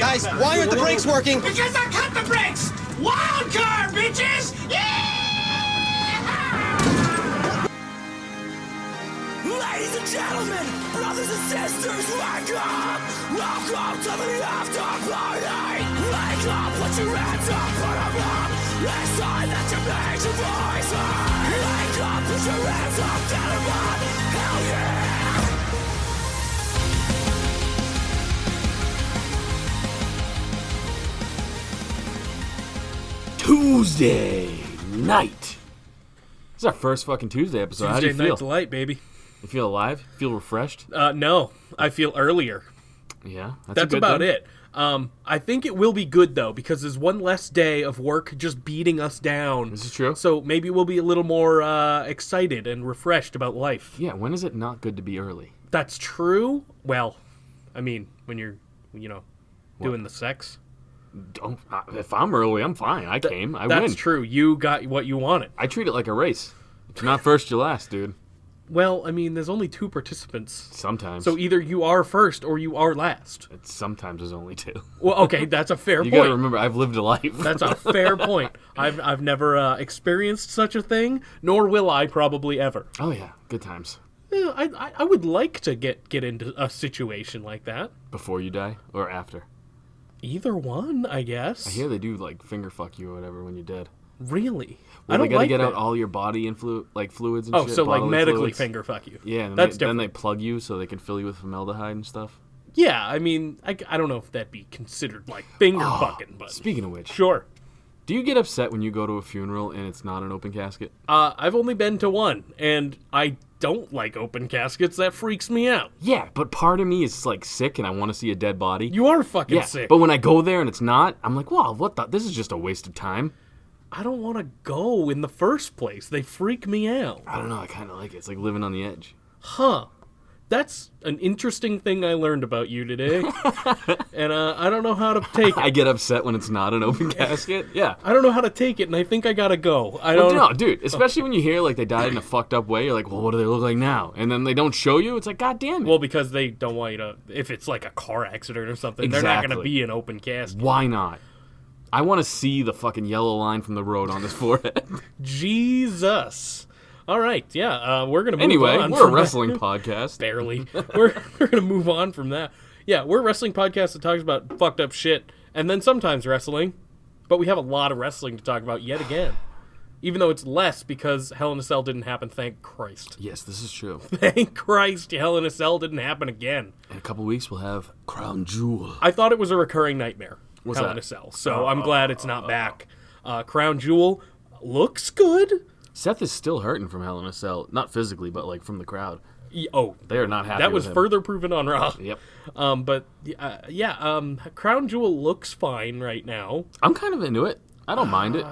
Guys, why aren't the brakes working? Because I cut the brakes! Wild card, bitches! Yeah! Ladies and gentlemen, brothers and sisters, wake up! Welcome to the After Party! Wake up, put your hands up, put them up! It's time that you make your voice heard! Wake up, put your hands up, get them up! Hell yeah! Tuesday night. This is our first fucking Tuesday episode. How do you Tuesday feel? night delight, baby. You feel alive? Feel refreshed? No, I feel earlier. Yeah, That's a good about thing. it. I think it will be good, though, because there's one less day of work just beating us down. This is true. So maybe we'll be a little more excited and refreshed about life. Yeah, when is it not good to be early? That's true. Well, I mean, when you're, doing the sex. Don't. If I'm early, I'm fine. I came. I That's win. true. You got what you wanted. I treat it like a race. If you're not first, you're last, dude. Well, I mean, there's only 2 participants. Sometimes. So either you are first or you are last. Sometimes there's only 2. Well, okay, that's a fair You point. gotta remember, I've lived a life. That's a fair point. I've never experienced such a thing, nor will I probably ever. Oh yeah, good times. Yeah, I would like to get into a situation like that. Before you die or after? Either one, I guess. I hear they do like finger fuck you or whatever when you're dead. Really? Well, I don't they gotta like get that. out all your body fluids and Oh, shit. so like bodily medically fluids. finger fuck you. Yeah, and That's then they different. plug you so they can fill you with formaldehyde and stuff. Yeah, I mean, I don't know if that'd be considered like finger fucking, but Speaking of which, sure. do you get upset when you go to a funeral and it's not an open casket? I've only been to one, and I don't like open caskets. That freaks me out. Yeah, but part of me is like sick and I want to see a dead body. You are fucking yeah, sick. but when I go there and it's not, I'm like, wow, what the? This is just a waste of time. I don't want to go in the first place. They freak me out. I don't know. I kind of like it. It's like living on the edge. Huh. That's an interesting thing I learned about you today. And I don't know how to take it. I get upset when it's not an open casket. Yeah. I don't know how to take it, and I think I gotta go. I Well, don't no, dude. Especially when you hear like they died in a fucked up way. You're like, well, what do they look like now? And then they don't show you. It's like, god damn it. Well, because they don't want you to. If it's like a car accident or something, they're not gonna Exactly. be an open casket. Why not? I want to see the fucking yellow line from the road on his forehead. Jesus. All right, yeah. We're gonna move Anyway, on. we're a from wrestling that. podcast. Barely. we're gonna move on from that. Yeah, we're a wrestling podcast that talks about fucked up shit, and then sometimes wrestling. But we have a lot of wrestling to talk about yet again. Even though it's less because Hell in a Cell didn't happen, thank Christ. Yes, this is true. Thank Christ Hell in a Cell didn't happen again. In a couple weeks, we'll have Crown Jewel. I thought it was a recurring nightmare, What's Hell that? in a Cell. So I'm glad it's not back. Crown Jewel looks good. Seth is still hurting from Hell in a Cell. Not physically, but like from the crowd. Oh, They are not happy that was with him. further proven on Raw. Yep. But Crown Jewel looks fine right now. I'm kind of into it. I don't mind it.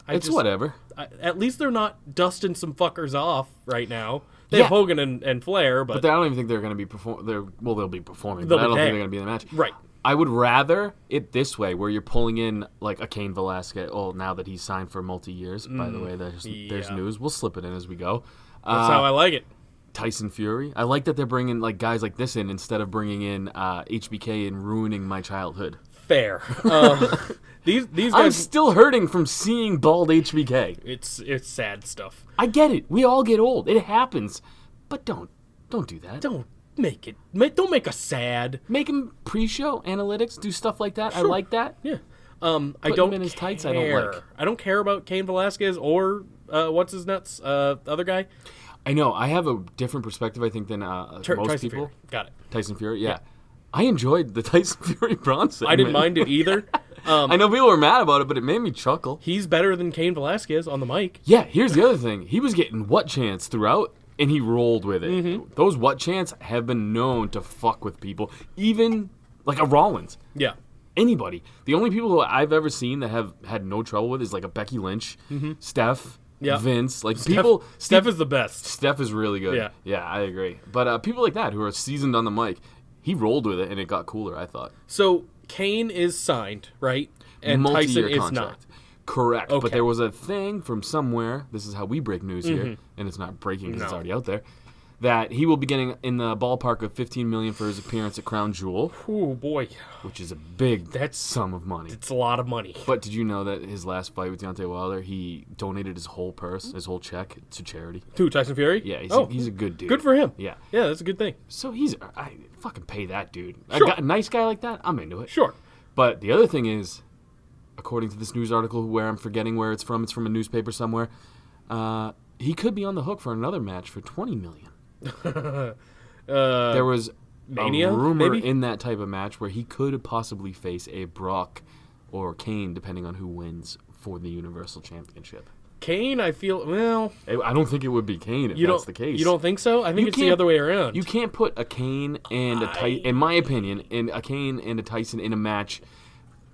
It's whatever. At least they're not dusting some fuckers off right now. They have Yeah. Hogan and Flair, but But I don't even think they're going to be performing. Well, they'll be performing, They'll but I be don't think there. they're going to be in the match. right. I would rather it this way, where you're pulling in like a Cain Velasquez. Oh, now that he's signed for multi-years, by the way, there's yeah. news. We'll slip it in as we go. That's how I like it. Tyson Fury. I like that they're bringing like guys like this in instead of bringing in HBK and ruining my childhood. Fair. These I'm guys, still hurting from seeing bald HBK. it's sad stuff. I get it. We all get old. It happens. But don't do that. Don't make us sad. Make him pre-show analytics, do stuff like that. I Sure. like that. Yeah. I Putting don't him in his care. tights, I don't like. I don't care about Cain Velasquez or what's his nuts, the other guy. I know. I have a different perspective, I think, than most Tyson people. Fury. Got it. Tyson Fury, yeah. I enjoyed the Tyson Fury Bronson. I didn't mind it either. I know people were mad about it, but it made me chuckle. He's better than Cain Velasquez on the mic. Yeah, here's the other thing. He was getting what chants throughout, and he rolled with it. Mm-hmm. Those what chants have been known to fuck with people, even like a Rollins. Yeah. Anybody. The only people who I've ever seen that have had no trouble with is like a Becky Lynch, Steph, Yeah. Vince. Like people. Steph is the best. Steph is really good. Yeah. I agree. But people like that who are seasoned on the mic, he rolled with it, and it got cooler, I thought. So Cain is signed, right? And Multi-year Tyson is contract. Correct. Okay. But there was a thing from somewhere, this is how we break news here, and it's not breaking because it's No. already out there, that he will be getting in the ballpark of $15 million for his appearance at Crown Jewel, Oh boy, which is a big sum of money. it's a lot of money. But did you know that his last fight with Deontay Wilder, he donated his whole purse, his whole check to charity? To Tyson Fury? Yeah, he's a good dude. Good for him. Yeah. Yeah, that's a good thing. So I fucking pay that dude. Sure. A nice guy like that, I'm into it. Sure. But the other thing is, according to this news article, where I'm forgetting where it's from a newspaper somewhere, he could be on the hook for another match for $20 million. There was Mania, a rumor maybe? in that type of match where he could possibly face a Brock or Kane, depending on who wins for the Universal Championship. Kane, I feel, well... I don't think it would be Kane if that's the case. You don't think so? I think it's the can't- other way around. You can't put a Kane and in my opinion, a Kane and a Tyson in a match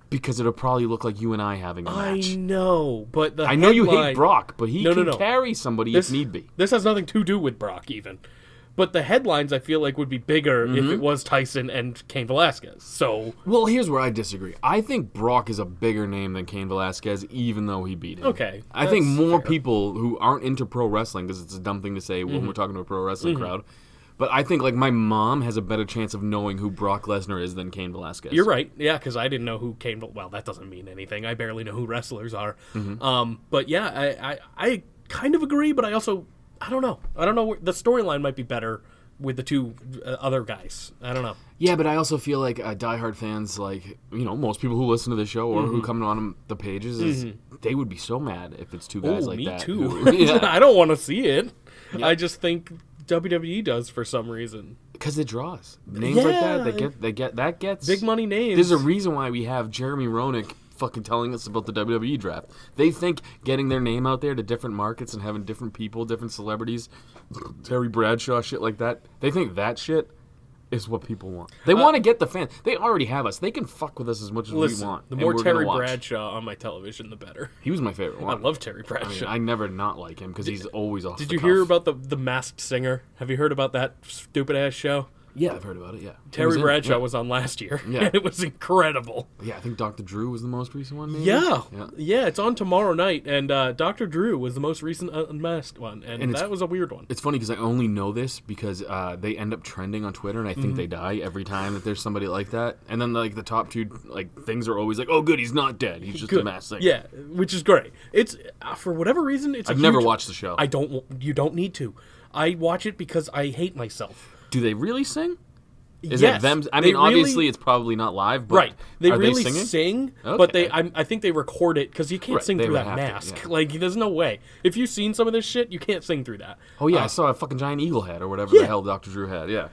because it'll probably look like you and I having a match. I know, but the I know you hate headline- Brock, but he can No. carry somebody if need be. This has nothing to do with Brock, even. But the headlines, I feel like, would be bigger if it was Tyson and Cain Velasquez. So, Well, here's where I disagree. I think Brock is a bigger name than Cain Velasquez, even though he beat him. Okay, I think that's more fair. people who aren't into pro wrestling, because it's a dumb thing to say when we're talking to a pro wrestling crowd, but I think like my mom has a better chance of knowing who Brock Lesnar is than Cain Velasquez. you're right. Yeah, because I didn't know who Cain... Well, that doesn't mean anything. I barely know who wrestlers are. But yeah, I kind of agree, but I also... I don't know. The storyline might be better with the two other guys. I don't know. Yeah, but I also feel like diehard fans, like, most people who listen to the show or who come on the pages, they would be so mad if it's two guys like me that. too. Yeah. I don't want to see it. I just think WWE does for some reason. Because it draws. Names like that, that gets... Big money names. There's a reason why we have Jeremy Roenick fucking telling us about the WWE Draft. They think getting their name out there to different markets and having different people, different celebrities, Terry Bradshaw, shit like that, they think that shit is what people want. They want to get the fans. They already have us. They can fuck with us as much as we want. The and more we're Terry gonna watch. Bradshaw on my television, the better. He was my favorite one. I love Terry Bradshaw. I never not like him because he's always off Did the you cuff. hear about the Masked Singer? Have you heard about that stupid ass show? Yeah, I've heard about it, yeah. Terry Bradshaw was on last year. Yeah. And it was incredible. Yeah, I think Dr. Drew was the most recent one, maybe? Yeah. Yeah. It's on tomorrow night, and Dr. Drew was the most recent unmasked one, and that was a weird one. It's funny because I only know this because they end up trending on Twitter, and I think they die every time that there's somebody like that. And then like the top two things are always like, "Oh, good, he's not dead. He's just a masked singer." Yeah, which is great. It's for whatever reason, it's. I've never watched the show. You don't need to. I watch it because I hate myself. Do they really sing? Is Yes, it them? I they mean, really- obviously it's probably not live, but Right. They are really they singing? sing, Okay. but I think they record it because you can't Right, sing they through would that have to, mask. yeah. Like, there's no way. If you've seen some of this shit, you can't sing through that. Oh yeah, I saw a fucking giant eagle head or whatever Yeah. the hell Dr. Drew had. Yeah.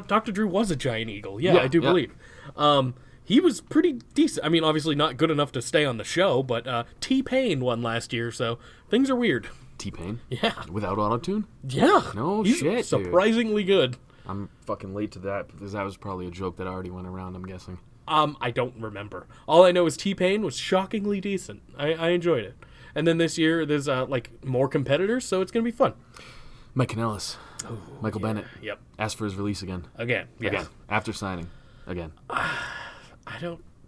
Dr. Drew was a giant eagle. Yeah, Yeah, I do yeah. believe. He was pretty decent. I mean, obviously not good enough to stay on the show, but T-Pain won last year, so things are weird. T-Pain? Yeah. Without autotune? Yeah. No He's shit, dude. surprisingly good. I'm fucking late to that because that was probably a joke that already went around, I'm guessing. I don't remember. All I know is T-Pain was shockingly decent. I enjoyed it. And then this year, there's more competitors, so it's going to be fun. Mike Kanellis. Michael Bennett. Yep. Asked for his release again. Again. Yeah. Again. After signing. Again.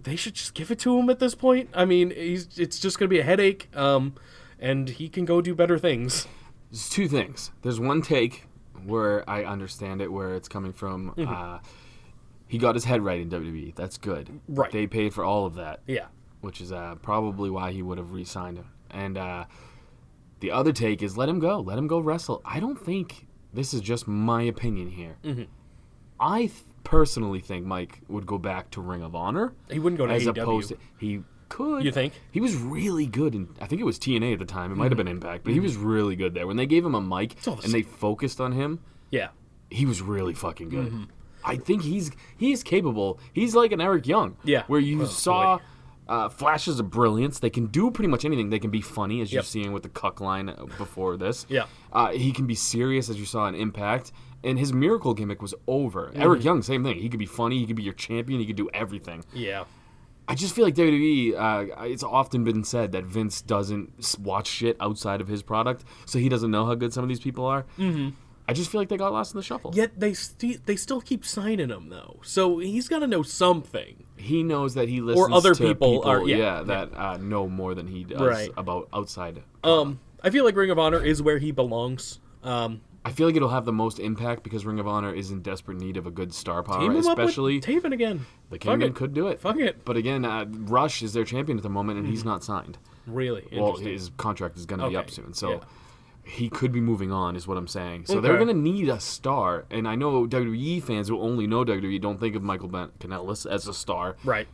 They should just give it to him at this point. I mean, it's just going to be a headache, and he can go do better things. There's two things. There's one take where I understand it, where it's coming from. He got his head right in WWE. That's good. Right. They paid for all of that. Yeah. Which is probably why he would have re-signed him. And the other take is let him go. Let him go wrestle. I don't think, this is just my opinion here. I personally think Mike would go back to Ring of Honor. He wouldn't go to as AEW. opposed to, he could. You think? He was really good in, I think it was TNA at the time. It might have been Impact, but he was really good there. When they gave him a mic and they focused on him, Yeah. he was really fucking good. I think he's capable. He's like an Eric Young. Yeah. Where you Oh, saw flashes of brilliance. They can do pretty much anything. They can be funny, as you're Yep. seeing with the cuck line before this. Yeah. He can be serious, as you saw in Impact. And his miracle gimmick was over. Eric Young, same thing. He could be funny. He could be your champion. He could do everything. Yeah. I just feel like WWE, it's often been said that Vince doesn't watch shit outside of his product, so he doesn't know how good some of these people are. I just feel like they got lost in the shuffle. Yet they still keep signing him, though. So he's got to know something. He knows that he listens other to people are- that know more than he does Right. about outside. I feel like Ring of Honor is where he belongs. I feel like it'll have the most impact because Ring of Honor is in desperate need of a good star power, Team him especially up with Taven again. the Kingdom could do it. Fuck it. But again, Rush is their champion at the moment, and he's not signed. Really? Well, his contract is going to be up soon, so yeah. he could be moving on, is what I'm saying. So they're going to need a star, and I know WWE fans who only know WWE don't think of Michael Kanellis as a star. Right.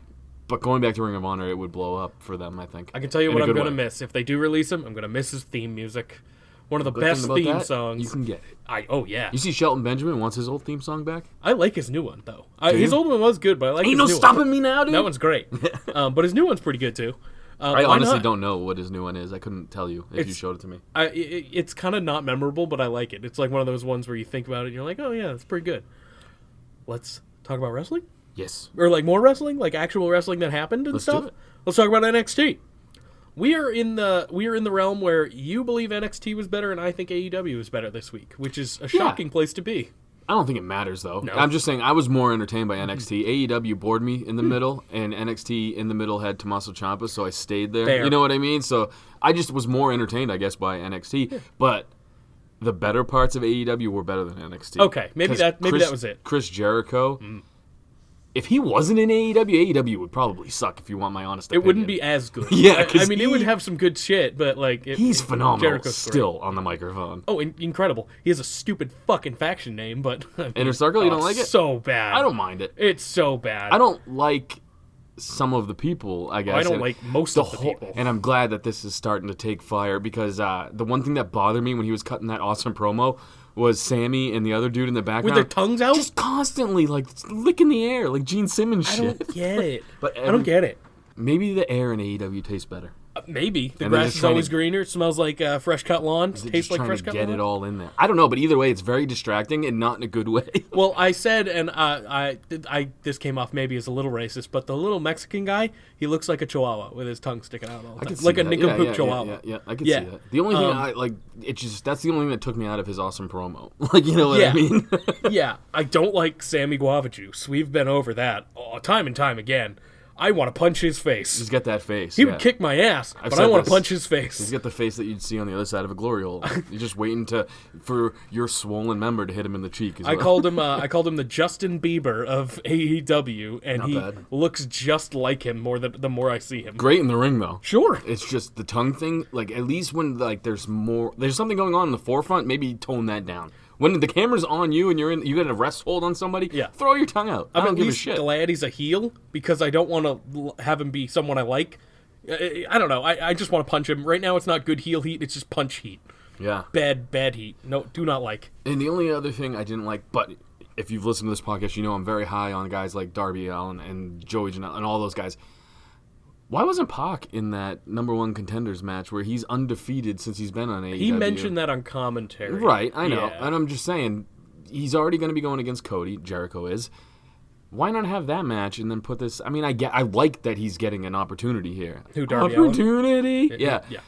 But going back to Ring of Honor, it would blow up for them, I think. I can tell you what I'm going to miss. If they do release him, I'm going to miss his theme music. One of the best theme songs. You can get it. Oh, yeah. You see Shelton Benjamin wants his old theme song back? I like his new one, though. His old one was good, but I like his new one. Ain't no stopping me now, dude. That one's great. But his new one's pretty good, too. I honestly don't know what his new one is. I couldn't tell you if you showed it to me. It's kind of not memorable, but I like it. It's like one of those ones where you think about it and you're like, oh, yeah, that's pretty good. Let's talk about wrestling? Yes. Or like more wrestling? Like actual wrestling that happened and stuff? Do it. Let's talk about NXT. We are in the realm where you believe NXT was better and I think AEW was better this week, which is a shocking place to be. I don't think it matters, though. No. I'm just saying I was more entertained by NXT. AEW bored me in the middle, and NXT in the middle had Tommaso Ciampa, so I stayed there. Fair. You know what I mean? So I just was more entertained, I guess, by NXT. Yeah. But the better parts of AEW were better than NXT. Okay, maybe that was it. Chris Jericho. If he wasn't in AEW would probably suck, if you want my honest opinion. It wouldn't be as good. Yeah, I mean, it would have some good shit, but like... he's phenomenal Jericho's still great. on the microphone. Oh, incredible. He has a stupid fucking faction name, but... I mean, Inner Circle, you don't like it? So bad. I don't mind it. It's so bad. I don't like some of the people, I guess. I don't like most of the people. And I'm glad that this is starting to take fire because the one thing that bothered me when he was cutting that awesome promo was Sammy and the other dude in the background. With their tongues out? Just constantly, like, licking the air, like Gene Simmons shit. I don't get it. But I don't get it. Maybe the air in AEW tastes better. Maybe. The And grass is always greener. It smells like fresh cut lawn. It tastes like fresh cut lawn. Get it all in there. I don't know, but either way, it's very distracting and not in a good way. Well, I said, and this came off maybe as a little racist, but the little Mexican guy, he looks like a chihuahua with his tongue sticking out all the time. Like a nincompoop chihuahua. Yeah, I can see that. The only thing that's the only thing that took me out of his awesome promo. Like, you know what I mean? Yeah, I don't like Sammy Guava Juice. We've been over that time and time again. I want to punch his face. He's got that face. He would kick my ass, but I want to punch his face. He's got the face that you'd see on the other side of a glory hole. You're just waiting for your swollen member to hit him in the cheek. I called him the Justin Bieber of AEW, and he looks just like him the more I see him. Great in the ring, though. Sure. It's just the tongue thing. Like, at least when there's something going on in the forefront, maybe tone that down. When the camera's on you and you get a rest hold on somebody, throw your tongue out. I don't give a shit. I'm glad he's a heel because I don't want to have him be someone I like. I don't know. I just want to punch him. Right now it's not good heel heat. It's just punch heat. Yeah. Bad heat. No, do not like. And the only other thing I didn't like, but if you've listened to this podcast, you know I'm very high on guys like Darby Allin and Joey Janela and all those guys. Why wasn't Pac in that number one contenders match where he's undefeated since he's been on AEW? He mentioned that on commentary. Right, I know. Yeah. And I'm just saying, he's already going to be going against Cody. Jericho is. Why not have that match and then put this? I mean, I like that he's getting an opportunity here. Who, Darby Opportunity? Allin? Yeah.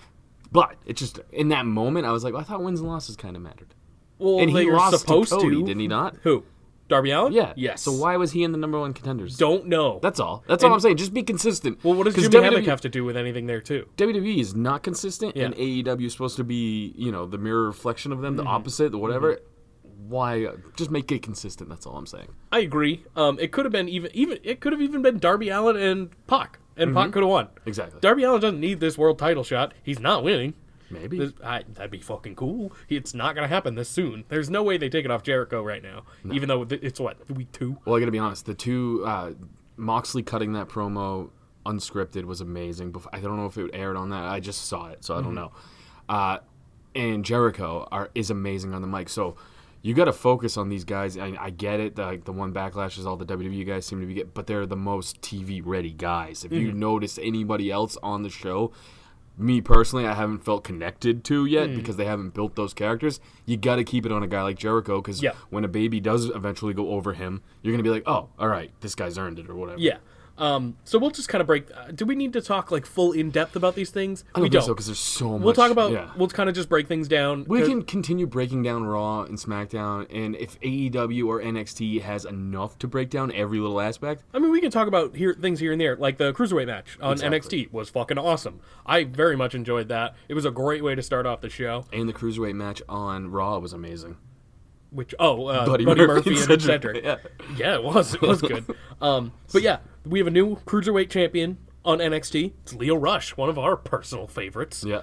But it's just, in that moment, I was like, I thought wins and losses kind of mattered. Well, and he lost supposed to Cody, didn't he not? Who? Darby Allin? Yeah. Yes. So why was he in the number one contenders? Don't know. That's all. That's all I'm saying. Just be consistent. Well, what does Jimmy Havoc have to do with anything there, too? WWE is not consistent, and AEW is supposed to be, the mirror reflection of them, the opposite, the whatever. Why? Just make it consistent. That's all I'm saying. I agree. It could have been it could have even been Darby Allin and Pac, and Pac could have won. Exactly. Darby Allin doesn't need this world title shot. He's not winning. Maybe. That'd be fucking cool. It's not going to happen this soon. There's no way they take it off Jericho right now, even though it's, week 2? Well, I got to be honest. The two, Moxley cutting that promo unscripted was amazing. I don't know if it aired on that. I just saw it, so I don't know. And Jericho is amazing on the mic. So you got to focus on these guys. I get it. The one backlash is all the WWE guys seem to be getting, but they're the most TV-ready guys. If you notice anybody else on the show, me personally, I haven't felt connected to yet because they haven't built those characters. You got to keep it on a guy like Jericho because when a baby does eventually go over him, you're going to be like, oh, all right, this guy's earned it or whatever. Yeah. So we'll just kind of break. Do we need to talk like full in depth about these things? I don't think so because there's so much. We'll talk about. We'll kind of just break things down. We can continue breaking down Raw and SmackDown, and if AEW or NXT has enough to break down every little aspect. I mean, we can talk about things here and there, like the cruiserweight match on NXT was fucking awesome. I very much enjoyed that. It was a great way to start off the show. And the cruiserweight match on Raw was amazing. Which Buddy Murphy Murphy and and Cedric. yeah. Yeah, it was good. But yeah, we have a new cruiserweight champion on NXT. It's Lio Rush, one of our personal favorites. Yeah.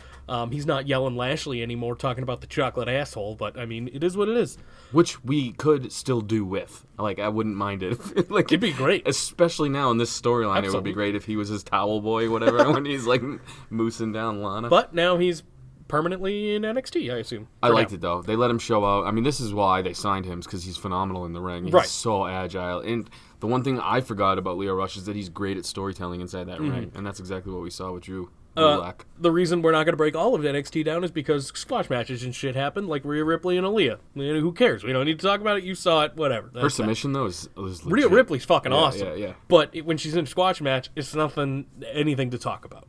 He's not yelling Lashley anymore, talking about the chocolate asshole. But I mean, it is what it is. Which we could still do with. Like, I wouldn't mind it. Like, It'd be great. Especially now in this storyline, it would Absolutely. be great if he was his towel boy, whatever, when he's like moosing down Lana. But now he's permanently in NXT, I assume. I liked it though. They let him show out. I mean, this is why they signed him, because he's phenomenal in the ring. He's Right. so agile. And the one thing I forgot about Lio Rush is that he's great at storytelling inside that ring, and that's exactly what we saw with Drew Gulak. The reason we're not going to break all of NXT down is because squash matches and shit happened, like Rhea Ripley and Aaliyah. Who cares? We don't need to talk about it. You saw it. Whatever. Her submission though is legit. Rhea Ripley's fucking awesome. Yeah. But when she's in a squash match, it's anything to talk about.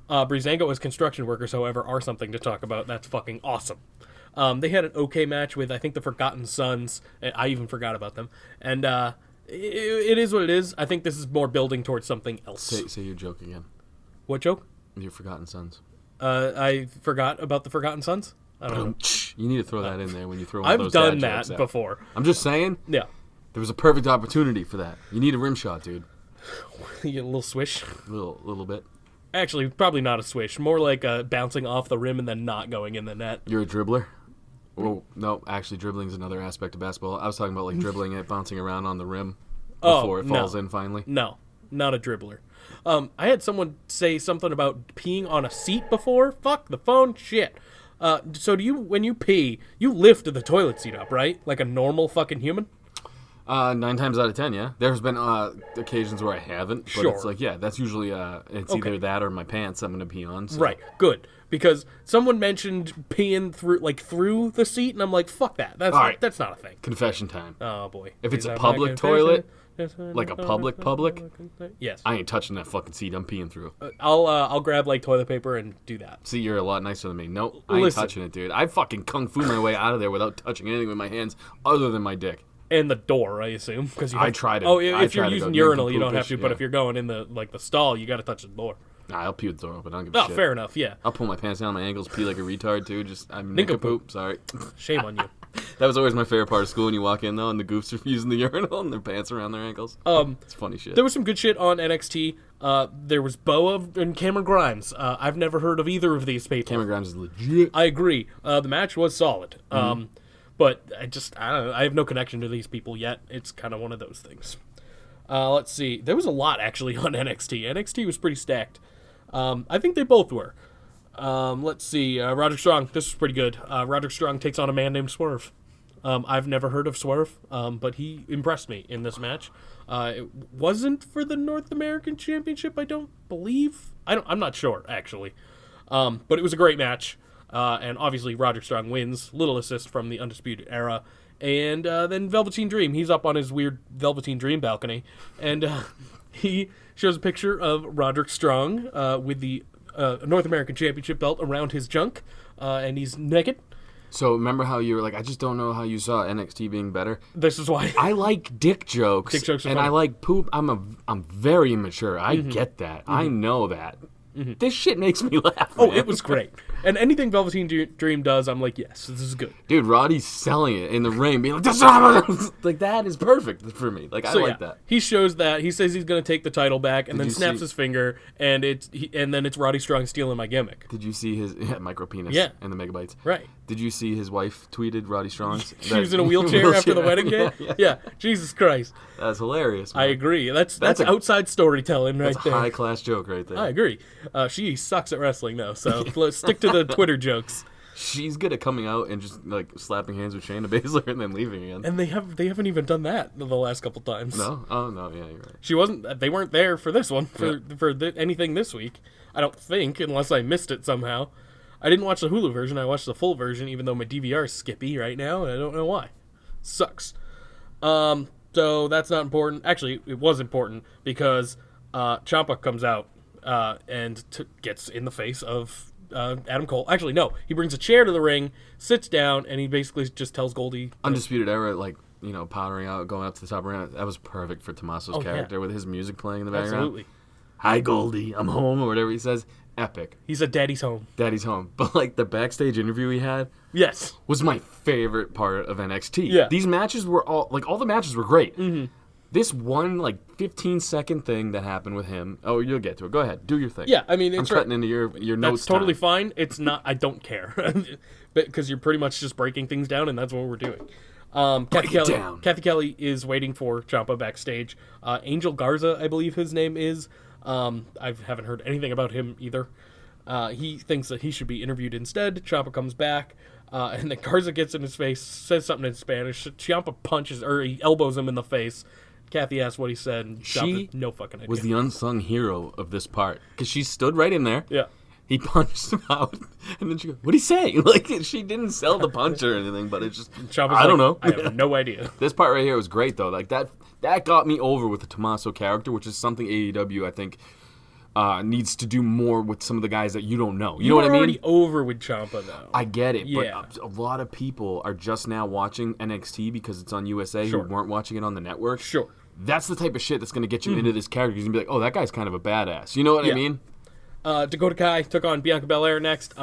Breezango as construction workers, however, are something to talk about. That's fucking awesome. They had an okay match with, I think, the Forgotten Sons. I even forgot about them. And it is what it is. I think this is more building towards something else. Say your joke again. What joke? Your Forgotten Sons. I forgot about the Forgotten Sons. I don't know. You need to throw that in there when you throw one of I've those done dad that jokes out. before. I'm just saying, Yeah. there was a perfect opportunity for that. You need a rim shot, dude. You get a little swish. A little bit. Actually, probably not a swish. More like bouncing off the rim and then not going in the net. You're a dribbler? Oh, no, actually, dribbling is another aspect of basketball. I was talking about, like, dribbling it, bouncing around on the rim before it falls in finally. No, not a dribbler. I had someone say something about peeing on a seat before. Fuck the phone. Shit. So when you pee, you lift the toilet seat up, right? Like a normal fucking human? 9 times out of 10, yeah. There's been occasions where I haven't, but Sure. it's like, yeah, that's usually it's Okay. either that or my pants I'm gonna pee on. So. Right. Good. Because someone mentioned peeing through the seat, and I'm like, fuck that. That's All right. that's not a thing. Confession time. Oh boy. If it's Is a that public my toilet, confession? like a public, Yes. I ain't touching that fucking seat. I'm peeing through. I'll grab like toilet paper and do that. See, you're a lot nicer than me. Nope, I ain't Listen. touching it, dude. I fucking kung fu my way out of there without touching anything with my hands other than my dick. And the door, I assume, because I try to- Oh, I if you're try to using go urinal, you don't have to. nincompoop-ish, But yeah. if you're going in the stall, you got to touch the door. Nah, I'll pee with the door open. I don't give a Oh, shit. fair enough. Yeah. I'll pull my pants down my ankles, pee like a retard, too. I'm Nincompoop. nincompoop. Sorry. Shame on you. That was always my favorite part of school when you walk in, though, and the goofs are using the urinal and their pants around their ankles. It's funny shit. There was some good shit on NXT. There was Boa and Cameron Grimes. I've never heard of either of these people. Cameron Grimes is legit. I agree. The match was solid. But I don't know. I have no connection to these people yet. It's kind of one of those things. Let's see. There was a lot, actually, on NXT. NXT was pretty stacked. I think they both were. Let's see. Roderick Strong. This was pretty good. Roderick Strong takes on a man named Swerve. I've never heard of Swerve, but he impressed me in this match. It wasn't for the North American Championship, I don't believe. I'm not sure, actually. But it was a great match. And obviously Roderick Strong wins. Little assist from the Undisputed Era. And then Velveteen Dream. He's up on his weird Velveteen Dream balcony. And he shows a picture of Roderick Strong with the North American Championship belt around his junk. And he's naked. So remember how you were like, I just don't know how you saw NXT being better. This is why. I like dick jokes. Dick jokes are and funny. I like poop. I'm very immature. I get that. I know that. This shit makes me laugh. Oh, man. it was great. And anything Velveteen Dream does, I'm like, yes, this is good. Dude, Roddy's selling it in the ring, being like, like that is perfect for me. Like I So, like yeah, that. he shows that. He says he's going to take the title back, and then you snaps see- his finger, and then it's Roddy Strong stealing my gimmick. Did you see his micro penis? Yeah. And the megabytes. Right. Did you see his wife tweeted Roddy Strong's? She was in a wheelchair after the wedding game? Yeah. Jesus Christ. That's hilarious. I Man. agree. That's a- outside storytelling right That's a there. high class joke right there. I agree. She sucks at wrestling, though, so let's stick to the Twitter jokes. She's good at coming out and just like slapping hands with Shayna Baszler and then leaving again. And they haven't even done that the last couple times. No? Oh no, yeah, you're right. They weren't there for this one, anything this week. I don't think, unless I missed it somehow. I didn't watch the Hulu version. I watched the full version, even though my DVR is skippy right now, and I don't know why. Sucks. So that's not important. Actually, it was important because Ciampa comes out and gets in the face of Adam Cole. Actually, no. He brings a chair to the ring, sits down, and he basically just tells Goldie... Undisputed Era, like, you know, powdering out, going up to the top of the ring. That was perfect for Tommaso's character with his music playing in the background. Absolutely. Hi, Goldie, I'm home, or whatever he says. epic. He's a daddy's home. Daddy's home. But, like, the backstage interview he had Yes. was my favorite part of NXT. Yeah. These matches were all the matches were great. Mm-hmm. This one, like, 15-second thing that happened with him. Oh, you'll get to it. Go ahead. Do your thing. Yeah, I mean, it's I'm cutting into your notes. That's totally time. fine. It's not. I don't care, because you're pretty much just breaking things down, and that's what we're doing. Kathy Kelly is waiting for Ciampa backstage. Angel Garza, I believe his name is. I haven't heard anything about him either. He thinks that he should be interviewed instead. Ciampa comes back, and then Garza gets in his face, says something in Spanish. Ciampa punches, or he elbows him in the face. Kathy asks what he said, and Ciampa, no fucking idea. Was the unsung hero of this part. Because she stood right in there. Yeah. He punched him out, and then she goes, "What'd he say?" Like, she didn't sell the punch or anything, but it's just, Ciampa's I don't know. I have no idea. This part right here was great, though. Like, that got me over with the Tommaso character, which is something AEW, I think, needs to do more with some of the guys that you don't know. You know what I mean? Already over with Ciampa, though. I get it, Yeah. but a lot of people are just now watching NXT because it's on USA Sure. who weren't watching it on the network. Sure. That's the type of shit that's going to get you into this character. You're going to be like, oh, that guy's kind of a badass. You know what I Yeah. mean? Dakota Kai took on Bianca Belair next.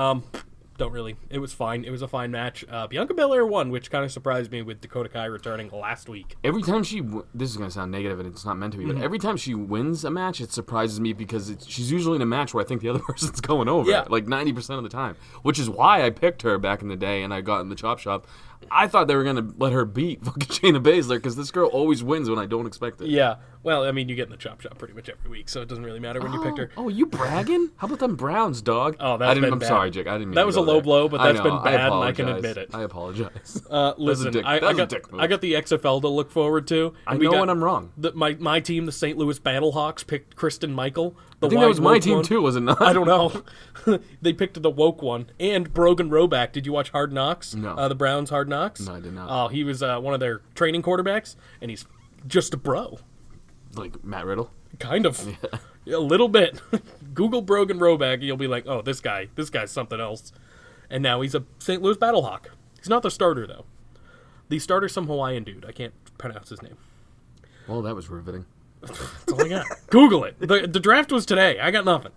Don't really. It was fine. It was a fine match. Bianca Belair won, which kind of surprised me with Dakota Kai returning last week. Every time this is going to sound negative and it's not meant to be, but every time she wins a match, it surprises me because she's usually in a match where I think the other person's going over. Yeah. Like 90% of the time, which is why I picked her back in the day and I got in the chop shop. I thought they were going to let her beat fucking Shayna Baszler because this girl always wins when I don't expect it. Yeah. Well, I mean, you get in the chop shop pretty much every week, so it doesn't really matter when you picked her. Oh, you bragging? How about them Browns, dog? Oh, that's been I'm bad. sorry, Jake. I didn't mean That to was go a low there. blow, but that's I know, been bad, and I can apologize. admit it. I apologize. Listen, That I was a got dick move. I got the XFL to look forward to. I and we know got when I'm wrong. My team, the St. Louis Battlehawks, picked Kristen Michael. The I think that was my woke team one. too, was it not? I don't know. They picked the woke one. And Brogan Roback. Did you watch Hard Knocks? No. The Browns Hard Knocks? No, I did not. Oh, he was one of their training quarterbacks, and he's just a bro. Like Matt Riddle. Kind of. A little bit. Google Brogan Roback, and you'll be like, oh, this guy's something else. And now he's a St. Louis Battlehawk. He's not the starter, though. The starter's some Hawaiian dude. I can't pronounce his name. Well, that was riveting. That's all I got. Google it. The draft was today. I got nothing.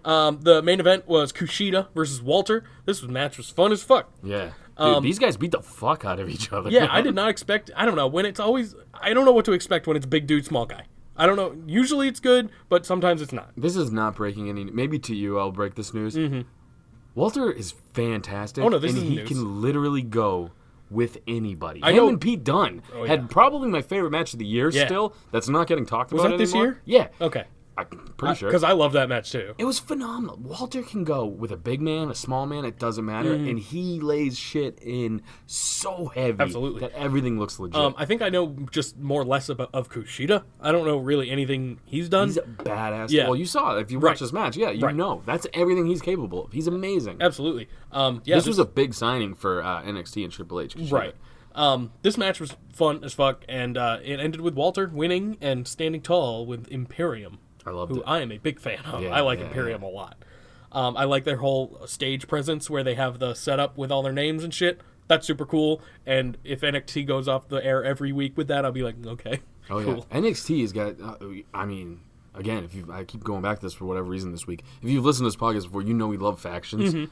The main event was Kushida versus Walter. This match was fun as fuck. Yeah. Dude, these guys beat the fuck out of each other. Yeah, I did not expect... I don't know. When it's always... I don't know what to expect when it's big dude, small guy. I don't know. Usually it's good, but sometimes it's not. This is not breaking any... Maybe to you, I'll break this news. Mm-hmm. Walter is fantastic. Oh, no, this and isn't he news. can literally go with anybody. I Him know- and Pete Dunne Oh, yeah. had probably my favorite match of the year Yeah. still. That's not getting talked Was about that this anymore. year? Yeah. Okay. I'm pretty sure. Because I love that match, too. It was phenomenal. Walter can go with a big man, a small man, it doesn't matter. And he lays shit in so heavy Absolutely. that everything looks legit. I think I know just more or less of Kushida. I don't know really anything he's done. He's a badass. Yeah. Well, you saw it. If you Right. watch this match, yeah, you Right. know. That's everything he's capable of. He's amazing. Absolutely. Yeah, This was a big signing for NXT and Triple H. Right. This match was fun as fuck, and it ended with Walter winning and standing tall with Imperium. I loved who it. I am a big fan of. Yeah, I like yeah, Imperium a lot. I like their whole stage presence where they have the setup with all their names and shit. That's super cool. And if NXT goes off the air every week with that, I'll be like, okay, Oh, cool. yeah. NXT has got, I mean, again, I keep going back to this for whatever reason this week. If you've listened to this podcast before, you know we love factions.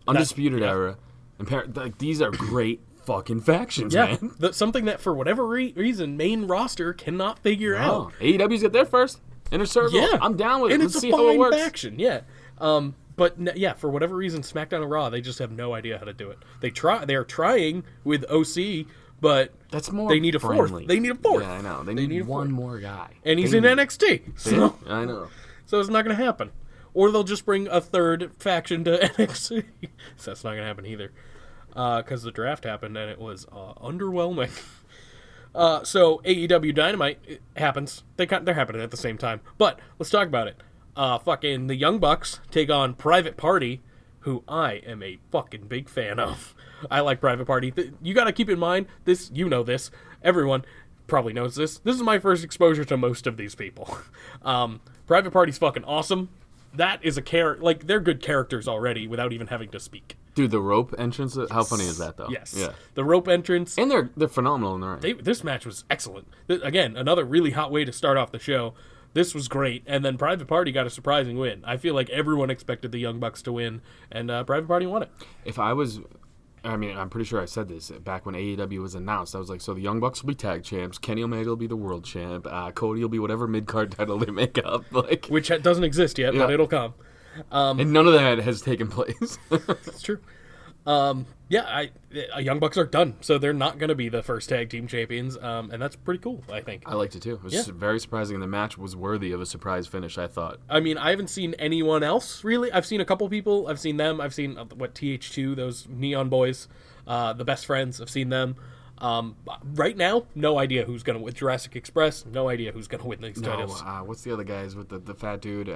Undisputed yeah. Era. And like, these are great fucking factions, Yeah, man. something that for whatever reason main roster cannot figure out. Oh, AEW's got there first. Inner Circle. Yeah, I'm down with it. and Let's it's see a how it fine works. faction. Yeah, yeah, for whatever reason, SmackDown and Raw, they just have no idea how to do it. They are trying with OC, but That's more they need a friendly. fourth. They need a fourth. Yeah, I know. They need need a one fourth. more guy. And he's They in need- NXT, so I know. it's not going to happen. Or they'll just bring a third faction to NXT. So that's not going to happen either, because the draft happened and it was underwhelming. So AEW Dynamite happens. They're happening at the same time. But let's talk about it. Fucking the Young Bucks take on Private Party, who I am a fucking big fan of. I like Private Party. You got to keep in mind this. You know this. Everyone probably knows this. This is my first exposure to most of these people. Private Party's fucking awesome. That is a character. Like, they're good characters already without even having to speak. Dude, the rope entrance, how funny is that, though? Yes. Yeah. The rope entrance. And they're phenomenal in the ring. This match was excellent. Again, another really hot way to start off the show. This was great, and then Private Party got a surprising win. I feel like everyone expected the Young Bucks to win, and Private Party won it. I'm pretty sure I said this back when AEW was announced. I was like, so the Young Bucks will be tag champs, Kenny Omega will be the world champ, Cody will be whatever mid-card title they make up. Like, Which doesn't exist yet, but it'll come. And none of that has taken place. That's true. Young Bucks are done, so they're not going to be the first tag team champions, and that's pretty cool, I think. I liked it, too. It was very surprising. The match was worthy of a surprise finish, I thought. I mean, I haven't seen anyone else, really. I've seen a couple people. I've seen them. I've seen, TH2, those Neon Boys, the Best Friends. I've seen them. Right now, no idea who's going to win. Jurassic Express, no idea who's going to win these titles. What's the other guys with the fat dude?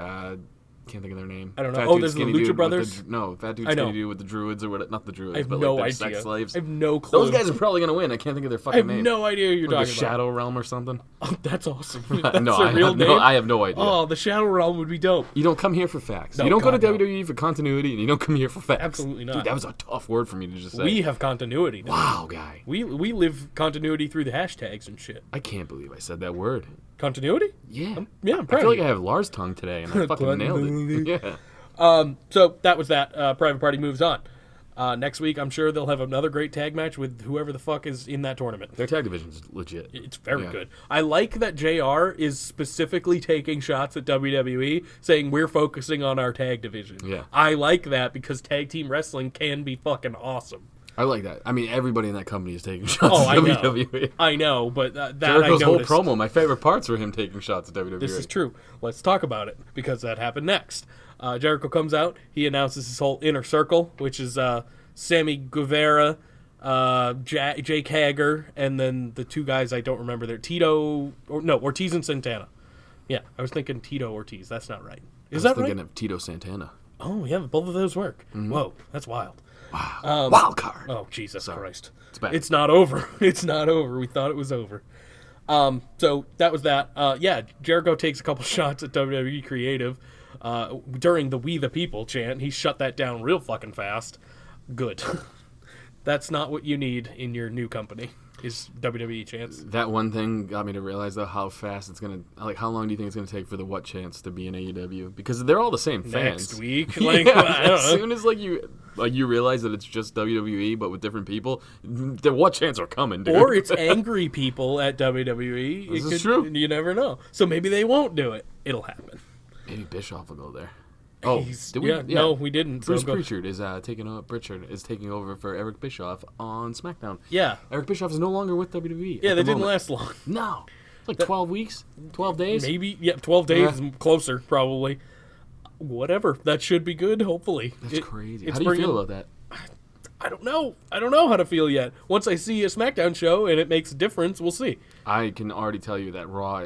Can't think of their name. I don't know. There's the Lucha Brothers. Fat dude skinny dude with the Druids or what? Not the Druids, but no like idea. sex slaves. I have no clue. Those guys are probably gonna win. I can't think of their fucking name. I have no idea who you're talking the Shadow Realm or something. Oh, that's awesome. That's No, their real name? I have no idea. Oh, the Shadow Realm would be dope. You don't come here for facts. No, you don't go to God, no. WWE for continuity, and you don't come here for facts. Absolutely not. Dude, that was a tough word for me to just say. We have continuity. Wow, guy. We live continuity through the hashtags and shit. I can't believe I said that word. Continuity? Yeah. I'm I proud feel of like I have Lars tongue today, and I fucking nailed it. Yeah. So that was that. Private Party moves on. Next week, I'm sure they'll have another great tag match with whoever the fuck is in that tournament. Their tag division's legit. It's very good. I like that JR is specifically taking shots at WWE, saying we're focusing on our tag division. Yeah. I like that because tag team wrestling can be fucking awesome. I like that. I mean, everybody in that company is taking shots at WWE. I know, but that Jericho's I whole noticed. promo, my favorite parts were him taking shots at WWE. This is true. Let's talk about it, because that happened next. Jericho comes out. He announces his whole inner circle, which is Sammy Guevara, Jake Hager, and then the two guys I don't remember. They're Ortiz and Santana. Yeah, I was thinking Tito Ortiz. That's not right. Is that right? I was thinking of Tito Santana. Oh, yeah, both of those work. Mm-hmm. Whoa, that's wild. Wow. Wild card. Oh, Jesus Christ. It's bad. It's not over. It's not over. We thought it was over. So that was that. Jericho takes a couple shots at WWE Creative during the We the People chant. He shut that down real fucking fast. Good. That's not what you need in your new company, is WWE chants. That one thing got me to realize, though, how fast it's going to... Like, how long do you think it's going to take for the what chants to be in AEW? Because they're all the same fans. Next week? Yeah, I don't know. as soon as, you realize that it's just WWE, but with different people, the what chants are coming, dude. Or it's angry people at WWE. This is true. You never know. So maybe they won't do it. It'll happen. Maybe Bischoff will go there. Oh, did we? Yeah, no, we didn't. Bruce so Pritchard is taking over for Eric Bischoff on SmackDown. Yeah. Eric Bischoff is no longer with WWE. Yeah, they didn't last long. No. Like 12 weeks? 12 days? Maybe, 12 days, closer, probably. Whatever. That should be good, hopefully. That's crazy. How do you feel about that? I don't know. I don't know how to feel yet. Once I see a SmackDown show and it makes a difference, we'll see. I can already tell you that Raw...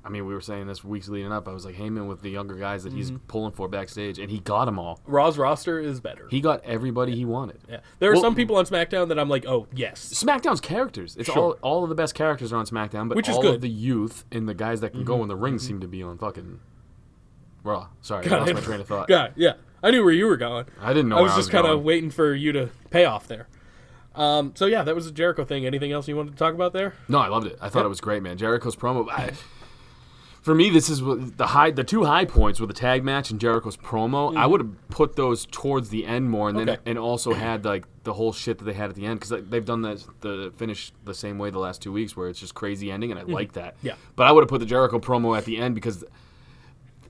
I mean, we were saying this weeks leading up. I was like, Heyman with the younger guys that he's pulling for backstage, and he got them all. Raw's roster is better. He got everybody he wanted. Yeah, there are some people on SmackDown that I'm like, oh, yes. SmackDown's characters. It's all of the best characters are on SmackDown, but which is all good. of the youth and the guys that can go in the ring seem to be on fucking Raw. Sorry, I lost my train of thought. Yeah. I knew where you were going. I didn't know I where was just kind of waiting for you to pay off there. So, yeah, that was a Jericho thing. Anything else you wanted to talk about there? No, I loved it. I thought it was great, man. Jericho's promo... For me, this is the two high points were the tag match and Jericho's promo. I would have put those towards the end more, and also had like the whole shit that they had at the end, because they've done the finish the same way the last 2 weeks, where it's just crazy ending, and I like that. Yeah. But I would have put the Jericho promo at the end, because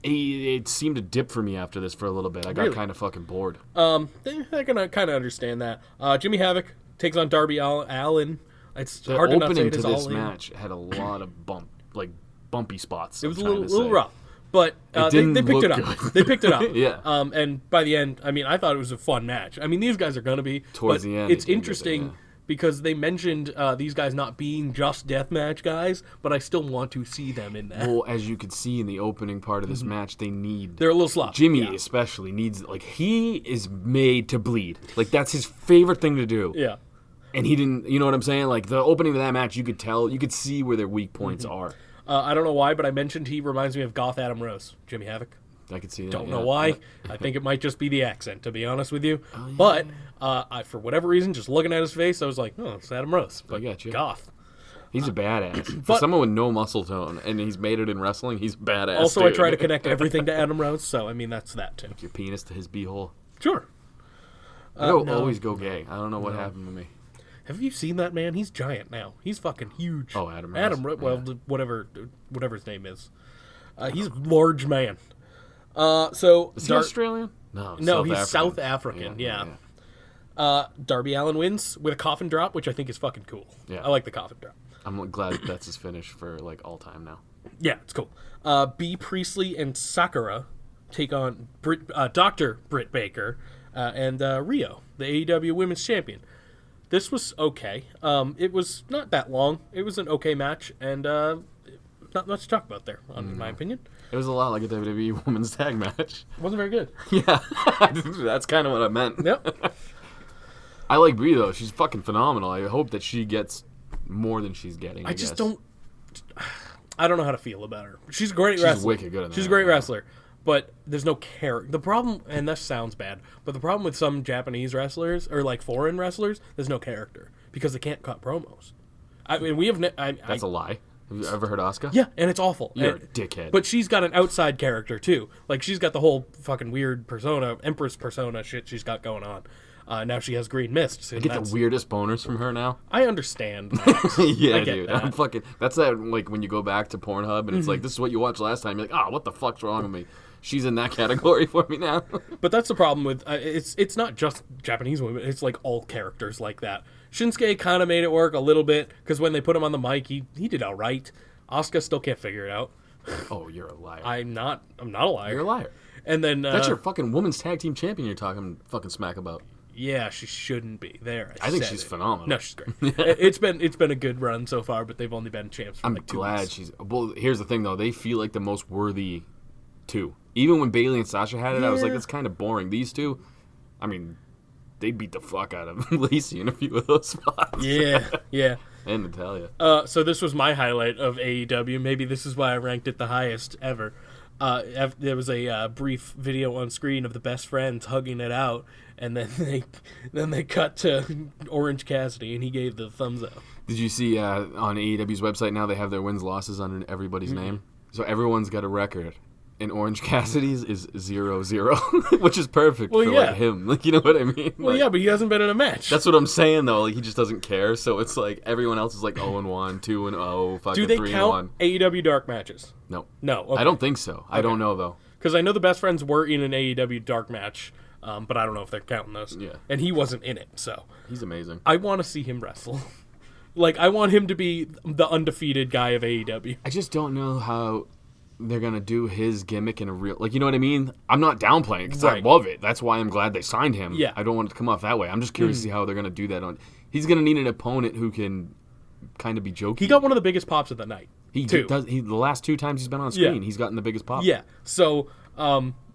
it seemed to dip for me after this for a little bit. I got kind of fucking bored. I can kind of understand that. Jimmy Havoc takes on Darby Allin. It's The hard to not say opening it to is this all in. match had a lot of bumpy spots. It was a little rough, but they didn't picked look it up. good. They picked it up. Yeah. And by the end, I mean, I thought it was a fun match. I mean, these guys are going to be. Towards the end, it's it didn't interesting get there, because they mentioned these guys not being just deathmatch guys, but I still want to see them in that. Well, as you could see in the opening part of this match, they're a little sloppy. Jimmy especially needs, he is made to bleed. Like, that's his favorite thing to do. Yeah. And he didn't, you know what I'm saying? Like, the opening of that match, you could see where their weak points are. I don't know why, but I mentioned he reminds me of Goth Adam Rose, Jimmy Havoc. I could see that. Don't know why. I think it might just be the accent, to be honest with you. Oh, yeah. But for whatever reason, just looking at his face, I was like, oh, it's Adam Rose. But I got you. Goth. He's a badass. For But- someone with no muscle tone, and he's made it in wrestling, he's a badass. Also, dude. I try to connect everything to Adam Rose, so I mean that's that too. Your penis to his beehole. Sure. I always go gay. I don't know what happened to me. Have you seen that man? He's giant now. He's fucking huge. Oh, Adam Rose. Adam Rose. Well, whatever his name is. He's a large man. So Is he Australian? No, he's African. South African. Yeah. Darby Allin wins with a coffin drop, which I think is fucking cool. Yeah. I like the coffin drop. I'm glad that's his finish for like all time now. Yeah, it's cool. B. Priestley and Sakura take on Dr. Britt Baker and Rio, the AEW Women's Champion. This was okay. It was not that long. It was an okay match, and not much to talk about there, in my opinion. It was a lot like a WWE Women's Tag match. It wasn't very good. Yeah, that's kind of what I meant. Yep. I like Brie though; she's fucking phenomenal. I hope that she gets more than she's getting. I just don't. I don't know how to feel about her. She's a great She's wrestler. wicked good. She's a great wrestler, but there's no character. The problem, and this sounds bad, but the problem with some Japanese wrestlers or like foreign wrestlers, there's no character because they can't cut promos. I mean, we have. That's a lie. Have you ever heard Asuka? Yeah, and it's awful. You're a dickhead. But she's got an outside character too. Like she's got the whole fucking weird persona, Empress persona shit she's got going on. Now she has green mist. I get the weirdest boners from her now. I understand that. Yeah, I get dude. that. I'm fucking. That's that. Like when you go back to Pornhub and it's like, this is what you watched last time. You're like, what the fuck's wrong with me? She's in that category for me now. But that's the problem with it's not just Japanese women. It's like all characters like that. Shinsuke kind of made it work a little bit because when they put him on the mic, he did all right. Asuka still can't figure it out. Oh, you're a liar. I'm not a liar. You're a liar. And then That's your fucking women's tag team champion you're talking fucking smack about. Yeah, she shouldn't be there. I think she's phenomenal. No, she's great. It's been a good run so far, but they've only been champs for I'm like 2 glad weeks. she's. Well, here's the thing though. They feel like the most worthy two. Even when Bayley and Sasha had it, I was like, Yeah. that's kind of boring. These two, I mean, they beat the fuck out of Lacey in a few of those spots. Yeah. And Natalia. So this was my highlight of AEW. Maybe this is why I ranked it the highest ever. There was a brief video on screen of the best friends hugging it out, and then they cut to Orange Cassidy, and he gave the thumbs up. Did you see on AEW's website now they have their wins losses under everybody's Mm-hmm. name? So everyone's got a record. And Orange Cassidy's is 0-0, which is perfect for yeah. like him. Like, you know what I mean? Well, Like, yeah, but he hasn't been in a match. That's what I'm saying though. Like he just doesn't care. So it's like everyone else is like 0-1, 2-0, fucking Do they 3-1. count AEW dark matches? No. No. Okay. I don't think so. I don't know though. Because I know the best friends were in an AEW dark match, but I don't know if they're counting those. Yeah. And he wasn't in it, so He's amazing. I want to see him wrestle. Like I want him to be the undefeated guy of AEW. I just don't know how they're gonna do his gimmick in a real, like, you know what I mean? I'm not downplaying because I Right. love it. That's why I'm glad they signed him. Yeah. I don't want it to come off that way. I'm just curious to see how they're gonna do that. He's gonna need an opponent who can kind of be jokey. He got one of the biggest pops of the night. He too. does. The last 2 times he's been on screen, Yeah. he's gotten the biggest pop. Yeah. So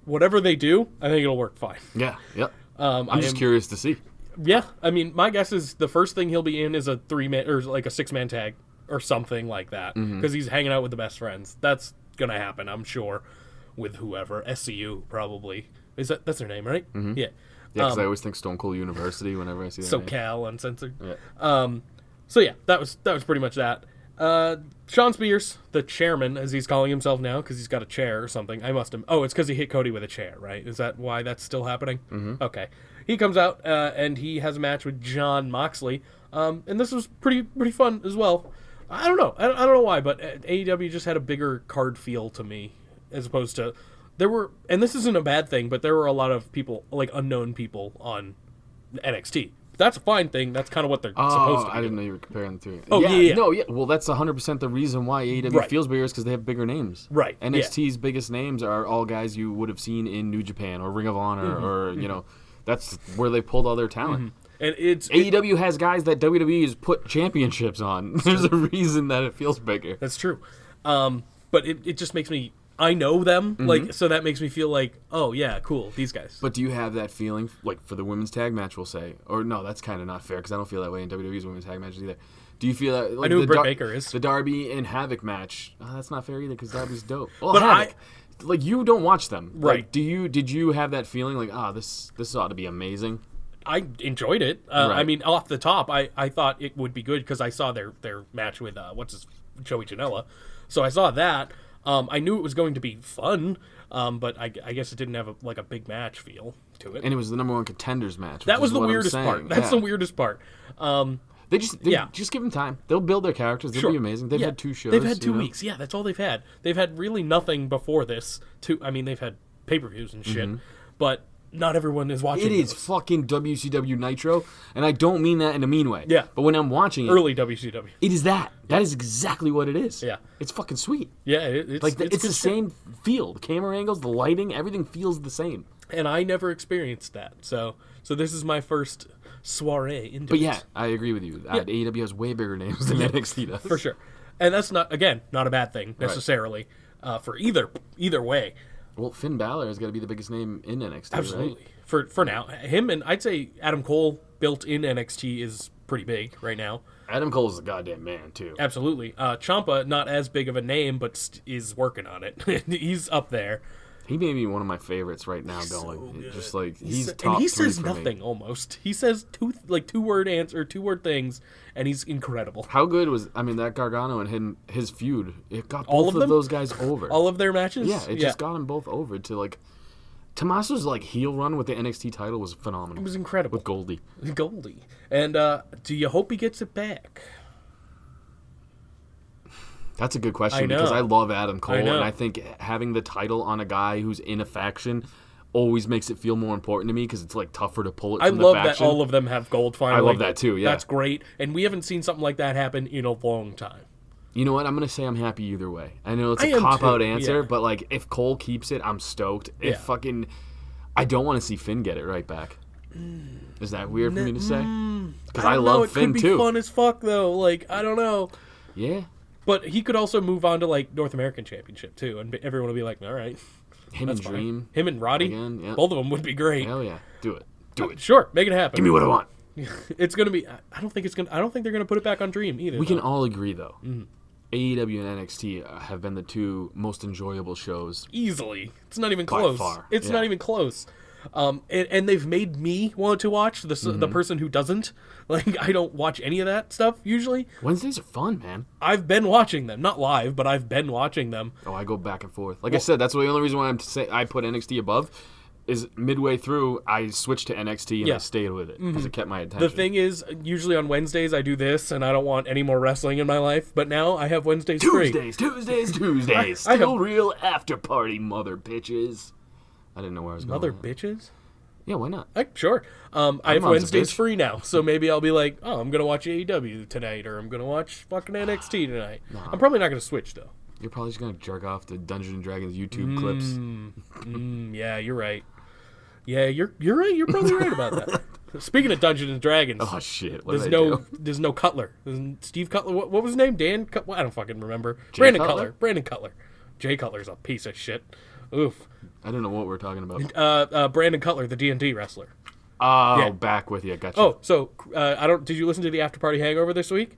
whatever they do, I think it'll work fine. Yeah. Yep. I I'm just am- curious to see. Yeah, I mean, my guess is the first thing he'll be in is a 3-man or like a 6-man tag or something like that because he's hanging out with the best friends. That's gonna happen, I'm sure, with whoever. SCU probably that's their name, right? Yeah. Yeah, because I always think Stone Cold University whenever I see that. name. SoCal Uncensored. Yeah. So yeah, that was pretty much that. Sean Spears, the chairman, as he's calling himself now, because he's got a chair or something. I must have. Oh, it's because he hit Cody with a chair, right? Is that why that's still happening? Mm-hmm. Okay. He comes out and he has a match with John Moxley, and this was pretty fun as well. I don't know. I don't know why, but AEW just had a bigger card feel to me, as opposed to there were. And this isn't a bad thing, but there were a lot of people, like unknown people, on NXT. That's a fine thing. That's kind of what they're supposed to be. I didn't know you were comparing the two. Oh, yeah. No, yeah. Well, that's 100% the reason why AEW Right. feels bigger is because they have bigger names. Right, yeah. NXT's biggest names are all guys you would have seen in New Japan or Ring of Honor or, you know, that's where they pulled all their talent. And it's AEW has guys that WWE has put championships on. There's a reason that it feels bigger. That's true. But it just makes me. I know them, like, so that makes me feel like, oh yeah, cool, these guys. But do you have that feeling, like for the women's tag match, we'll say, or no, that's kind of not fair because I don't feel that way in WWE's women's tag matches either. Do you feel that? Like, I know who the Britt Baker is. The Darby and Havoc match. Oh, that's not fair either because Darby's dope. Well, But Havoc, like you don't watch them, Right. Like, did you have that feeling like, this ought to be amazing? I enjoyed it. Right. I mean, off the top, I thought it would be good because I saw their match with Joey Janela, so I saw that. I knew it was going to be fun, but I guess it didn't have a big match feel to it. And it was the number 1 contenders match. That was is the what I'm weirdest saying. part. That's the weirdest part. They just give them time. They'll build their characters. They'll be amazing. They've had 2 shows. They've had 2 weeks. Yeah, that's all they've had. They've had really nothing before this. They've had pay-per-views and shit, but not everyone is watching. It is fucking WCW Nitro, and I don't mean that in a mean way. Yeah. But when I'm watching it, Early WCW. it is that. That is exactly what it is. Yeah. It's fucking sweet. Yeah, it's Like it's good the shit. same feel. The camera angles, the lighting, everything feels the same. And I never experienced that. So this is my first soiree into But it. yeah, I agree with you. AEW has way bigger names than NXT does. For sure. And that's not a bad thing necessarily for either way. Well, Finn Balor has got to be the biggest name in NXT, Absolutely. right? For now. Him and I'd say Adam Cole built in NXT is pretty big right now. Adam Cole's a goddamn man, too. Absolutely. Ciampa, not as big of a name, but is working on it. He's up there. He may be one of my favorites right now going. good. Just like, He's top and he 3 says for me. nothing almost. He says two-word things, and he's incredible. How good was, that Gargano and his feud? It got All both of them? those guys over. All of their matches? Yeah, it just got them both over to like. Tommaso's like heel run with the NXT title was phenomenal. It was incredible. With Goldie. Goldie. And do you hope he gets it back? That's a good question I know. because I love Adam Cole, I know. and I think having the title on a guy who's in a faction always makes it feel more important to me because it's like tougher to pull it I from love the that faction. all of them have gold finally. I love that too, yeah. That's great. And we haven't seen something like that happen in a long time. You know what? I'm going to say I'm happy either way. I know it's I a am cop-out too, answer, yeah. but like if Cole keeps it, I'm stoked. Yeah. If fucking... I don't want to see Finn get it right back. Is that weird for me to say? Because I love Finn It could be too. fun as fuck though. Like, I don't know. Yeah. But he could also move on to like North American Championship too, and everyone will be like, all right. Him That's and fine. Dream. Him and Roddy, Again, yeah. both of them would be great. Hell yeah. Do it. Do it. Sure, make it happen. Give me what I want. It's gonna be. I don't think they're gonna put it back on Dream either. We though. can all agree, though. AEW and NXT have been the 2 most enjoyable shows. Easily. It's not even By close. far, It's yeah. not even close. And they've made me want to watch the person who doesn't. Like, I don't watch any of that stuff usually. Wednesdays are fun, man. I've been watching them, not live, but I've been watching them. Oh, I go back and forth. Like I said, that's the only reason why I put NXT above. Is midway through, I switched to NXT and Yeah. I stayed with it because it kept my attention. The thing is, usually on Wednesdays I do this, and I don't want any more wrestling in my life. But now I have Wednesdays free. Tuesdays. I Still have- real after party, mother bitches. I didn't know where I was going. Mother with that. bitches. Yeah, why not? Sure. I have mom's a Wednesdays bitch. free now, so maybe I'll be like, oh, I'm gonna watch AEW tonight, or I'm gonna watch fucking NXT tonight. I'm probably not gonna switch though. You're probably just gonna jerk off to Dungeons and Dragons YouTube clips. Yeah, you're right. Yeah, you're right. You're probably right about that. Speaking of Dungeons and Dragons, Oh shit! What there's did I do? there's no Cutler. Steve Cutler. What was his name? Dan? I don't fucking remember. Jay Brandon Cutler? Cutler. Brandon Cutler. Jay Cutler's a piece of shit. Oof. I don't know what we're talking about. Brandon Cutler, the D&D wrestler. Oh, yeah. back with you. Gotcha. Oh, so I don't. Did you listen to the After Party Hangover this week?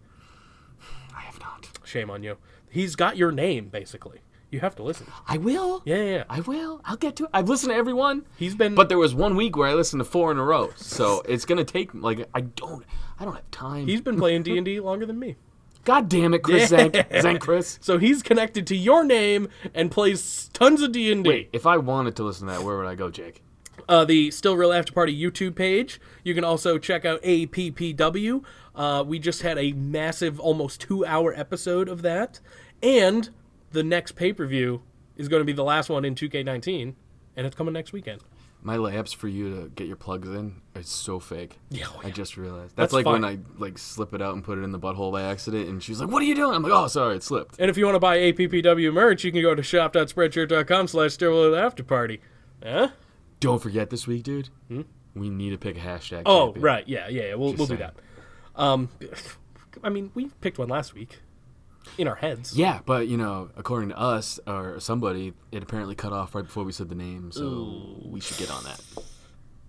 I have not. Shame on you. He's got your name basically. You have to listen. I will. Yeah. I will. I'll get to it. I've listened to every one. He's been. But there was 1 week where I listened to 4 in a row, so it's gonna take I don't have time. He's been playing D&D longer than me. God damn it, Chris Zank Chris. So he's connected to your name and plays tons of D&D. Wait, if I wanted to listen to that, where would I go, Jake? The Still Real After Party YouTube page. You can also check out APPW. We just had a massive, almost 2-hour episode of that. And the next pay-per-view is going to be the last one in 2K19, and it's coming next weekend. My layups for you to get your plugs in are so fake. Yeah, I just realized. That's That's like fine. when I slip it out and put it in the butthole by accident, and she's like, "What are you doing?" I'm like, "Oh, sorry, it slipped." And if you want to buy APPW merch, you can go to shop.spreadshirt.com/StillRealAfterParty. Huh? Don't forget this week, dude. We need to pick a hashtag. Oh, champion. right. Yeah. We'll do saying. that. I mean, we picked one last week in our heads. Yeah, but according to us or somebody, it apparently cut off right before we said the name, so we should get on that.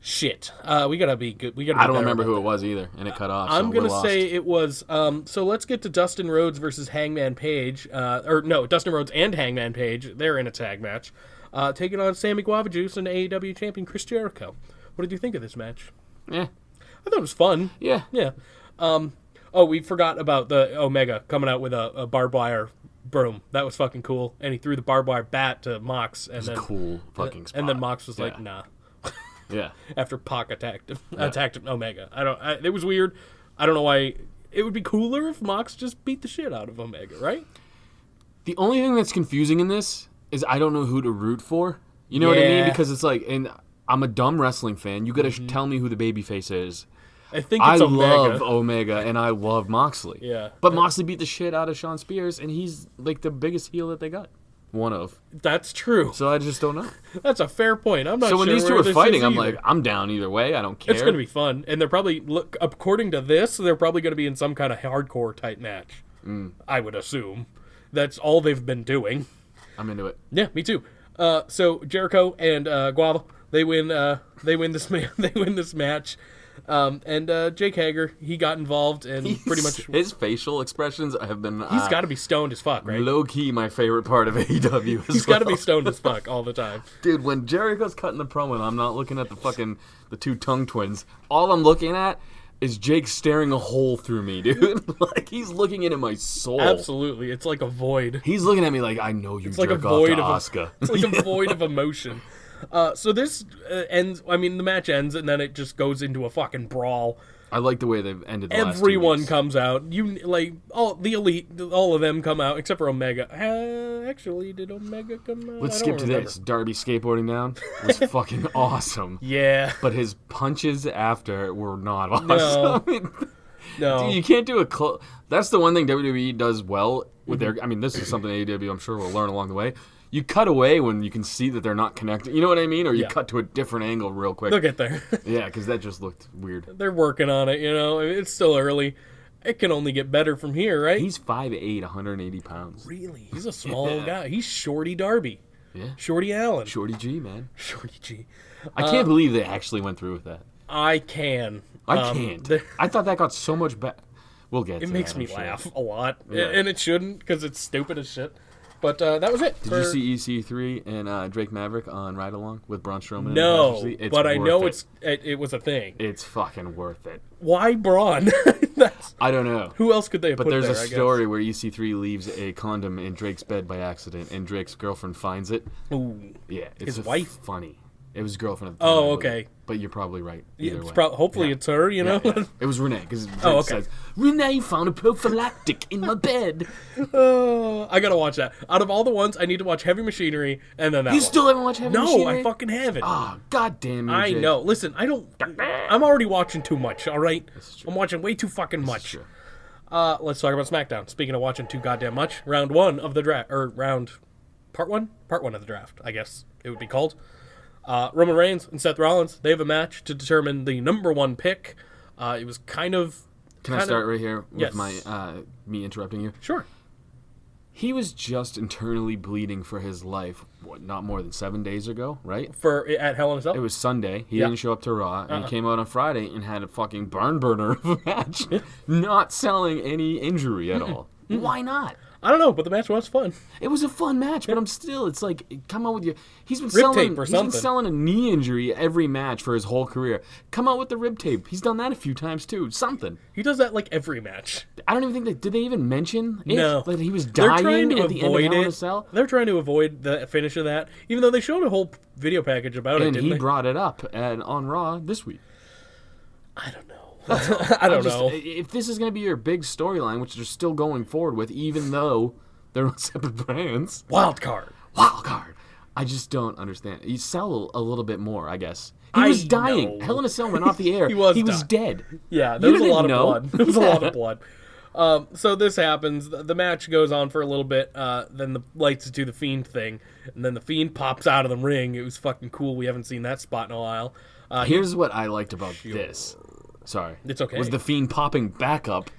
Shit. We gotta be good. We gotta. I don't remember who it was either, and it cut off. I'm so gonna we're lost. say it was. So let's get to Dustin Rhodes versus Hangman Page. Dustin Rhodes and Hangman Page. They're in a tag match, taking on Sammy Guava Juice and AEW champion Chris Jericho. What did you think of this match? Yeah, I thought it was fun. Yeah. Yeah. Oh, we forgot about the Omega coming out with a barbed wire broom. That was fucking cool. And he threw the barbed wire bat to Mox. And then Cool fucking spot. And then Mox was like, Yeah. nah. Yeah. After Pac attacked Omega. It was weird. I don't know why. It would be cooler if Mox just beat the shit out of Omega, right? The only thing that's confusing in this is I don't know who to root for. You know what I mean? Yeah. Because it's like, and I'm a dumb wrestling fan. You got to tell me who the babyface is. I think it's Omega. love Omega and I love Moxley. Yeah. But Moxley beat the shit out of Shawn Spears, and he's like the biggest heel that they got. One of. That's true. So I just don't know. That's a fair point. I'm not So sure when these two where are this fighting, is I'm either. like, I'm down either way. I don't care. It's going to be fun. And they're probably, according to this, they're probably going to be in some kind of hardcore type match. I would assume. That's all they've been doing. I'm into it. Yeah, me too. So Jericho and Guava, they win this match. And Jake Hager, he got involved and pretty much His facial expressions have been he's got to be stoned as fuck, right? low key my favorite part of AEW. He's got to be stoned as fuck all the time. Dude, when Jericho's cutting the promo and I'm not looking at the two tongue twins, all I'm looking at is Jake staring a hole through me, dude. Like, he's looking into my soul. Absolutely. It's like a void. He's looking at me like, I know you It's jerk like a off void to of Asuka. It's like a void of emotion. So this ends. I mean, the match ends, and then it just goes into a fucking brawl. I like the way they've ended the last 2 Everyone weeks. comes out. All the elite, all of them come out except for Omega. Actually, did Omega come out? Let's I skip don't to remember. this. Darby skateboarding down was fucking awesome. Yeah. But his punches after were not awesome. No. Dude, you can't do a That's the one thing WWE does well with their. I mean, this is something AEW I'm sure will learn along the way. You cut away when you can see that they're not connected. You know what I mean? Or you cut to a different angle real quick. They'll get there. Yeah, because that just looked weird. They're working on it, you know. I mean, it's still early. It can only get better from here, right? He's 5'8", 180 pounds. Really? He's a small guy. He's Shorty Darby. Yeah. Shorty Allen. Shorty G, man. Shorty G. I can't believe they actually went through with that. I can. I can't. I thought that got so much better. We'll get to It makes that, me I'm sure. laugh a lot. Yeah. And it shouldn't, because it's stupid as shit. But that was it. Did you see EC3 and Drake Maverick on Ride Along with Braun Strowman? in the No, passenger seat? It's but I worth know it. it was a thing. It's fucking worth it. Why Braun? That's, I don't know. who else could they have But put there's there, a I guess? story where EC3 leaves a condom in Drake's bed by accident, and Drake's girlfriend finds it. Ooh. Yeah, it's His wife? funny. It was his girlfriend at the time. Oh, I believe. okay. But you're probably right. Yeah, Either it's way. hopefully it's her, you know? Yeah. It was Renee, because Oh, okay. says, Renee found a prophylactic in my bed. I gotta watch that. Out of all the ones, I need to watch Heavy Machinery, and then that You one. still haven't watched Heavy No, Machinery? I fucking haven't. Oh, god damn you, I Jake. know. Listen, I'm already watching too much, alright? I'm watching way too fucking much. Sure. Let's talk about SmackDown. Speaking of watching too goddamn much, round one of the draft, or part one of the draft, I guess it would be called. Roman Reigns and Seth Rollins, they have a match to determine the number one pick. It was kind of... Can I start right here with Yes. my me interrupting you? Sure. He was just internally bleeding for his life, not more than 7 days ago, right? At Hell in a Cell? It was Sunday. He Yeah. didn't show up to Raw, and he came out on Friday and had a fucking barn burner of a match, not selling any injury at all. Why not? I don't know, but the match was fun. It was a fun match, but it's like, come on with your. He's been Rib selling. tape or He's been something. selling a knee injury every match for his whole career. Come out with the rib tape. He's done that a few times too. Something. He does that like every match. I don't even think that. Did they even mention it? No. That he was They're trying dying to at the end of avoid Hell in a it. Cell? They're trying to avoid the finish of that, even though they showed a whole video package about it, And didn't he they? brought it up on Raw this week. I don't know. I don't know. If this is going to be your big storyline, which they're still going forward with, even though they're on separate brands. Wild card. Wild card. I just don't understand. You sell a little bit more, I guess. He was dying. know. Hell in a Cell went off the air. He was dead. Yeah, there You was a didn't lot of know. blood. There was a lot of blood. So this happens. The match goes on for a little bit. Then the lights do the Fiend thing, and then the Fiend pops out of the ring. It was fucking cool. We haven't seen that spot in a while. Here's what I liked about this. Sorry. It's okay. Was the Fiend popping back up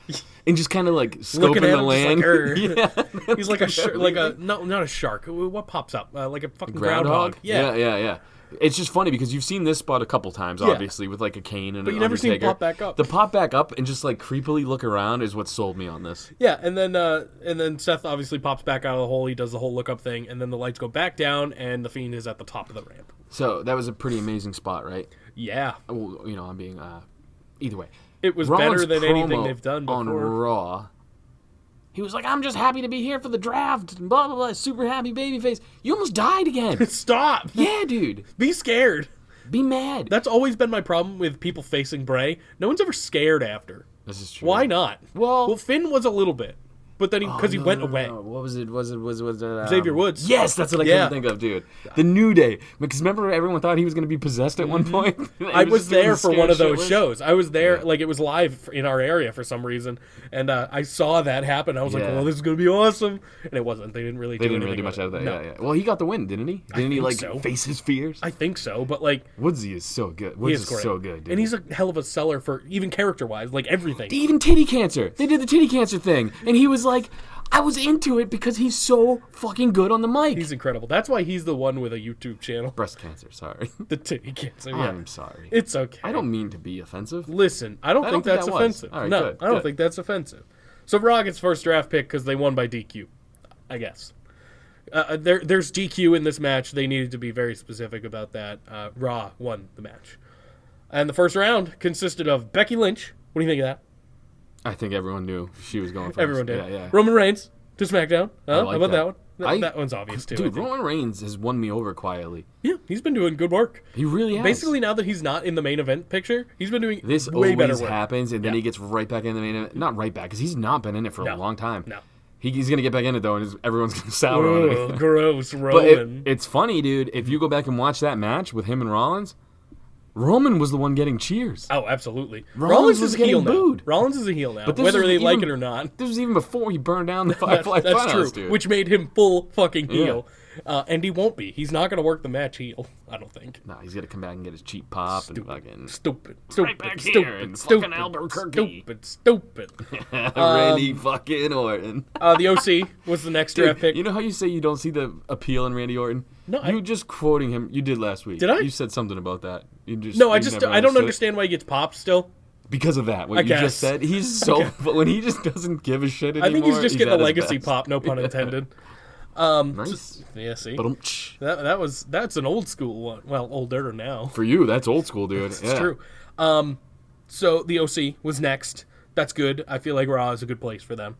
and just kind of like Looking scoping at the him land. just like, yeah. He's like not a shark. What pops up? Like a fucking groundhog. Yeah. It's just funny because you've seen this spot a couple times, obviously, with like a cane and But an you never seen it Undertaker. pop back up. The pop back up and just like creepily look around is what sold me on this. Yeah, and then Seth obviously pops back out of the hole. He does the whole look up thing, and then the lights go back down, and the Fiend is at the top of the ramp. So that was a pretty amazing spot, right? Yeah. Well, I'm being either way. It was Rollins' better than anything promo they've done before. on Raw. He was like, I'm just happy to be here for the draft, and blah, blah, blah, super happy babyface. You almost died again. Stop. Yeah, dude. Be scared. Be mad. That's always been my problem with people facing Bray. No one's ever scared after. This is true. Why not? Well, Finn was a little bit, but then he went away. No. What was it? Was it Xavier Woods. Yes, that's what I couldn't think of, dude. The New Day. Because remember, everyone thought he was going to be possessed at one point. I was there for one of those shitless. shows. I was there, like it was live in our area for some reason, and I saw that happen. I was like, "Well, this is going to be awesome," and it wasn't. They didn't really do much out of that. No. Yeah. Well, he got the win, didn't he? Didn't he so. face his fears? I think so, but like Woodsy is so good. he Woods is is great. so good, dude. And he's a hell of a seller for even character-wise, like everything. Even titty cancer. They did the titty cancer thing, and he was like, I was into it because he's so fucking good on the mic. He's incredible. That's why he's the one with a YouTube channel. Breast cancer, sorry. The titty cancer. Yeah. I'm sorry. It's okay. I don't mean to be offensive. Listen, I don't think that's that was. offensive. All right, No, good, I don't good. think that's offensive. So Raw gets first draft pick because they won by DQ, I guess. There's DQ in this match. They needed to be very specific about that. Raw won the match. And the first round consisted of Becky Lynch. What do you think of that? I think everyone knew she was going first. Everyone did. Yeah. Roman Reigns to SmackDown. How like about that. that one? I- That one's obvious too. I Dude, think. Roman Reigns has won me over quietly. Yeah, he's been doing good work. He really has. Basically, now that he's not in the main event picture, he's been doing This way better always work. happens, and then Yeah. he gets right back in the main event. Not right back, because he's not been in it for a long time. No. He's going to get back in it, though, and everyone's going to sour on Ugh, it. gross, But Roman. it's funny, dude. If you go back and watch that match with him and Rollins, Roman was the one getting cheers. Oh, absolutely. Rollins was is a heel getting now. booed. Rollins is a heel now, But this whether was they like even- it or not. This was even before he burned down the Firefly That's Funhouse, true, dude. which made him full fucking Yeah. heel. And he won't be. He's not going to work the match heel, I don't think. Nah, he's going to come back and get his cheap pop and fucking... Stupid. back Stupid. here in Stupid. fucking Albuquerque. Stupid. Randy fucking Orton. The OC was the next draft pick. You know how you say you don't see the appeal in Randy Orton? No, you just quoting him. You did last week. Did I? You said something about that. You just No, you never I don't understood it. understand why he gets popped still. Because of that, what I you guess. just said. He's so... But when he just doesn't give a shit anymore... I think he's just getting a at his legacy best. pop, no pun intended. Nice. Yeah, see? Ba-dum-tsh. That's an old school one. Well, older now. For you, that's old school, dude. It's true. So the OC was next. That's good. I feel like Raw is a good place for them.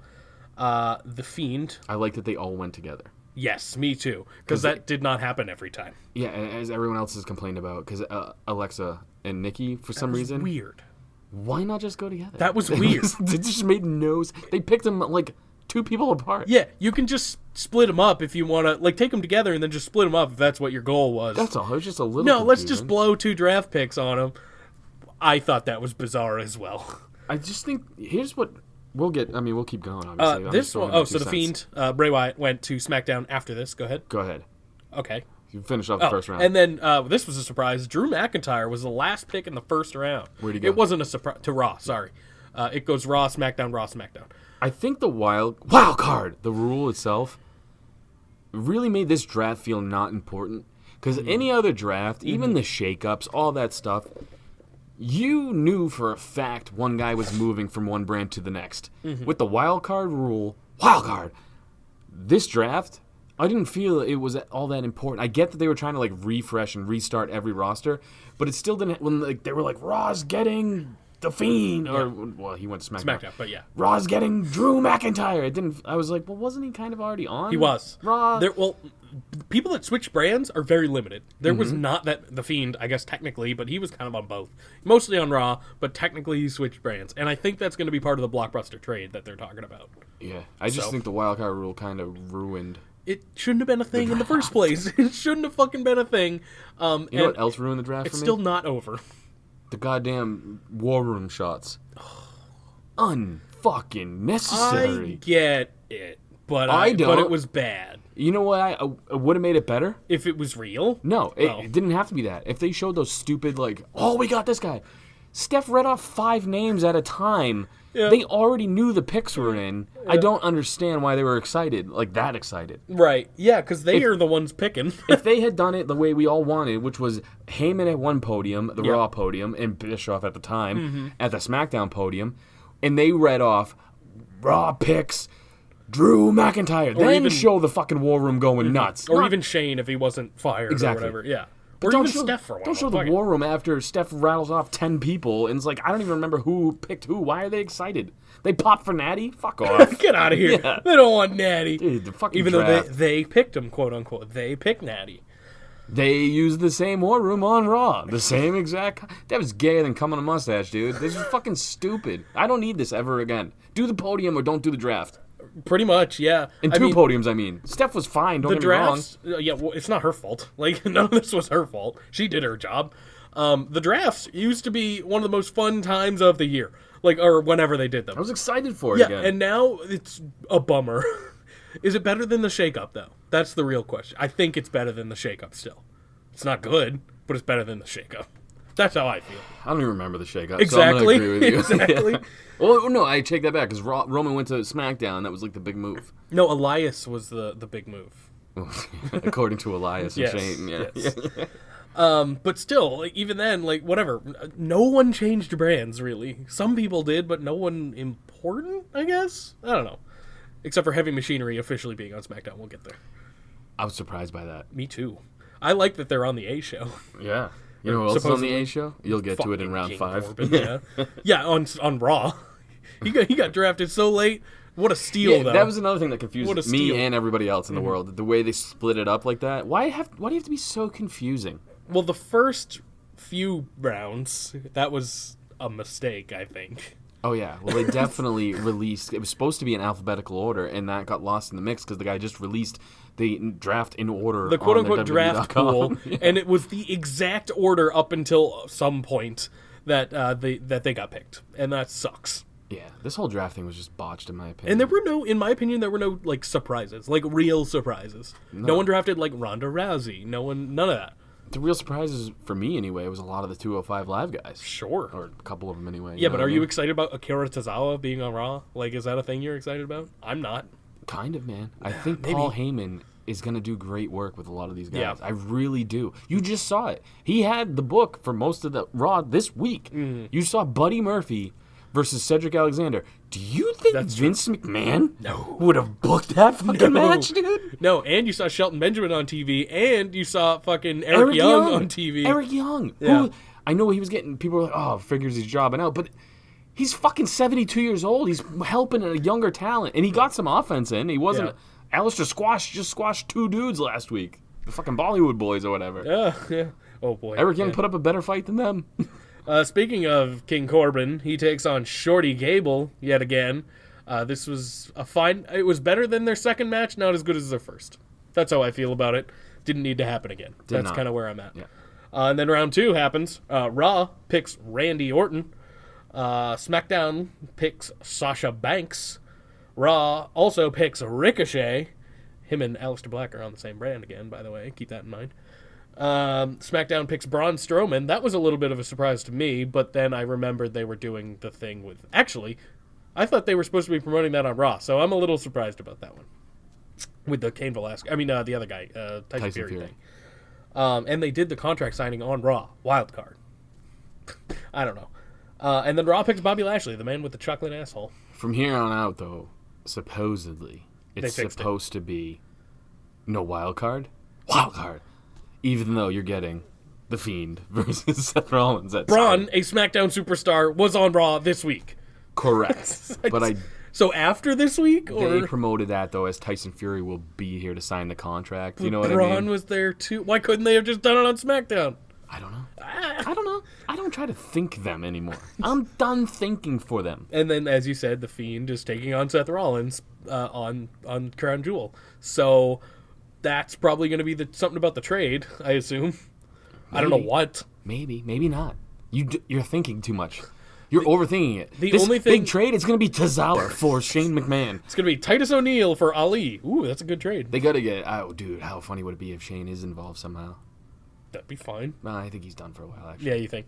The Fiend. I like that they all went together. Yes, me too. Because that did not happen every time. Yeah, and as everyone else has complained about, because Alexa and Nikki, for some reason, Weird. why not just go together? That was weird. It just made no sense. They picked them like two people apart. Yeah, you can just split them up if you want to. Like, take them together and then just split them up if that's what your goal was. That's all. It was just a little. No, let's just confusing. blow 2 draft picks on them. I thought that was bizarre as well. I just think here's what we'll get. I mean, we'll keep going. Obviously, I'm This just throwing one, my oh, 2 so the cents. Fiend, Bray Wyatt went to SmackDown after this. Go ahead. Go ahead. Okay. You finish off the first round. And then this was a surprise. Drew McIntyre was the last pick in the first round. Where'd he go? It wasn't a surprise to Raw. Sorry, it goes Raw, SmackDown, Raw, SmackDown. I think the wild card, the rule itself, really made this draft feel not important. Because any other draft, even the shakeups, all that stuff, you knew for a fact one guy was moving from one brand to the next. With the wild card rule, this draft, I didn't feel it was all that important. I get that they were trying to like refresh and restart every roster, but it still didn't. When like they were like Raw's getting the Fiend, or well, he went to SmackDown. But yeah, Raw's getting Drew McIntyre. It didn't. I was like, well, wasn't he kind of already on? he was Raw. Well, people that switch brands are very limited. There Mm-hmm. was not that the Fiend, I guess technically, but he was kind of on both, mostly on Raw, but technically he switched brands, and I think that's going to be part of the blockbuster trade that they're talking about. Yeah, I just think the wild card rule kind of ruined. It shouldn't have been a thing in the first place. It shouldn't have fucking been a thing. You know what else ruined the draft It's for me? still not over. The goddamn war room shots. Unfucking I necessary. get it, but I but don't. it was bad. You know what? I would have made it better. If it was real, No, it didn't have to be that. If they showed those stupid, like, oh, we got this guy. Steph read off 5 names at a time. Yeah. They already knew the picks were in. I don't understand why they were excited, like that excited. right? Yeah, because they are the ones picking. If they had done it the way we all wanted, which was Heyman at one podium, the Yeah. Raw podium, and Bischoff at the time, at the SmackDown podium, and they read off Raw picks, Drew McIntyre, then even- show the fucking war room going nuts. or Not- even Shane if he wasn't fired Exactly. or whatever. Yeah. Or even Steph for a while. Don't show the war room after Steph rattles off 10 people, and it's like, I don't even remember who picked who. Why are they excited? They popped for Natty? Fuck off. Get out of here. Yeah. They don't want Natty. Dude, the fucking even draft. though they picked him, quote unquote. They picked Natty. They used the same war room on Raw. The same exact... That was gayer than coming a mustache, dude. This is fucking stupid. I don't need this ever again. Do the podium or don't do the draft. Pretty much, yeah. And two podiums, I mean. Steph was fine, don't get me wrong. Yeah, well, it's not her fault. Like, none of this was her fault. She did her job. The drafts used to be one of the most fun times of the year. Like, or whenever they did them. I was excited for it again. And now it's a bummer. Is it better than the shake-up, though? That's the real question. I think it's better than the shake-up still. It's not good, but it's better than the shake-up. That's how I feel. I don't even remember the shake-up, exactly. so I'm going to agree with you. Exactly. Yeah. Well, no, I take that back, because Roman went to SmackDown. That was like the big move. No, Elias was the big move. According to Elias and Shane. Yeah. Yes. But still, like, even then, like, whatever. No one changed brands, really. Some people did, but no one important, I guess? I don't know. Except for Heavy Machinery officially being on SmackDown. We'll get there. I was surprised by that. Me too. I like that they're on the A show. Yeah. You know who else is on the A show? You'll get to it in round King 5. Corbin, yeah, on Raw. He got drafted so late. What a steal, though. That was another thing that confused me steal. and everybody else in the world. The way they split it up like that. Why do you have to be so confusing? Well, the first few rounds, that was a mistake, I think. Oh, yeah. Well, they definitely released... It was supposed to be in alphabetical order, and that got lost in the mix because the guy just released the draft in order. The quote-unquote draft pool, yeah. And it was the exact order up until some point that they got picked, and that sucks. Yeah, this whole draft thing was just botched, in my opinion. And there were no, in my opinion, like, surprises, like, real surprises. No one drafted, like, Ronda Rousey. None of that. The real surprises, for me anyway, was a lot of the 205 Live guys. Sure. Or a couple of them anyway. Yeah, but are you excited about Akira Tozawa being on Raw? Like, is that a thing you're excited about? I'm not. Kind of, man. I think Paul Heyman is going to do great work with a lot of these guys. Yeah. I really do. You just saw it. He had the book for most of the Raw this week. Mm. You saw Buddy Murphy versus Cedric Alexander. Do you think Vince McMahon would have booked that fucking match, dude? No, and you saw Shelton Benjamin on TV, and you saw fucking Eric Young on TV. Eric Young. Yeah. Who, I know he was getting, people were like, oh, figures he's jobbing out, but he's fucking 72 years old. He's helping a younger talent, and he got some offense in. He wasn't, Alistair just squashed 2 dudes last week. The fucking Bollywood boys or whatever. Yeah. Oh, boy. Eric Young put up a better fight than them. Speaking of King Corbin, he takes on Shorty Gable yet again. This was a fine... It was better than their second match, not as good as their first. That's how I feel about it. Didn't need to happen again. That's kind of where I'm at. Yeah. And then round 2 happens. Raw picks Randy Orton. SmackDown picks Sasha Banks. Raw also picks Ricochet. Him and Aleister Black are on the same brand again, by the way. Keep that in mind. SmackDown picks Braun Strowman. That was a little bit of a surprise to me, but then I remembered they were doing the thing with... Actually, I thought they were supposed to be promoting that on Raw, so I'm a little surprised about that one. With the Cain Velasquez... I mean, the other guy, Tyson Fury thing. And they did the contract signing on Raw. Wild card. I don't know. And then Raw picks Bobby Lashley, the man with the chocolate asshole. From here on out, though, supposedly, it's supposed to be no wild card. Wild card. Even though you're getting The Fiend versus Seth Rollins. Braun, a SmackDown superstar, was on Raw this week. Correct. But So after this week? They promoted that, though, as Tyson Fury will be here to sign the contract. You know what I mean? Braun was there, too. Why couldn't they have just done it on SmackDown? I don't know. I don't know. I don't try to think them anymore. I'm done thinking for them. And then, as you said, The Fiend is taking on Seth Rollins on Crown Jewel. So... That's probably going to be something about the trade, I assume. Maybe. I don't know what. Maybe not. You're thinking too much. You're overthinking it. This only thing, big trade is going to be Tozawa for Shane McMahon. It's going to be Titus O'Neil for Ali. Ooh, that's a good trade. They got to get... Oh, dude, how funny would it be if Shane is involved somehow? That'd be fine. Well, I think he's done for a while, actually. Yeah, you think?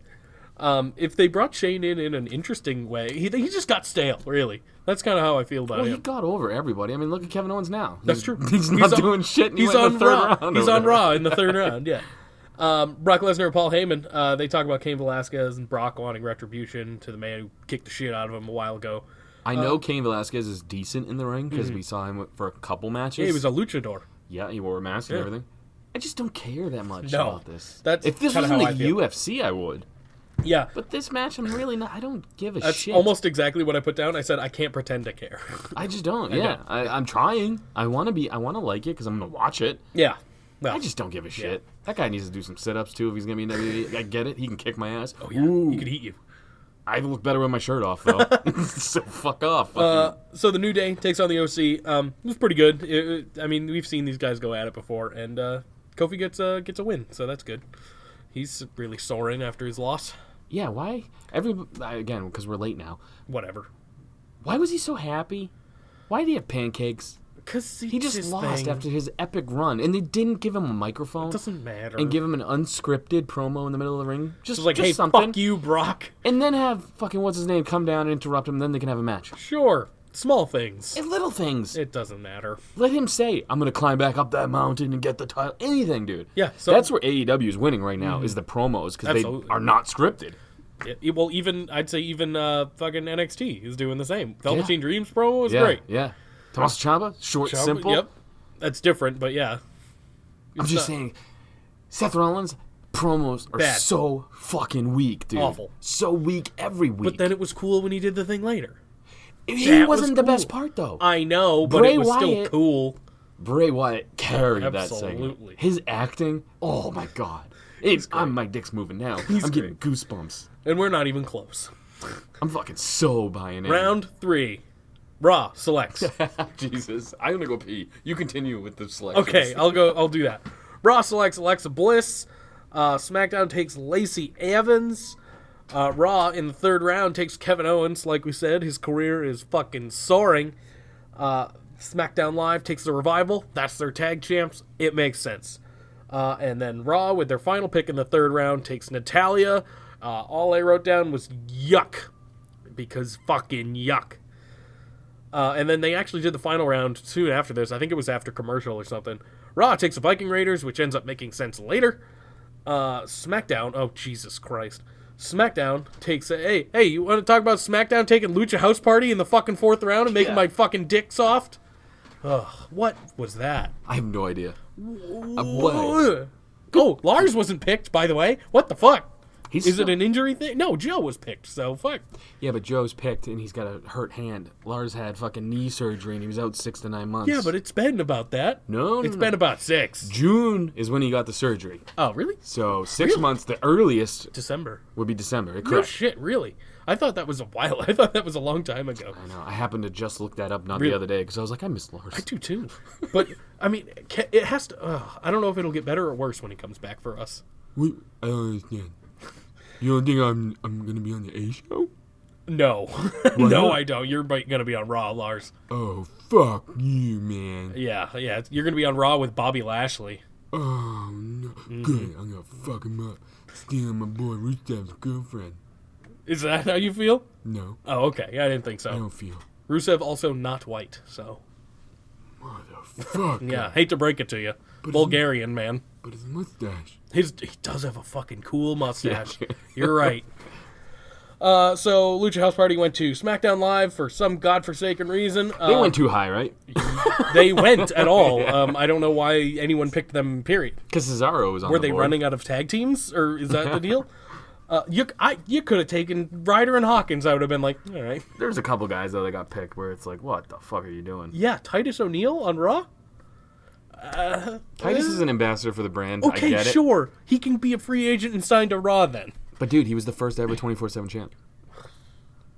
If they brought Shane in an interesting way, he just got stale, really. That's kind of how I feel about him. He got over everybody. I mean, look at Kevin Owens now. That's true. He's not doing shit, and he's on Raw. Round. He's on Raw in the third round, yeah. Brock Lesnar and Paul Heyman, they talk about Cain Velasquez and Brock wanting retribution to the man who kicked the shit out of him a while ago. I know Cain Velasquez is decent in the ring because we saw him for a couple matches. Yeah, he was a luchador. Yeah, he wore a mask and everything. I just don't care that much No, about this. that's if this kinda was in how the I feel. UFC, I would. Yeah. But this match, I'm really not. I don't give a That's shit. almost exactly what I put down. I said I can't pretend to care. I just don't. Yeah, I'm trying. I want to like it because I'm gonna watch it. Yeah. Well, I just don't give a shit. That guy needs to do some sit-ups too if he's gonna be in WWE. I get it. He can kick my ass. oh, yeah. Ooh. He could eat you. I look better with my shirt off though. So fuck off. So the New Day takes on the OC. It was pretty good. I mean, we've seen these guys go at it before, and Kofi gets a win, so that's good. He's really soaring after his loss. Yeah, why? Again, because we're late now. Whatever. Why was he so happy? Why did he have pancakes? Because He just lost after his epic run, and they didn't give him a microphone. It doesn't matter. And give him an unscripted promo in the middle of the ring. Just like, just hey, something. fuck you, Brock. And then have fucking what's his name come down and interrupt him. Then they can have a match. Sure. Small things. And little things. It doesn't matter. Let him say, "I'm gonna climb back up that mountain and get the title." Anything, dude. Yeah, so- that's where AEW is winning right now. Is the promos because they Absolutely. are not scripted. Well, I'd say even fucking NXT is doing the same. Velveteen Yeah. Dreams promo was Yeah, great. yeah. Tommaso Ciampa, short, simple. Yep. That's different, but yeah. I'm just saying, Seth Rollins promos are Bad. so fucking weak, dude. Awful. So weak every week. But then it was cool when he did the thing later. he that wasn't was the cool. best part though. I know, but Bray it was still Wyatt- cool. Bray Wyatt carried that segment. Absolutely. His acting, oh my god. My dick's moving now. I'm getting goosebumps. And we're not even close. I'm fucking so buying in. Round 3. Raw selects. Jesus. I'm gonna go pee. You continue with the selections. Okay, I'll do that. Raw selects Alexa Bliss. SmackDown takes Lacey Evans. Raw in the third round takes Kevin Owens. Like we said, his career is fucking soaring. SmackDown Live takes the Revival. That's their tag champs. It makes sense. And then Raw, with their final pick in the third round, takes Natalya. All I wrote down was yuck. Because fucking yuck. And then they actually did the final round soon after this. I think it was after commercial or something. Raw takes the Viking Raiders, which ends up making sense later. SmackDown, oh Jesus Christ. SmackDown takes hey, you want to talk about SmackDown taking Lucha House Party in the fucking fourth round and making my fucking dick soft? Ugh, what was that? I have no idea. What? Oh, Lars wasn't picked, by the way. What the fuck? He's Is still- it an injury thing? No, Joe was picked, so fuck. Yeah, but Joe's picked and he's got a hurt hand. Lars had fucking knee surgery and he was out 6 to 9 months. Yeah, but it's been about that. No, It's been about 6. June is when he got the surgery. Oh, really? So 6 months, the earliest December. would be December. No Correct. shit, really? I thought that was a while. I thought that was a long time ago. I know. I happened to just look that up not Really? the other day because I was like, I miss Lars. I do too. But, I mean, it has to... I don't know if it'll get better or worse when he comes back for us. Wait, I don't understand. You don't think I'm gonna be on the A show? No. No, not? I don't. You're going to be on Raw, Lars. Oh, fuck you, man. Yeah. You're going to be on Raw with Bobby Lashley. Oh, no. Good. I'm gonna fuck him up. Stealing my boy Rusev's girlfriend. Is that how you feel? No, Oh, okay. I didn't think I so. don't feel. Rusev also not white, so... Motherfucker. Yeah, hate to break it to you. Bulgarian, man. But his mustache. He does have a fucking cool mustache. You're right. So Lucha House Party went to SmackDown Live for some godforsaken reason. They went too high, right? They went at all. I don't know why anyone picked them, period. Because Cesaro was on Were the they board. running out of tag teams, or is that the deal? You could have taken Ryder and Hawkins. I would have been like, all right. There's a couple guys, though, that got picked where it's like, what the fuck are you doing? Yeah, Titus O'Neil on Raw? Titus is an ambassador for the brand. I Okay, get it. sure. He can be a free agent and signed to Raw then. But, dude, he was the first ever 24/7 champ.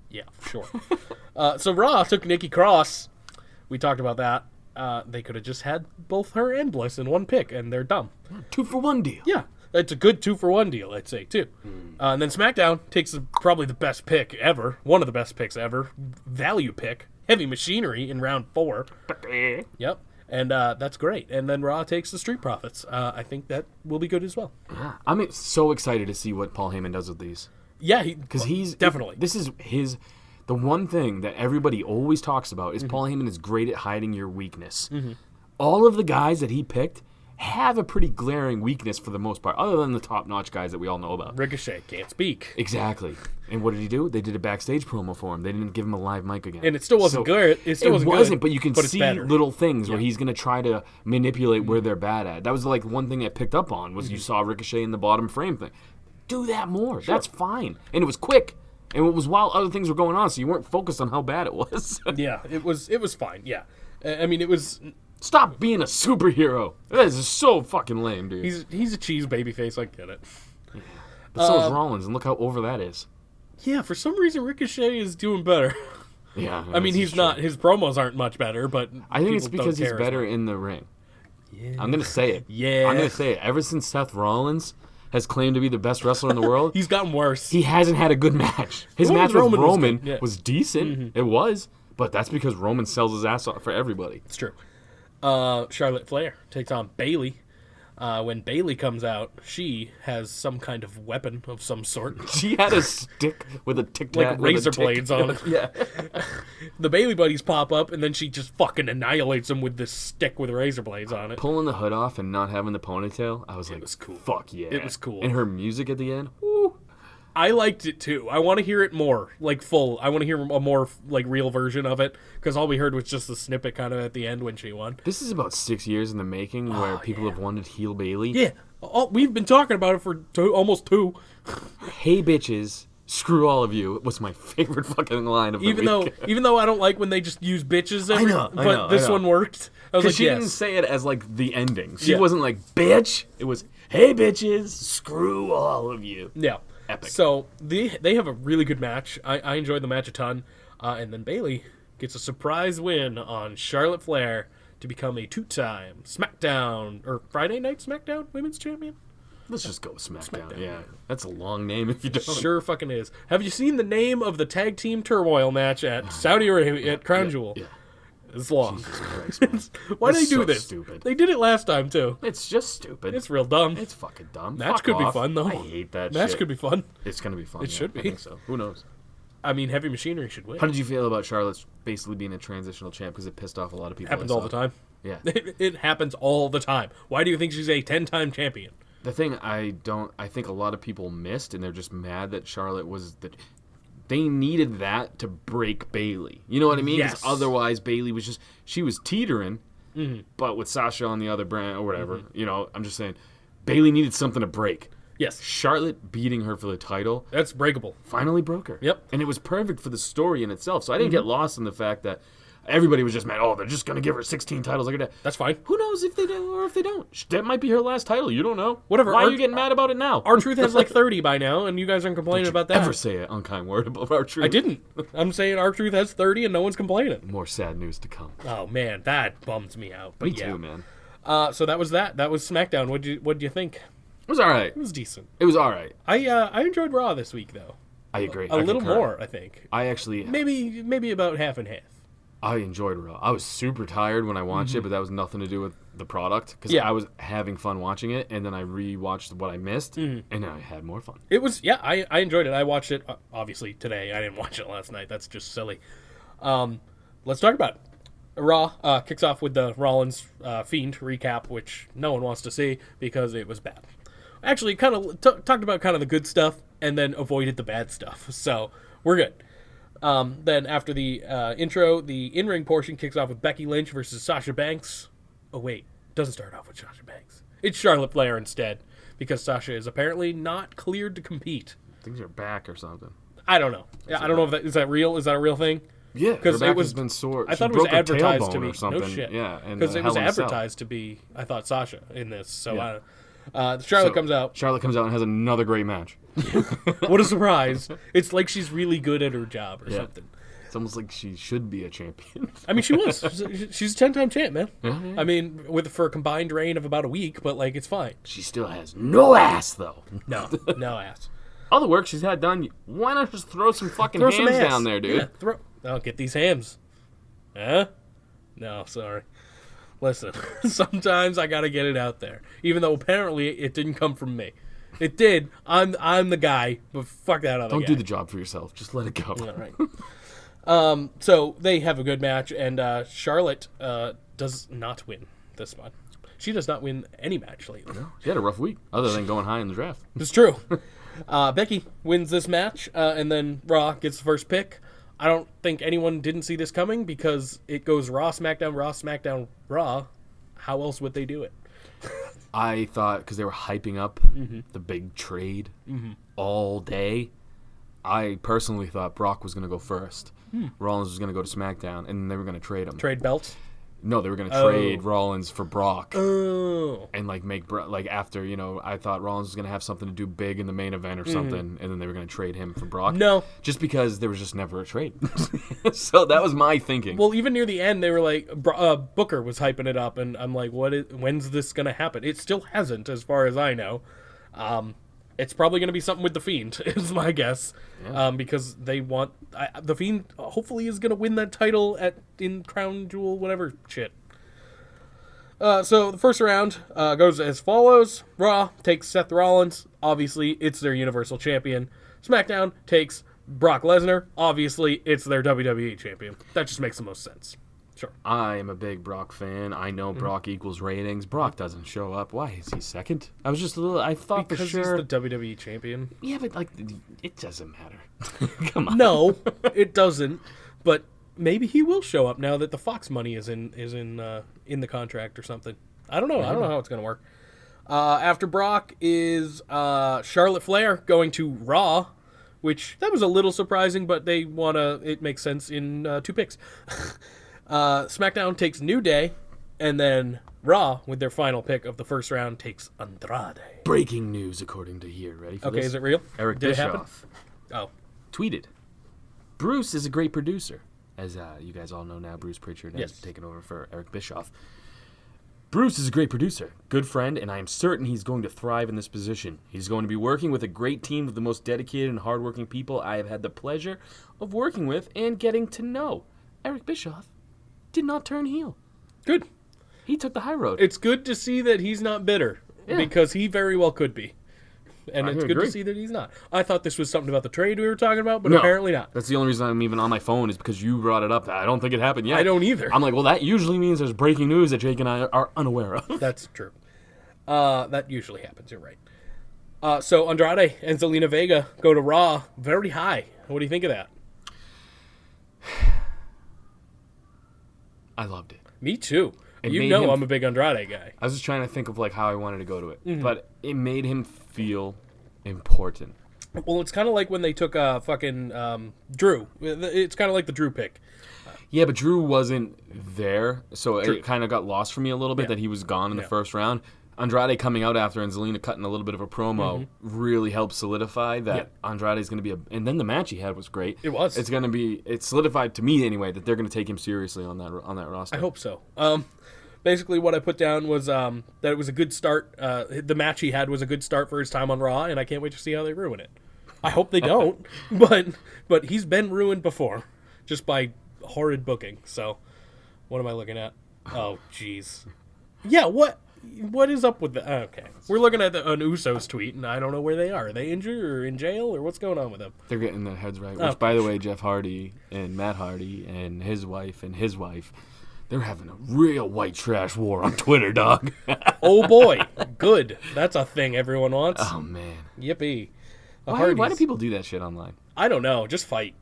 Yeah, sure. So Raw took Nikki Cross. We talked about that. They could have just had both her and Bliss in one pick, and they're dumb. 2-for-1 deal. Yeah, it's a good 2-for-1 deal, I'd say, too. And then SmackDown takes probably the best pick ever, one of the best picks ever, value pick, Heavy Machinery in round 4. Yep, and that's great. And then Raw takes the Street Profits. I think that will be good as well. I'm so excited to see what Paul Heyman does with these. Yeah, Because he's... definitely. This is his... The one thing that everybody always talks about is Paul Heyman is great at hiding your weakness. All of the guys that he picked, have a pretty glaring weakness for the most part, other than the top-notch guys that we all know about. Ricochet can't speak. Exactly. And what did he do? They did a backstage promo for him. They didn't give him a live mic again. And it still wasn't good. It still wasn't good, but you can see little things where he's going to try to manipulate where they're bad at. That was like one thing I picked up on was you saw Ricochet in the bottom frame thing. Do that more. Sure. That's fine. And it was quick. And it was while other things were going on, so you weren't focused on how bad it was. Yeah, it was fine, yeah. I mean, it was... Stop being a superhero. That is so fucking lame, dude. He's a cheese babyface, I get it. Yeah. But so is Rollins, and look how over that is. Yeah, for some reason Ricochet is doing better. Yeah. I mean, he's not... His promos aren't much better, but I think it's because he's better in the ring. Yeah. I'm going to say it. Yeah. I'm going to say it. Ever since Seth Rollins has claimed to be the best wrestler in the world... He's gotten worse. He hasn't had a good match. His match with Roman was decent. Mm-hmm. It was. But that's because Roman sells his ass off for everybody. It's true. Charlotte Flair takes on Bayley. When Bayley comes out, she has some kind of weapon of some sort. She had a stick with a tic-tac. Like razor blades on it. Yeah. The Bayley buddies pop up, and then she just fucking annihilates them with this stick with razor blades on it. Pulling the hood off and not having the ponytail, I was like, it was cool. Fuck yeah. It was cool. And her music at the end, woo. I liked it too. I want to hear it more, like full. I want to hear a more like real version of it because all we heard was just the snippet kind of at the end when she won. This is about 6 years in the making where people have wanted heel Bayley. Yeah, we've been talking about it for almost 2. Hey bitches, screw all of you. It was my favorite fucking line of the week. Even though I don't like when they just use bitches. But this one worked. I was like, she didn't say it as like the ending. She wasn't like bitch. It was hey bitches, screw all of you. Yeah. Epic. So they have a really good match. I enjoyed the match a ton. And then Bayley gets a surprise win on Charlotte Flair to become a 2-time SmackDown or Friday Night SmackDown Women's Champion. Let's just go with SmackDown. Yeah, that's a long name if you don't. Sure fucking is. Have you seen the name of the tag team turmoil match at Saudi Arabia at Crown Jewel? Yeah. It's long. Jesus Christ, man. Why do they do so this? Stupid. They did it last time too. It's just stupid. It's real dumb. It's fucking dumb. Match Fuck could off. be fun though. I hate that Match shit. could be fun. It's gonna be fun. It should be. I think so. Who knows? I mean, Heavy Machinery should win. How did you feel about Charlotte's basically being a transitional champ because it pissed off a lot of people? Happens all the time. Yeah. It happens all the time. Why do you think she's a 10-time champion? The thing I think a lot of people missed, and they're just mad that Charlotte was that. They needed that to break Bayley. You know what I mean? Yes. Otherwise, Bayley was she was teetering, but with Sasha on the other brand or whatever, you know, I'm just saying, Bayley needed something to break. Yes. Charlotte beating her for the title. That's breakable. Finally broke her. Yep. And it was perfect for the story in itself. So I didn't get lost in the fact that everybody was just mad. Oh, they're just going to give her 16 titles like that. That's fine. Who knows if they do or if they don't? That might be her last title. You don't know. Whatever. Why are you getting mad about it now? R-Truth has like 30 by now, and you guys aren't complaining about that. Never say an unkind word about R-Truth. I didn't. I'm saying R-Truth has 30 and no one's complaining. More sad news to come. Oh, man. That bums me out. But Me too, man. So that was that. That was SmackDown. What'd you think? It was all right. It was decent. It was all right. I enjoyed Raw this week, though. I agree. A little more, I think. I actually... Maybe about half and half. I enjoyed Raw. I was super tired when I watched it, but that was nothing to do with the product. Because I was having fun watching it, and then I rewatched what I missed, and I had more fun. It was... Yeah, I enjoyed it. I watched it, obviously, today. I didn't watch it last night. That's just silly. Let's talk about it. Raw kicks off with the Rollins Fiend recap, which no one wants to see because it was bad. Actually, kind of talked about kind of the good stuff and then avoided the bad stuff. So we're good. Then after the intro, the in-ring portion kicks off with Becky Lynch versus Sasha Banks. Oh, wait. It doesn't start off with Sasha Banks. It's Charlotte Flair instead because Sasha is apparently not cleared to compete. Things are back or something. I don't know. I don't know if is that real? Is that a real thing? Yeah, because it was been sore. I thought it was advertised to be or something. No shit. Yeah, because it was advertised to be. I thought Sasha in this. So Charlotte comes out. Charlotte comes out and has another great match. What a surprise! It's like she's really good at her job or something. It's almost like she should be a champion. I mean, she was. She's a 10-time champ, man. Yeah. I mean, for a combined reign of about a week, but like it's fine. She still has no ass though. No ass. All the work she's had done. Why not just throw some fucking hams down there, dude? Yeah, I'll get these hams. Huh? No, sorry. Listen, sometimes I gotta get it out there, even though apparently it didn't come from me. It did. I'm the guy, but fuck that other guy. Don't do the job for yourself. Just let it go. All right. So they have a good match, and Charlotte does not win this one. She does not win any match lately. She had a rough week, other than going high in the draft. It's true. Becky wins this match, and then Raw gets the first pick. I don't think anyone didn't see this coming because it goes Raw, SmackDown, Raw. How else would they do it? I thought, because they were hyping up the big trade all day, I personally thought Brock was going to go first. Rollins was going to go to SmackDown, and they were going to trade him. Trade belts? No, they were going to trade Rollins for Brock. Oh. And, like, make like, after, I thought Rollins was going to have something to do big in the main event or something, and then they were going to trade him for Brock. No. Just because there was just never a trade. So that was my thinking. Well, even near the end, they were like, Booker was hyping it up, and I'm like, when's this going to happen? It still hasn't, as far as I know. It's probably going to be something with The Fiend, is my guess. Yeah. Because they want... The Fiend hopefully is going to win that title in Crown Jewel, whatever shit. So the first round goes as follows. Raw takes Seth Rollins. Obviously, it's their Universal Champion. SmackDown takes Brock Lesnar. Obviously, it's their WWE Champion. That just makes the most sense. Sure. I am a big Brock fan. I know Brock equals ratings. Brock doesn't show up. Why is he second? I was just a little... I thought because for sure... he's the WWE Champion. Yeah, but, like, it doesn't matter. Come on. No, it doesn't. But maybe he will show up now that the Fox money is in the contract or something. I don't know. I don't know how it's going to work. After Brock is Charlotte Flair going to Raw, which that was a little surprising, but they want to... It makes sense in 2 picks. SmackDown takes New Day, and then Raw, with their final pick of the first round, takes Andrade. Breaking news, according to here. Ready for this? Okay, is it real? Eric Did Bischoff it happen? Oh. tweeted, Bruce is a great producer. As you guys all know now, Bruce Pritchard has Yes. taken over for Eric Bischoff. Bruce is a great producer, good friend, and I am certain he's going to thrive in this position. He's going to be working with a great team of the most dedicated and hardworking people I have had the pleasure of working with and getting to know. Eric Bischoff did not turn heel. Good. He took the high road. It's good to see that he's not bitter, because he very well could be. And it's good to see that he's not. I thought this was something about the trade we were talking about, but apparently not. That's the only reason I'm even on my phone is because you brought it up. I don't think it happened yet. I don't either. I'm like, well, that usually means there's breaking news that Jake and I are unaware of. That's true. That usually happens. You're right. So Andrade and Zelina Vega go to Raw very high. What do you think of that? I loved it. Me too. It You made know him- I'm a big Andrade guy. I was just trying to think of like how I wanted to go to it, but it made him feel important. Well, it's kind of like when they took fucking Drew. It's kind of like the Drew pick. Yeah, but Drew wasn't there, so it kind of got lost for me a little bit that he was gone in the first round. Andrade coming out after and Zelina cutting a little bit of a promo really helped solidify that Andrade's going to be and then the match he had was great. It was. It's solidified to me anyway that they're going to take him seriously on that roster. I hope so. Basically, what I put down was that it was a good start. The match he had was a good start for his time on Raw, and I can't wait to see how they ruin it. I hope they don't, but he's been ruined before, just by horrid booking. So, what am I looking at? Oh, jeez. Yeah, what is up with that? Okay, we're looking at an Usos tweet, and I don't know where they are. Are they injured or in jail, or what's going on with them? They're getting their heads right. Which, by the way, Jeff Hardy and Matt Hardy and his wife, they're having a real white trash war on Twitter, dog. Oh, boy. Good. That's a thing everyone wants. Oh, man. Yippee. Why do people do that shit online? I don't know. Just fight.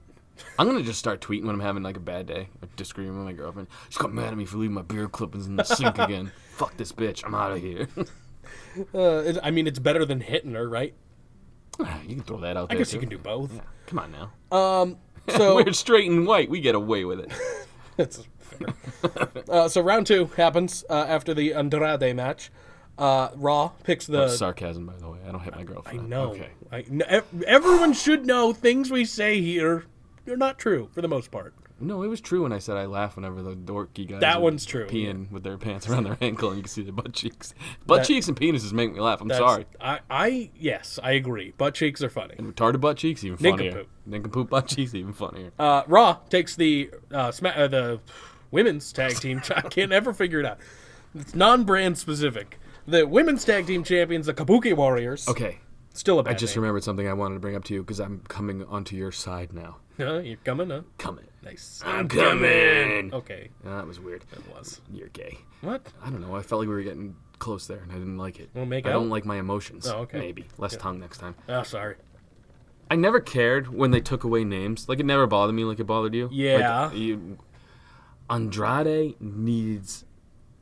I'm going to just start tweeting when I'm having like a bad day. Like disagreeing with my girlfriend. She got mad at me for leaving my beer clippings in the sink again. Fuck this bitch. I'm out of here. I mean, it's better than hitting her, right? You can throw that out there. I guess too. you can do both. Yeah. Come on now. So We're straight and white. We get away with it. That's fair. So round 2 happens after the Andrade match. Raw picks the... Sarcasm, by the way. I don't hit my girlfriend. I know. Okay. Everyone should know things we say here are not true, for the most part. No, it was true when I said I laugh whenever the dorky guys That are one's true, peeing with their pants around their ankle and you can see their butt cheeks. Butt cheeks and penises make me laugh. I'm sorry. Yes, I agree. Butt cheeks are funny. And retarded butt cheeks, even funnier. Nincompoop. Nincompoop butt cheeks, even funnier. Raw takes the women's tag team. I can't ever figure it out. It's non-brand specific. The women's tag team champions, the Kabuki Warriors. Okay. Still a bad I just name. remembered something I wanted to bring up to you because I'm coming onto your side now. You're coming, huh? Coming. Nice. I'm coming. Okay. That was weird. It was. You're gay. What? I don't know. I felt like we were getting close there, and I didn't like it. Well, make I out? don't like my emotions. Oh, okay. Maybe. Less tongue next time. Oh, sorry. I never cared when they took away names. Like, it never bothered me like it bothered you. Yeah. Like, Andrade needs...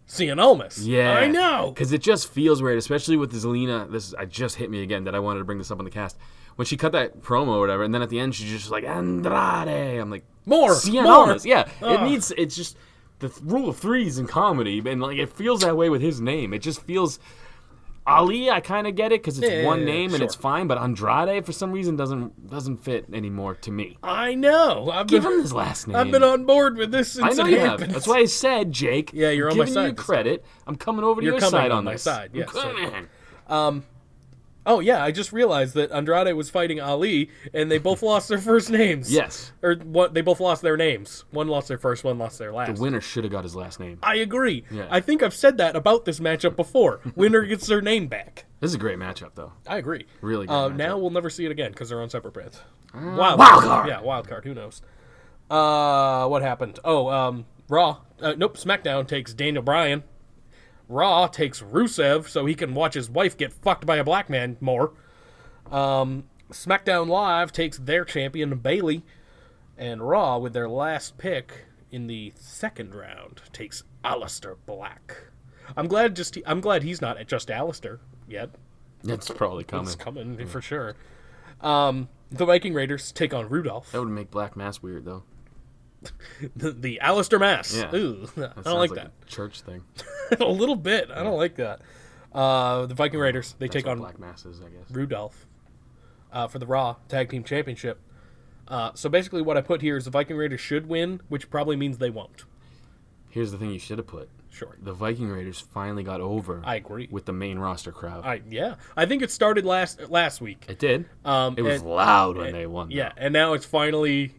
Cianomous. Yeah. I know. Because it just feels weird, especially with Zelina. I just hit me again that I wanted to bring this up on the cast. When she cut that promo or whatever, and then at the end she's just like, Andrade. I'm like, More. Cianomous. Yeah. Ugh. It's just the rule of threes in comedy, and like it feels that way with his name. It just feels... Ali, I kind of get it because it's one name and it's fine, but Andrade for some reason doesn't fit anymore to me. I know. Give him his last name. I've been on board with this since I know it you happened. have. That's why I said, Jake. Yeah, you're on my giving side you this credit. I'm coming over to You're your coming side on on my this. side, yes, Come sir. on. Oh, yeah, I just realized that Andrade was fighting Ali, and they both lost their first names. Yes. Or what? They both lost their names. One lost their first, one lost their last. The winner should have got his last name. I agree. Yeah. I think I've said that about this matchup before. Winner gets their name back. This is a great matchup, though. I agree. Really good matchup. Now we'll never see it again because they're on separate brands. Wild card. Yeah, wild card. Who knows? What happened? Oh, Raw. Nope, SmackDown takes Daniel Bryan. Raw takes Rusev so he can watch his wife get fucked by a black man more. SmackDown Live takes their champion Bayley, and Raw, with their last pick in the second round, takes Aleister Black. I'm glad he's not just Aleister yet. It's probably coming. It's coming for sure. The Viking Raiders take on Rudolph. That would make Black Mass weird, though. the Aleister Mass. Yeah. Ooh, I don't Sounds like like that. a church thing. A little bit. I don't like that. The Viking Raiders, they That's take what on Black Mass is, I guess. Rudolph for the Raw Tag Team Championship. So basically what I put here is the Viking Raiders should win, which probably means they won't. Here's the thing you should have put. Sure. The Viking Raiders finally got over. I agree. With the main roster crowd. I think it started last week. It did. It was loud when they won. Yeah, and now it's finally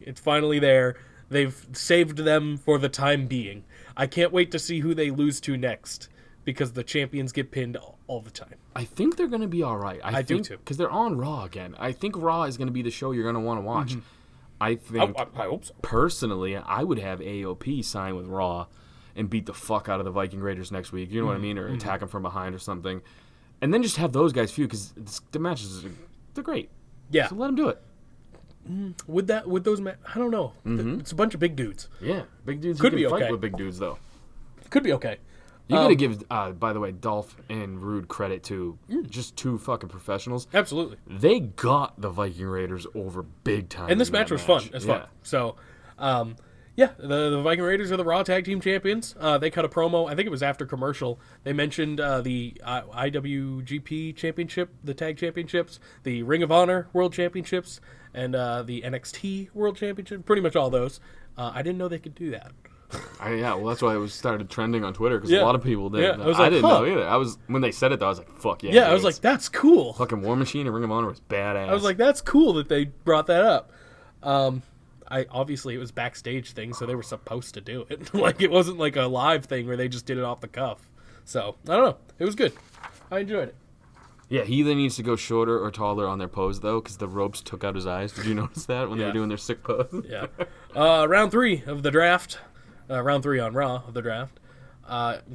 there. They've saved them for the time being. I can't wait to see who they lose to next because the champions get pinned all the time. I think they're going to be all right. I do think, too. Because they're on Raw again. I think Raw is going to be the show you're going to want to watch. I think, I hope so. Personally, I would have AOP sign with Raw and beat the fuck out of the Viking Raiders next week. You know what I mean? Or attack them from behind or something. And then just have those guys feud because the matches, they're great. Yeah. So let them do it. With those, I don't know. It's a bunch of big dudes. Yeah. Big dudes Could who be can fight okay. with big dudes, though. Could be okay. You got to give, by the way, Dolph and Rude credit too. Just two fucking professionals. Absolutely. They got the Viking Raiders over big time. And this match was fun as fuck. So, the Viking Raiders are the Raw Tag Team Champions. They cut a promo. I think it was after commercial. They mentioned the IWGP Championship, the Tag Championships, the Ring of Honor World Championships, and the NXT World Championship. Pretty much all those. I didn't know they could do that. Well, that's why it started trending on Twitter because a lot of people did. Yeah, I didn't know either. When they said it, though, I was like, "Fuck yeah!" Yeah, I was like, "That's cool." Fucking War Machine and Ring of Honor was badass. I was like, "That's cool that they brought that up." Obviously it was backstage thing, so they were supposed to do it. Like it wasn't like a live thing where they just did it off the cuff. So I don't know. It was good. I enjoyed it. Yeah, he either needs to go shorter or taller on their pose though, because the ropes took out his eyes. Did you notice that when they were doing their sick pose? Yeah. Round 3 of the draft. Round 3 on Raw of the draft.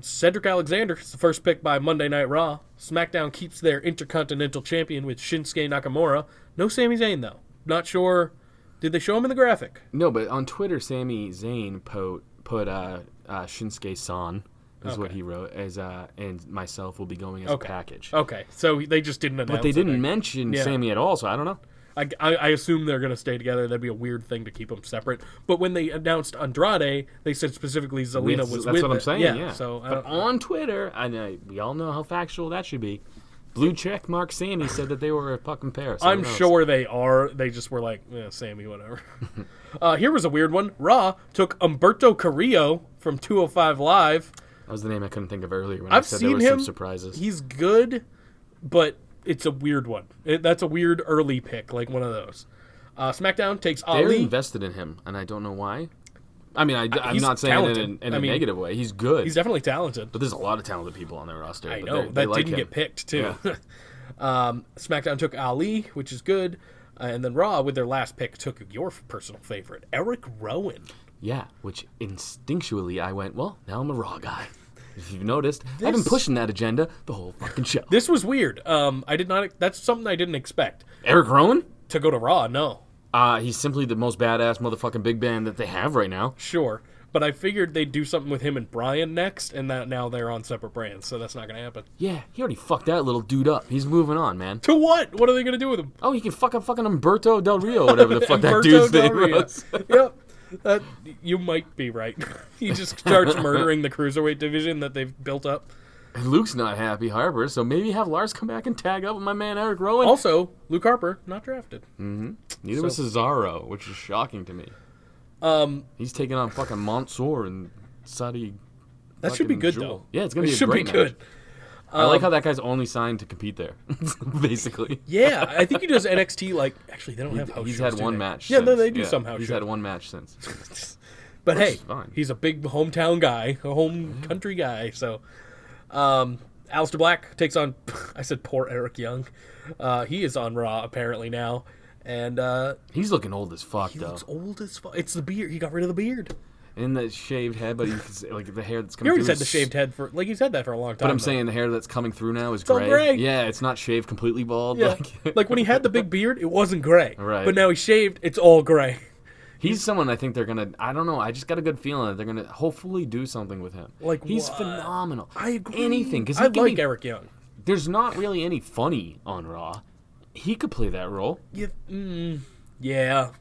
Cedric Alexander is the first pick by Monday Night Raw. SmackDown keeps their Intercontinental Champion with Shinsuke Nakamura. No Sami Zayn, though. Not sure. Did they show him in the graphic? No, but on Twitter, Sami Zayn put Shinsuke-san is what he wrote, and myself will be going as a package. Okay, so they just didn't announce it. But they didn't mention Sami at all, so I don't know. I assume they're going to stay together. That'd be a weird thing to keep them separate. But when they announced Andrade, they said specifically Zelina was with That's what I'm saying, yeah. So, but on Twitter, we all know how factual that should be. Blue check mark Sammy said that they were a fucking pair. So I'm sure they are. They just were like, Sammy, whatever. Here was a weird one. Raw took Humberto Carrillo from 205 Live. That was the name I couldn't think of earlier when I've I said seen there were him. some surprises. He's good, but it's a weird one. That's a weird early pick, like one of those. SmackDown takes Ali. They're invested in him, and I don't know why. I mean, I'm not saying it in a negative way. He's good. He's definitely talented. But there's a lot of talented people on their roster. I know. That didn't get picked, too. Yeah. SmackDown took Ali, which is good. And then Raw, with their last pick, took your personal favorite, Eric Rowan. Yeah, which instinctually I went, well, now I'm a Raw guy. If you've noticed, I've been pushing that agenda the whole fucking show. This was weird. I did not. That's something I didn't expect. Eric Rowan? To go to Raw, no. He's simply the most badass motherfucking big band that they have right now. Sure. But I figured they'd do something with him and Brian next, and that now they're on separate brands, so that's not going to happen. Yeah, he already fucked that little dude up. He's moving on, man. To what? What are they going to do with him? Oh, he can fuck up fucking Umberto Del Rio, whatever the fuck that dude's name was. Yep. You might be right. He just starts murdering the cruiserweight division that they've built up. And Luke's not happy, Harper, so maybe have Lars come back and tag up with my man Eric Rowan. Also, Luke Harper, not drafted. Mm-hmm. Neither was Cesaro, which is shocking to me. He's taking on fucking Mansoor and Saudi. That should be good, Jewel. though. Yeah, it's going to be a great match. Good. I like how that guy's only signed to compete there, basically. Yeah, I think he does NXT, like, actually, they don't have house He's shows, had one match Yeah, since. no, they do somehow. He's had one match since. But Which hey, is fine. he's a big hometown guy, a home country guy, so... Aleister Black takes on, I said poor Eric Young. He is on Raw, apparently, now. And, he's looking old as fuck, he though. looks old as fuck. It's the beard. He got rid of the beard. And the shaved head, but he's like the hair that's He coming already through. said the shaved head for, like, he's had that for a long time. But I'm though. saying the hair that's coming through now is all gray. gray. Yeah, it's not shaved completely bald. Yeah. Like when he had the big beard, it wasn't gray. Right. But now he's shaved, it's all gray. He's someone I think they're going to, I don't know, I just got a good feeling that they're going to hopefully do something with him. Like he's what? phenomenal. I agree. Anything. Because I like Eric Young. There's not really any funny on Raw. He could play that role. Yeah.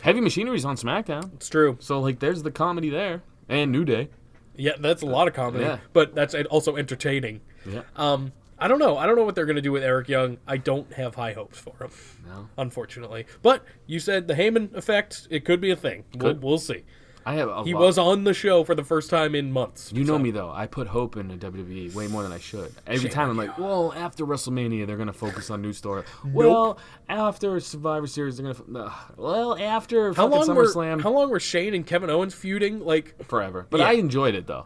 Heavy Machinery's on SmackDown. It's true. So, like, there's the comedy there. And New Day. Yeah, that's a lot of comedy. Yeah. But that's also entertaining. Yeah. I don't know. I don't know what they're going to do with Eric Young. I don't have high hopes for him. No. Unfortunately. But you said the Heyman effect, it could be a thing. We'll see. I have a He lot. was on the show for the first time in months. You know me, though. I put hope in the WWE way more than I should. Every time I'm like, well, after WrestleMania, they're going to focus on new story. Well, after Survivor Series, they're going to... well, after fucking SummerSlam... How long were Shane and Kevin Owens feuding? Like Forever. But Yeah. I enjoyed it, though.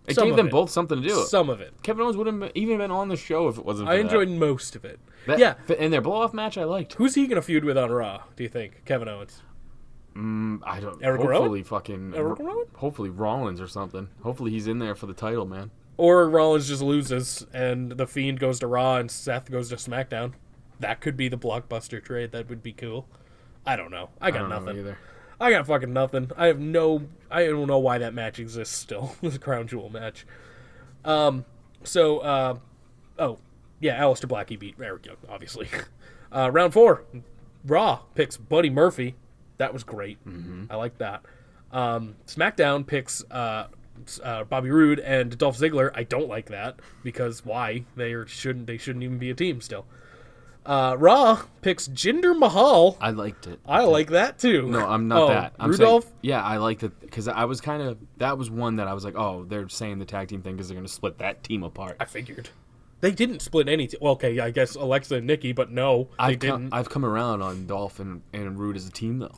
It Some gave of them it. both something to do. Some of it. Kevin Owens wouldn't even been on the show if it wasn't for I that. enjoyed most of it. Yeah. And their blow-off match, I liked. Who's he going to feud with on Raw, do you think? Kevin Owens? I don't... Eric hopefully Rowan? fucking... Eric Rowan? Hopefully Rollins or something. Hopefully he's in there for the title, man. Or Rollins just loses and The Fiend goes to Raw and Seth goes to SmackDown. That could be the blockbuster trade. That would be cool. I don't know. I got don't know nothing. either. I got fucking nothing. I don't know why that match exists still. It's a crown jewel match. Oh, yeah, Aleister Black, he beat Eric Young, obviously. Round 4, Raw picks Buddy Murphy. That was great. Mm-hmm. I like that. SmackDown picks Bobby Roode and Dolph Ziggler. I don't like that because why? They shouldn't even be a team still. Raw picks Jinder Mahal. I liked it. I like that too. No, I'm not that. I'm Rudolph? saying, yeah, I liked it because I was kind of, that was one that I was like, oh, they're saying the tag team thing because they're going to split that team apart. I figured. They didn't split any well, okay, I guess Alexa and Nikki, but no, they didn't. I've come around on Dolph and Roode as a team, though.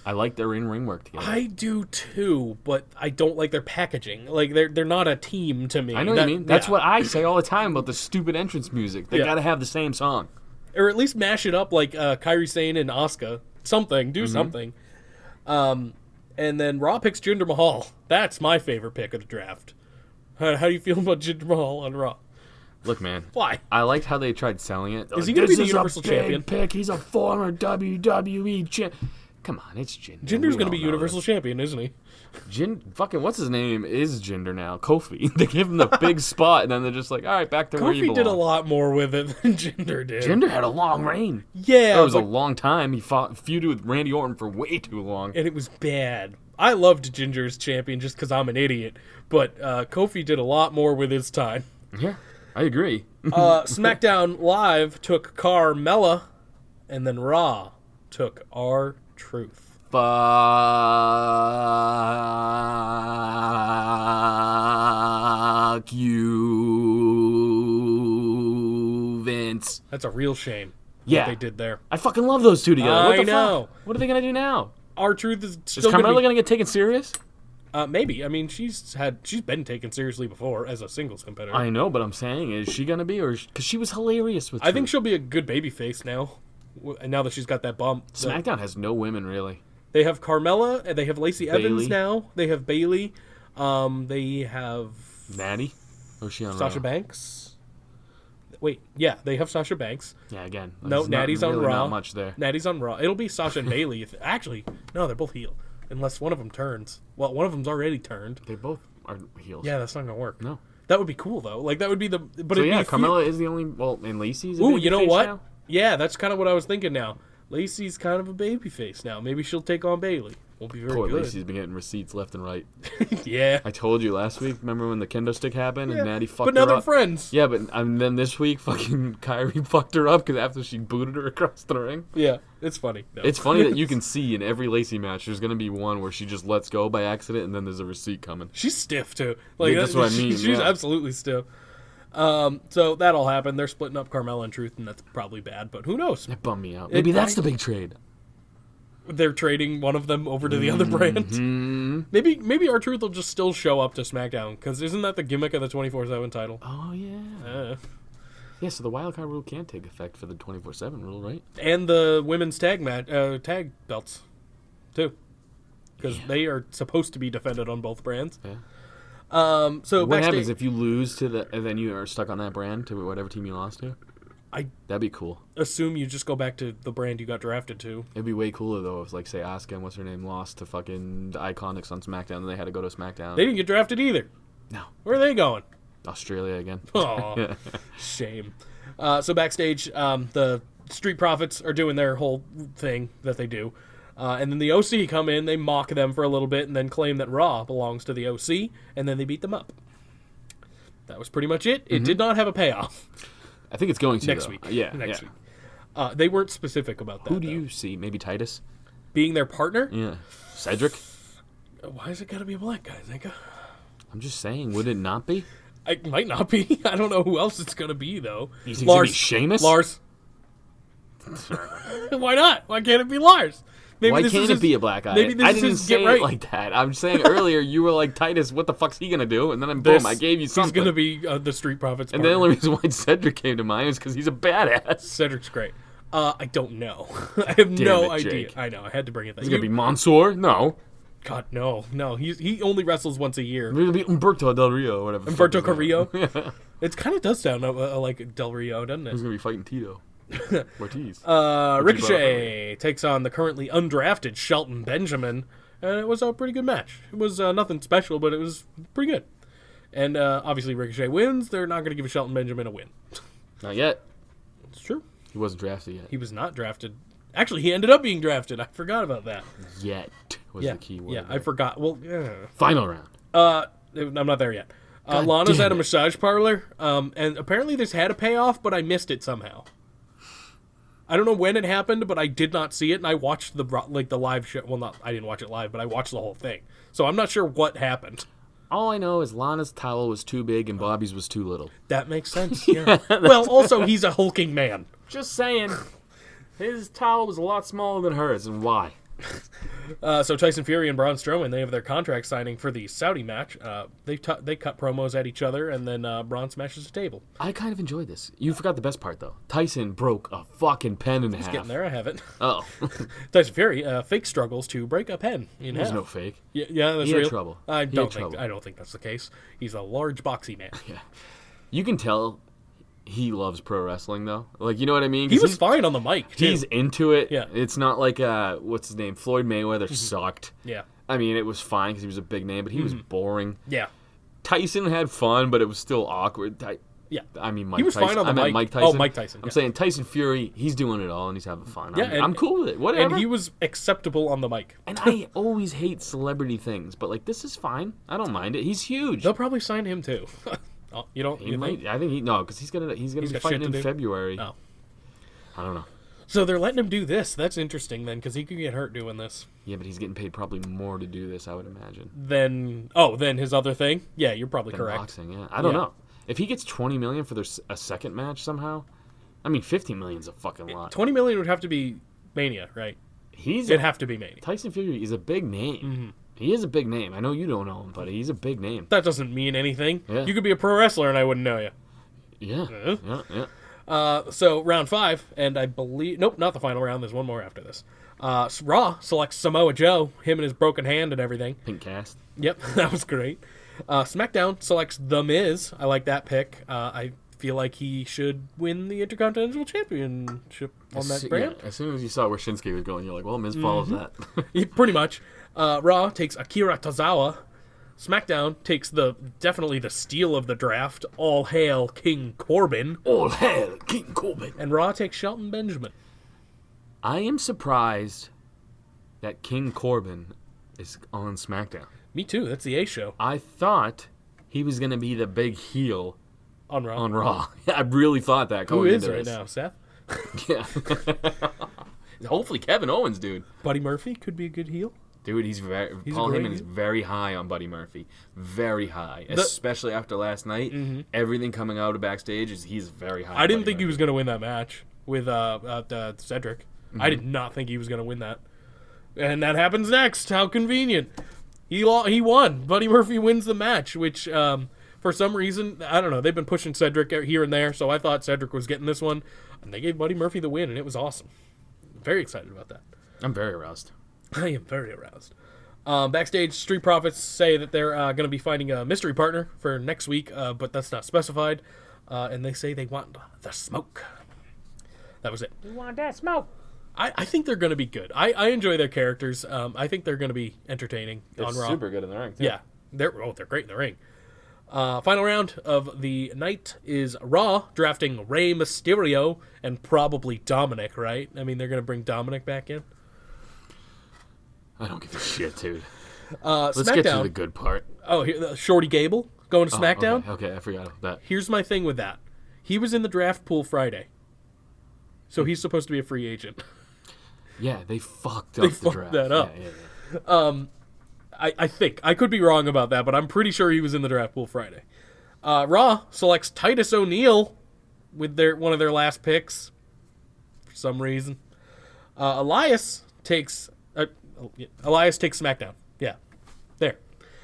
I like their in-ring work together. I do too, but I don't like their packaging. Like they're not a team to me. I know what you mean. That's what I say all the time about the stupid entrance music. They got to have the same song. Or at least mash it up like Kairi Sane and Asuka. Something. Do something. And then Raw picks Jinder Mahal. That's my favorite pick of the draft. How do you feel about Jinder Mahal on Raw? Look, man. Why? I liked how they tried selling it. Is he going to be the Universal This is a Champion? big pick. He's a former WWE champion. Come on, it's Jinder. Jinder's going to be Universal Champion, isn't he? Fucking what's his name is Jinder now? Kofi. They give him the big spot, and then they're just like, all right, back to where you Kofi belong. did a lot more with it than Jinder did. Jinder had a long reign. Yeah, That was a long time. He feuded with Randy Orton for way too long. and it was bad. I loved Jinder's champion just because I'm an idiot, but Kofi did a lot more with his time. Yeah, I agree. SmackDown Live took Carmella, and then Raw took R-Truth. Fuck you, Vince. That's a real shame. Yeah. What they did there. I fucking love those two together. What I the know. fuck? What are they gonna do now? R-Truth is Is still Carmella going to gonna get taken serious? maybe. I mean, she's been taken seriously before as a singles competitor. I know, but I'm saying, is she gonna be, or because she was hilarious with? I think Truth. she'll be a good babyface now. And now that she's got that bump. SmackDown has no women really. They have Carmella, and they have Lacey Evans Bayley. now. They have Bailey. They have Natty? Or is she on Sasha Raw? Banks. Wait, yeah, they have Sasha Banks. Yeah, again. No, there's Natty's not, on really Raw. Not much there. Natty's on Raw. It'll be Sasha and Bailey. Actually, no, they're both heel. Unless one of them turns. Well, one of them's already turned. They both are heels. Yeah, that's not gonna work. No. That would be cool though. Like that would be the. But So it'd yeah, be Carmella is the only. Well, and Lacey's. A Ooh, you know babyface what? now? Yeah, that's kind of what I was thinking now. Lacey's kind of a babyface now. Maybe she'll take on Bailey. Won't be very Poor good. Lacey's been getting receipts left and right. Yeah. I told you last week. Remember when the kendo stick happened and Natty fucked But now her they're up? friends. Yeah, but and then this week, fucking Kyrie fucked her up because after she booted her across the ring. Yeah, it's funny. No. It's funny that you can see in every Lacey match, there's gonna be one where she just lets go by accident, and then there's a receipt coming. She's stiff too. Like Yeah, that's what I mean, She's yeah. absolutely stiff. So that all happened. They're splitting up Carmella and Truth, and that's probably bad. But who knows? It bummed me out. Maybe that's the big trade. They're trading one of them over to the other brand. Mm-hmm. Maybe R-Truth will just still show up to SmackDown because isn't that the gimmick of the 24/7 title? Oh yeah. Yeah, so the wildcard rule can take effect for the 24/7 rule, right? And the women's tag tag belts too, because Yeah. they are supposed to be defended on both brands. Yeah. So What backstage, happens if you lose to the and then you are stuck on that brand to whatever team you lost to? That'd be cool. assume you just go back to the brand you got drafted to. It'd be way cooler though if, like, say, Asuka and what's her name lost to fucking the Iconics on SmackDown, and they had to go to SmackDown. They didn't get drafted either. No, Where are they going? Australia again. Oh, shame. So backstage, the Street Profits are doing their whole thing that they do. And then the OC come in, they mock them for a little bit, and then claim that Raw belongs to the OC, and then they beat them up. That was pretty much it. It did not have a payoff. I think it's going to Next though. week. Yeah, Next yeah. week. They weren't specific about that. Who do though. you see? Maybe Titus. Being their partner? Yeah, Cedric. Why is it got to be a black guy, Zanca? I'm just saying, would it not be? It might not be. I don't know who else it's going to be, though. You think it's gonna be Sheamus? Lars. Why not? Why can't it be Lars? Maybe Why this can't is it his- be a black guy? Maybe this I is didn't his say get right. it like that. I'm saying earlier you were like, Titus, what the fuck's he gonna do? And then boom, I gave you something. He's going to be the Street Profits And partner. the only reason why Cedric came to mind is because he's a badass. Cedric's great. I don't know. I have Damn no it, idea. Jake. I know. I had to bring it. He's gonna be Mansoor? No. God, no. He only wrestles once a year. It's gonna be Umberto Del Rio or whatever. the fuck Umberto his name Carrillo. is. Yeah. It kind of does sound like Del Rio, doesn't He's it? gonna be fighting Tito. Ortiz. Ricochet takes on the currently undrafted Shelton Benjamin, and it was a pretty good match. It was nothing special, but it was pretty good. And obviously Ricochet wins. They're not going to give Shelton Benjamin a win. Not yet. It's true. He wasn't drafted yet. He was not drafted. Actually, he ended up being drafted. I forgot about that. Yet was Yeah, the key word. yeah, I there. forgot. Well, Final round. I'm not there yet. God Lana's damn at a it. massage parlor, and apparently this had a payoff, but I missed it somehow. I don't know when it happened, but I did not see it, and I watched the live show. Well, I didn't watch it live, but I watched the whole thing. So I'm not sure what happened. All I know is Lana's towel was too big and Bobby's was too little. That makes sense. Yeah. Well, also he's a hulking man. Just saying. His towel was a lot smaller than hers, and why? So Tyson Fury and Braun Strowman, they have their contract signing for the Saudi match. They cut promos at each other, and then Braun smashes the table. I kind of enjoyed this. You forgot the best part, though. Tyson broke a fucking pen in half. Getting there, I haven't. Oh. Tyson Fury fake struggles to break a pen in There's half. no fake. Yeah, that's He had real. trouble. I He don't had think trouble. I don't think that's the case. He's a large, boxy man. Yeah. You can tell he loves pro wrestling, though. Like, you know what I mean? 'Cause He was he's, fine on the mic, too. he's into it. Yeah. It's not like, what's his name? Floyd Mayweather sucked. Yeah. I mean, it was fine because he was a big name, but he was boring. Yeah. Tyson had fun, but it was still awkward. Yeah. I mean, Mike He was Tyson. fine on the I meant mic. Mike Tyson. Oh, Mike Tyson, I'm yeah. saying Tyson Fury, he's doing it all, and he's having fun. Yeah, I'm cool with it. Whatever. And he was acceptable on the mic. And I always hate celebrity things, but, like, this is fine. I don't mind it. He's huge. They'll probably sign him, too. Oh, you don't? He You might. think? I think he no, because he's gonna be got fighting shit in to do? February. Oh. I don't know. So they're letting him do this. That's interesting, then, because he could get hurt doing this. Yeah, but he's getting paid probably more to do this, I would imagine. Then his other thing? Yeah, you're probably Than correct. boxing, yeah. I don't Yeah. know. If he gets $20 million for a second match somehow, I mean, $50 million's a fucking lot. 20 million would have to be Mania, right? He's It'd have to be Mania. Tyson Fury is a big name. Mm-hmm. He is a big name. I know you don't know him, but he's a big name. That doesn't mean anything. Yeah. You could be a pro wrestler and I wouldn't know you. Yeah, yeah. So round 5, and I believe nope, not the final round. There's one more after this. Raw selects Samoa Joe, him and his broken hand and everything. Pink cast. Yep, that was great. SmackDown selects The Miz. I like that pick. I feel like he should win the Intercontinental Championship on that brand. Yeah, as soon as you saw where Shinsuke was going, you're like, well, Miz follows that. Pretty much. Raw takes Akira Tozawa. SmackDown takes definitely the steal of the draft. All hail King Corbin. All hail King Corbin. And Raw takes Shelton Benjamin. I am surprised that King Corbin is on SmackDown. Me too. That's the A show. I thought he was going to be the big heel On Raw. on Raw. I really thought that. Who is right now? Seth? Yeah. Hopefully Kevin Owens, dude. Buddy Murphy could be a good heel. Dude, Paul great Heyman is heel. very high on Buddy Murphy. Very high. Especially after last night. Everything coming out of backstage he's very high. I didn't think he was going to win that match with Cedric. I did not think he was going to win that. And that happens next. How convenient. He won. Buddy Murphy wins the match, which for some reason, I don't know, they've been pushing Cedric here and there, so I thought Cedric was getting this one. And they gave Buddy Murphy the win, and it was awesome. Very excited about that. I'm very aroused. I am very aroused. Backstage, Street Profits say that they're going to be finding a mystery partner for next week, but that's not specified. And they say they want the smoke. That was it. We want that smoke. I think they're going to be good. I enjoy their characters. I think they're going to be entertaining on Raw. Super good in the ring, too. Yeah, they're great in the ring. Final round of the night is Raw drafting Rey Mysterio and probably Dominic, right? I mean, they're going to bring Dominic back in. I don't give a shit, dude. Let's get to the good part. Oh, Shorty Gable going to SmackDown? Okay, I forgot about that. Here's my thing with that. He was in the draft pool Friday. So he's supposed to be a free agent. Yeah, they fucked up the draft. that up. Yeah. I think. I could be wrong about that, but I'm pretty sure he was in the draft pool Friday. Raw selects Titus O'Neil with one of their last picks for some reason. Elias takes SmackDown. Yeah. There.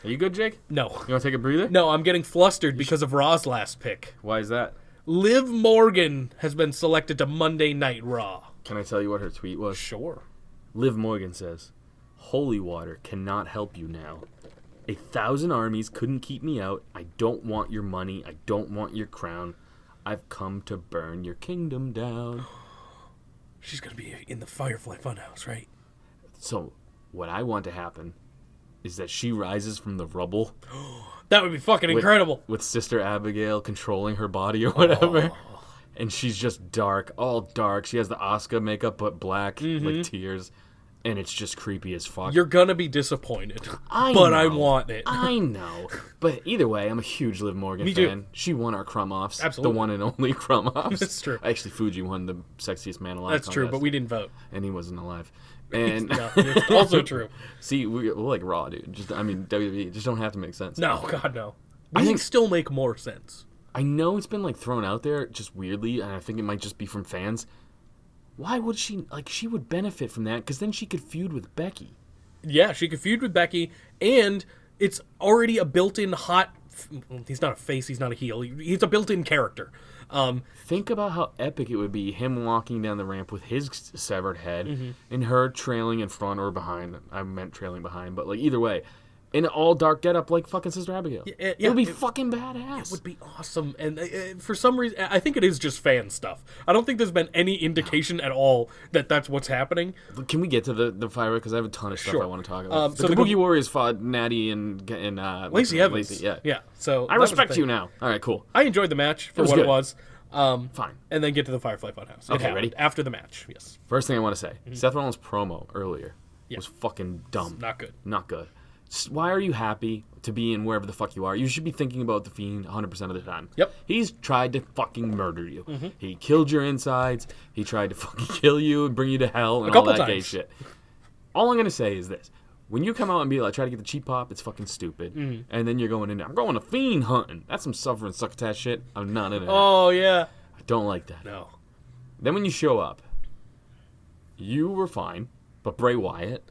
Are you good, Jake? No. You want to take a breather? No, I'm getting flustered because of Raw's last pick. Why is that? Liv Morgan has been selected to Monday Night Raw. Can I tell you what her tweet was? Sure. Liv Morgan says, "Holy water cannot help you now. 1,000 armies couldn't keep me out. I don't want your money. I don't want your crown. I've come to burn your kingdom down." She's going to be in the Firefly Funhouse, right? So, what I want to happen is that she rises from the rubble That would be fucking incredible. with Sister Abigail controlling her body or whatever. And she's just dark, all dark. She has the Asuka makeup, but black, like tears. And it's just creepy as fuck. You're going to be disappointed. I want it. I know. But either way, I'm a huge Liv Morgan Me fan. too. She won our Crumb-Offs. Absolutely. The one and only Crumb-Offs. That's true. Actually, Fuji won the Sexiest Man Alive That's true, contest, but we didn't vote. and he wasn't alive. And No, it's also true. see, we're like Raw, dude. WWE just don't have to make sense. No, God, no. I We think- still make more sense. I know it's been like thrown out there just weirdly, and I think it might just be from fans. Why would she she would benefit from that? Because then she could feud with Becky. Yeah, she could feud with Becky, and it's already a built-in hot... He's not a face, he's not a heel. He's a built-in character. Think about how epic it would be, him walking down the ramp with his severed head, and her trailing in front or behind. I meant trailing behind, but either way, in an all dark getup like fucking Sister Abigail. Yeah, it would be fucking badass. It would be awesome, and for some reason, I think it is just fan stuff. I don't think there's been any indication at all that that's what's happening. Can we get to the fire? Because I have a ton of stuff Sure. I want to talk about. So the the Kabuki Warriors fought Natty and Lacey Evans. Lacey, Yeah. So I that was respect the thing. you now. All right, cool. I enjoyed the match for was what good. it was. Fine. And then get to the Firefly Funhouse. It Okay, happened ready? After the match, yes. First thing I want to say, Seth Rollins' promo earlier Yeah. was fucking dumb. Not good. Not good. Why are you happy to be in wherever the fuck you are? You should be thinking about the Fiend 100% of the time. Yep. He's tried to fucking murder you. He killed your insides. He tried to fucking kill you and bring you to hell and all couple that gay times. shit. All I'm going to say is this. When you come out and be like, try to get the cheap pop, it's fucking stupid. And then you're going in there, I'm going to Fiend hunting. That's some suffering succotash shit. I'm not in it. Oh, yeah. I don't like that. No. Then when you show up, you were fine, but Bray Wyatt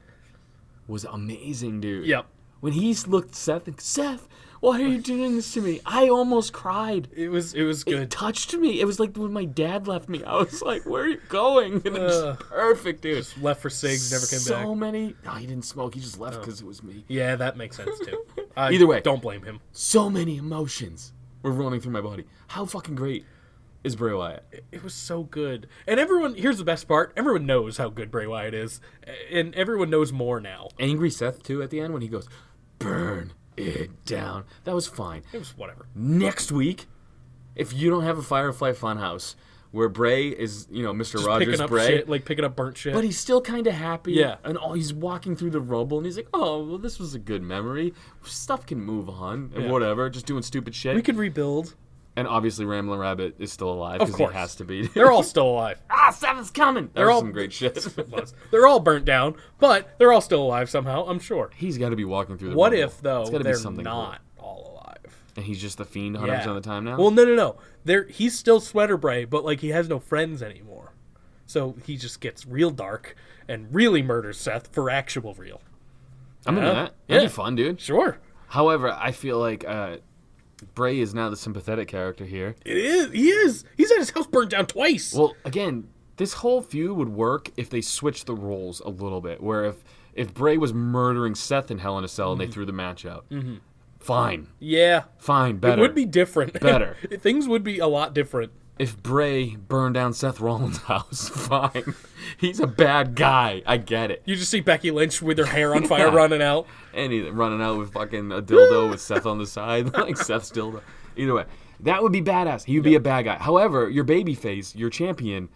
was amazing, dude. Yep. When he looked at Seth, like, Seth, why are you doing this to me? I almost cried. It was It good. touched me. It was like when my dad left me. I was like, where are you going? And it was perfect, dude. Left for cigs, never came back. So many. No, he didn't smoke. He just left because it was me. Yeah, that makes sense, too. Either way, don't blame him. so many emotions were running through my body. How fucking great is Bray Wyatt? It was so good. And here's the best part, everyone knows how good Bray Wyatt is, and everyone knows more now. Angry Seth, too, at the end when he goes, burn it down. That was fine. It was whatever. Next week, if you don't have a Firefly Funhouse where Bray is, Mr. Just Rogers picking up Bray, shit, like picking up burnt shit. but he's still kind of happy. Yeah. And he's walking through the rubble, and he's like, oh, well, this was a good memory. Stuff can move on, and whatever, just doing stupid shit. We could rebuild. And obviously Ramblin' Rabbit is still alive, Of because he course. has to be. They're all still alive. Seven's coming! That was some great shit. It was. They're all burnt down, but they're all still alive somehow, I'm sure. He's got to be walking through the What rubble. if, though, It's gotta they're be something not all alive? And he's just the Fiend 100% of the time now? Well, no. He's still Sweater Bray, but like he has no friends anymore. So he just gets real dark and really murders Seth for actual real. I'm into that. That'd be fun, dude. Sure. However, I feel like Bray is now the sympathetic character here. It is. He is. He's had his house burned down twice. Well, again, this whole feud would work if they switched the roles a little bit. Where if Bray was murdering Seth in Hell in a Cell and they threw the match out, fine. Yeah. Fine, better. It would be different. Better. Things would be a lot different. If Bray burned down Seth Rollins' house, fine. He's a bad guy. I get it. You just see Becky Lynch with her hair on fire running out. And he's running out with fucking a dildo with Seth on the side, like Seth's dildo. Either way, that would be badass. He would be a bad guy. However, your babyface, your champion,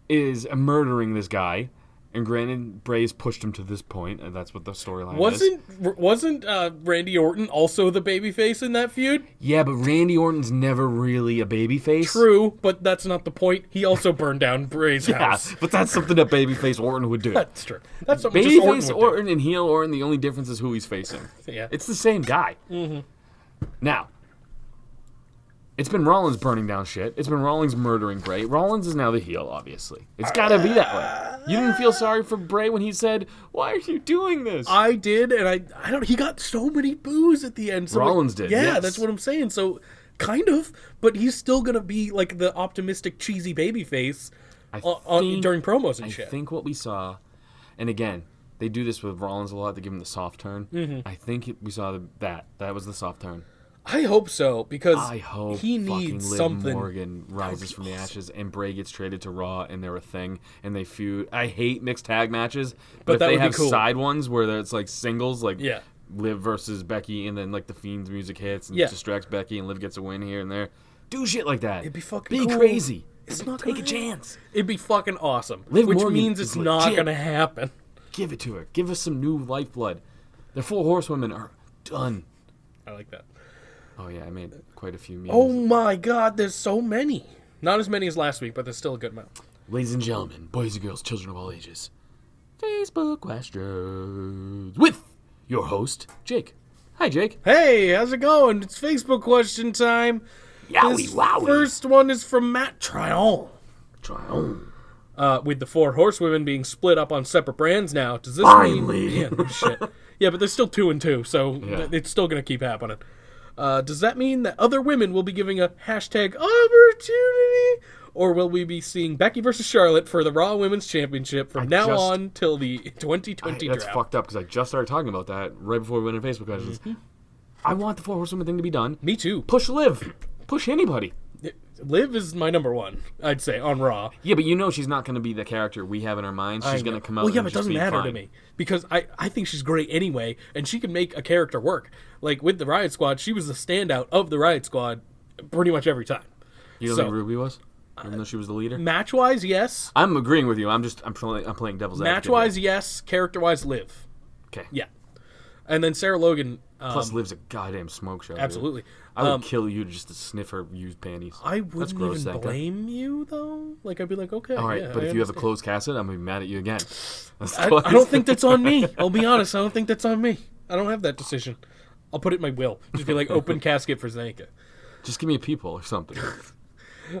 is murdering this guy. And granted, Bray's pushed him to this point, and that's what the storyline is. Wasn't Randy Orton also the babyface in that feud? Yeah, but Randy Orton's never really a babyface. True, but that's not the point. He also burned down Bray's Yeah, house. but that's something that babyface Orton would do. That's true. That's something just Orton Babyface would do. Orton and heel Orton, the only difference is who he's facing. Yeah. It's the same guy. Mm-hmm. Now, it's been Rollins burning down shit. It's been Rollins murdering Bray. Rollins is now the heel, obviously. It's got to be that way. You didn't feel sorry for Bray when he said, "Why are you doing this?" I did, and I don't. He got so many boos at the end. So Rollins did, Yeah, yes. that's what I'm saying. So, kind of, but he's still gonna be like the optimistic, cheesy baby face during promos and shit. I think what we saw, and again, they do this with Rollins a lot. They give him the soft turn. Mm-hmm. I think we saw that. That was the soft turn. I hope so, because I hope he fucking needs Liv something. Morgan rises from the ashes and Bray gets traded to Raw and they're a thing and they feud. I hate mixed tag matches, but if that they would be have cool. side ones where it's like singles, like Yeah. Liv versus Becky, and then like the Fiend's music hits and Yeah. distracts Becky and Liv gets a win here and there. Do shit like that. It'd be fucking Be cool. crazy. It's not Take a gonna chance. It'd be fucking awesome. Liv which Morgan means is it's not legit. gonna happen. Give it to her. Give us some new lifeblood. The 4 horsewomen are done. I like that. Oh yeah, I made quite a few memes. Oh my god, there's so many. Not as many as last week, but there's still a good amount. Ladies and gentlemen, boys and girls, children of all ages, Facebook questions with your host, Jake. Hi, Jake. Hey, how's it going? It's Facebook question time. Yowie, This wowie. first one is from Matt Tryon. Try on. With the 4 horsewomen being split up on separate brands now, does this Finally. mean... Yeah, no shit. Yeah, but there's still 2 and 2, so Yeah. it's still going to keep happening. Does that mean that other women will be giving a hashtag opportunity? Or will we be seeing Becky versus Charlotte for the Raw Women's Championship from now on till the 2020 That's draft? fucked up because I just started talking about that right before we went into Facebook questions. I want the 4 horsewomen thing to be done. Me too. Push Liv. Push anybody. Liv is my number 1, I'd say, on Raw. Yeah, but you know she's not going to be the character we have in our minds. She's going to come out Well, yeah, and but it just doesn't be matter fine. to me because I think she's great anyway, and she can make a character work. Like with the Riot Squad, she was the standout of the Riot Squad pretty much every time. You don't So- think Ruby was? Even though she was the leader? Match wise, yes. I'm agreeing with you. I'm playing devil's advocate. Match wise, yes. Character wise, Liv. Okay. Yeah. And then Sarah Logan. Plus, Liv's a goddamn smoke show. dude. Absolutely. I would kill you just to sniff her used panties. I That's wouldn't gross, even Zanca. blame you though. Like I'd be like, okay. All right, yeah, but I if you have a understand. closed cassette, I'm gonna be mad at you again. That's I twice. don't think that's on me. I'll be honest. I don't think that's on me. I don't have that decision. I'll put it in my will. Just be like open casket for Zanca. Just give me a peephole or something.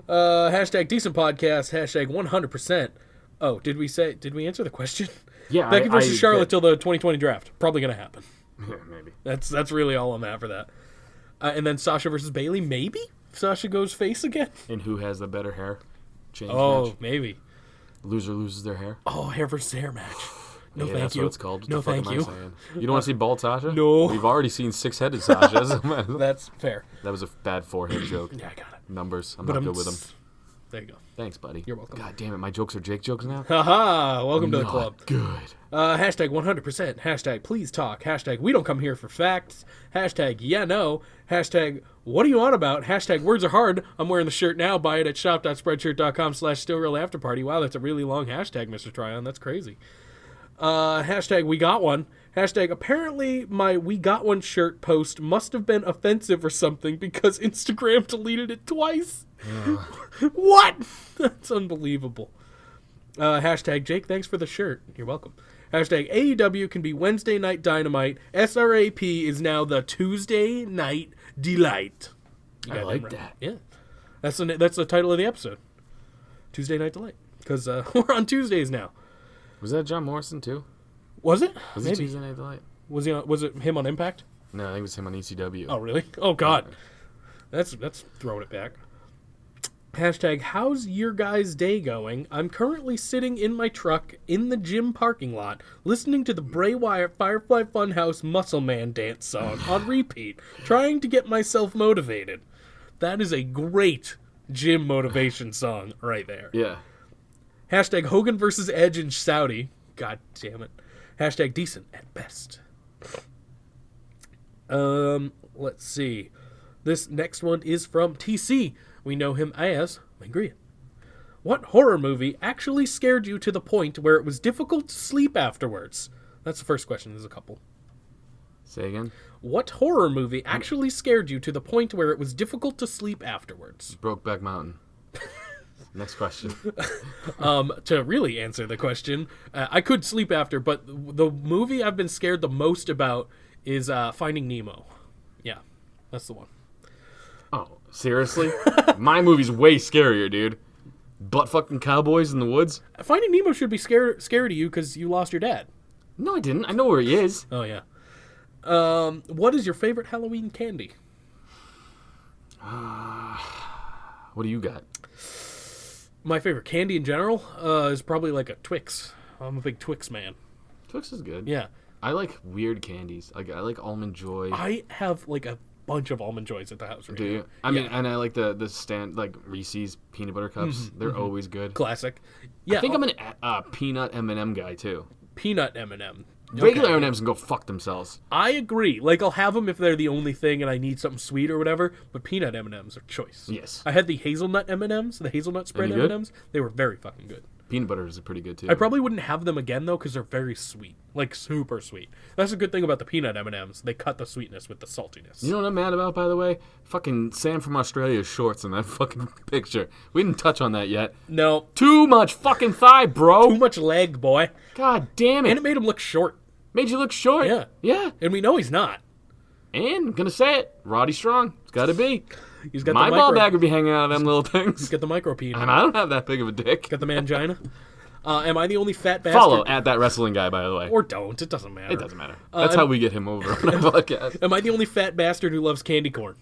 Hashtag decent podcast. Hashtag 100%. Oh, did we answer the question? Yeah, Becky versus Charlotte that- till the 2020 draft. Probably gonna happen. Yeah, maybe. That's really all I'm at for that. And then Sasha versus Bailey. Maybe Sasha goes face again. And who has the better hair? Change Oh, match. maybe. Loser loses their hair. Oh, hair versus hair match. No, Yeah, thank that's you. what it's called. What No, the fuck thank am I you. saying? You don't want to see bald Sasha? No. We've already seen 6-headed Sashas. That's fair. That was a bad forehead joke. Yeah, I got it. Numbers. I'm But not good with them. There you go. Thanks, buddy. You're welcome. God damn it, my jokes are Jake jokes now? Haha, welcome to the Not club. good. Hashtag 100%. Hashtag please talk. Hashtag we don't come here for facts. Hashtag yeah no. Hashtag what are you on about? Hashtag words are hard. I'm wearing the shirt now. Buy it at shop.spreadshirt.com/stillrealafterparty. Wow, that's a really long hashtag, Mr. Tryon. That's crazy. Hashtag we got one. Hashtag apparently my we got one shirt post must have been offensive or something because Instagram deleted it twice. What? That's unbelievable. Hashtag Jake, thanks for the shirt. You're welcome. Hashtag AEW can be Wednesday Night Dynamite. SRAP is now the Tuesday Night Delight. I like that. Yeah. That's the title of the episode. Tuesday Night Delight. Because we're on Tuesdays now. Was that John Morrison, too? Was it? Was Maybe. it Tuesday Night Delight? Was it him on Impact? No, I think it was him on ECW. Oh, really? Oh, God. That's throwing it back. Hashtag, how's your guys' day going? I'm currently sitting in my truck in the gym parking lot, listening to the Bray Wyatt Firefly Funhouse Muscle Man dance song on repeat, trying to get myself motivated. That is a great gym motivation song right there. Yeah. Hashtag Hogan versus Edge in Saudi. God damn it. Hashtag decent at best. Let's see. This next one is from TC. We know him as Mangria. What horror movie actually scared you to the point where it was difficult to sleep afterwards? That's the first question. There's a couple. Say again? What horror movie actually scared you to the point where it was difficult to sleep afterwards? Brokeback Mountain. Next question. To really answer the question, I could sleep after, but the movie I've been scared the most about is Finding Nemo. Yeah, that's the one. Oh, seriously? My movie's way scarier, dude. Butt fucking cowboys in the woods? Finding Nemo should be scary to you because you lost your dad. No, I didn't. I know where he is. Oh, yeah. What is your favorite Halloween candy? What do you got? My favorite candy in general is probably like a Twix. I'm a big Twix man. Twix is good. Yeah. I like weird candies. I like Almond Joy. I have like a bunch of Almond Joys at the house right Do you? now. I mean, and I like the stand, like Reese's peanut butter cups. They're always good. Classic. Yeah. I think I'm an peanut M&M guy, too. Peanut M&M. Regular Okay. M&Ms can go fuck themselves. I agree. Like, I'll have them if they're the only thing and I need something sweet or whatever, but peanut M&Ms are choice. Yes. I had the hazelnut M&Ms, the hazelnut spread Any good? M&Ms. They were very fucking good. Peanut butter is pretty good, too. I probably wouldn't have them again, though, because they're very sweet. Like, super sweet. That's a good thing about the peanut M&Ms. They cut the sweetness with the saltiness. You know what I'm mad about, by the way? Fucking Sam from Australia's shorts in that fucking picture. We didn't touch on that yet. No. Too much fucking thigh, bro. Too much leg, boy. God damn it. And it made him look short. Made you look short. Yeah. Yeah. And we know he's not. And, I'm gonna say it, Roddy Strong. It's gotta be. He's got My the ball micro. bag would be hanging out of them little things. He's got the micro peen. And I don't have that big of a dick. Got the mangina. Am I the only fat bastard? Follow at that wrestling guy, by the way. Or don't. It doesn't matter. It doesn't matter. That's how we get him over on our podcast. Am I the only fat bastard who loves candy corn?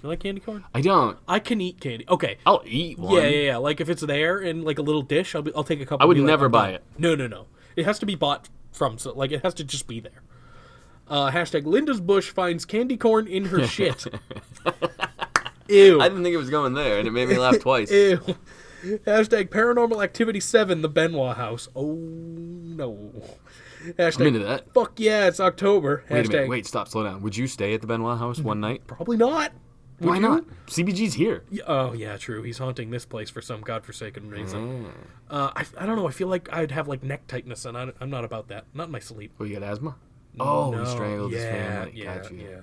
You like candy corn? I don't. I can eat candy. Okay. I'll eat one. Yeah. Like if it's there in like a little dish, I'll take a couple. I would and be like, never I'm buy done. it. No. It has to be bought from. So like it has to just be there. Hashtag Linda's Bush finds candy corn in her shit. Ew. I didn't think it was going there, and it made me laugh twice. Ew. Hashtag Paranormal Activity 7, the Benoit House. Oh no. Hashtag I'm into that. Fuck yeah, it's October. Wait a Hashtag minute. Wait, stop. Slow down. Would you stay at the Benoit house one night? Probably not. Would Why you? not? CBG's here. Oh yeah, true. He's haunting this place for some godforsaken reason. Mm. I don't know. I feel like I'd have like neck tightness, and I'm not about that. Not in my sleep. Oh, you got asthma? Oh, No. he strangled his Yeah, family. yeah, Got you. yeah.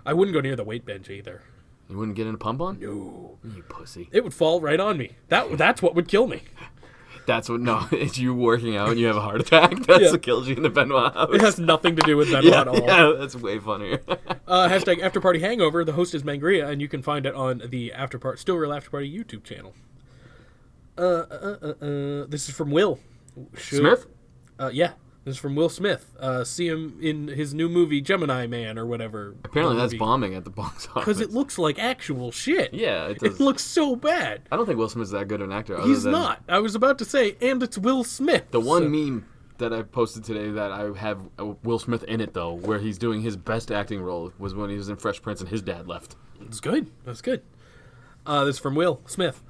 I wouldn't go near the weight bench either. You wouldn't get in a pump on? No. You pussy. It would fall right on me. That's what would kill me. That's what. No, it's you working out and you have a heart attack. That's Yeah. what kills you in the Benoit house. It has nothing to do with Benoit yeah, at all. yeah, that's way funnier. Hashtag After Party Hangover. The host is Mangria, and you can find it on the Still Real After Party YouTube channel. This is from Will Smith? Yeah, this is from Will Smith. See him in his new movie Gemini Man or whatever. Apparently that's bombing at the box office. Because it looks like actual shit. Yeah, it does. It looks so bad. I don't think Will Smith's that good of an actor. Other He's than not. I was about to say, and it's Will Smith. The one so- meme that I posted today that I have Will Smith in it, though, where he's doing his best acting role was when he was in Fresh Prince and his dad left. That's good. This is from Will Smith.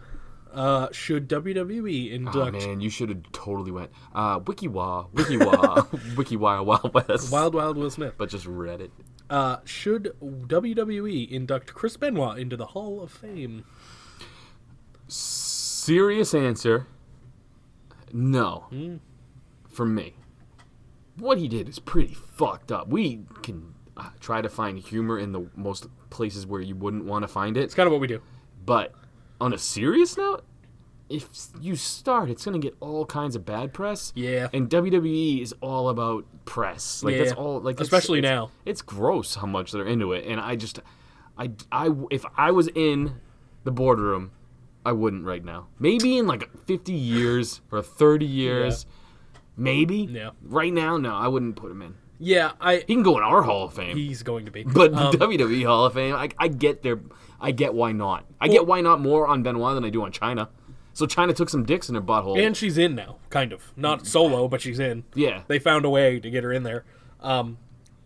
Should WWE induct... Oh, man, you should have totally went, Wiki-Wah, Wild West. Wild Will Smith. But just read it. Should WWE induct Chris Benoit into the Hall of Fame? Serious answer, no. For me. What he did is pretty fucked up. We can try to find humor in the most places where you wouldn't want to find it. It's kind of what we do. But on a serious note, if you start, it's going to get all kinds of bad press. Yeah. And WWE is all about press. Like, that's all. Like, especially now. It's gross how much they're into it. And if I was in the boardroom, I wouldn't right now. Maybe in like 50 years or 30 years. Yeah. Maybe. Yeah. Right now, no, I wouldn't put him in. Yeah, he can go in our Hall of Fame. He's going to be. But the WWE Hall of Fame, I get why not. I get why not more on Benoit than I do on China. So China took some dicks in her butthole. And she's in now, kind of. Not solo, but she's in. Yeah. They found a way to get her in there.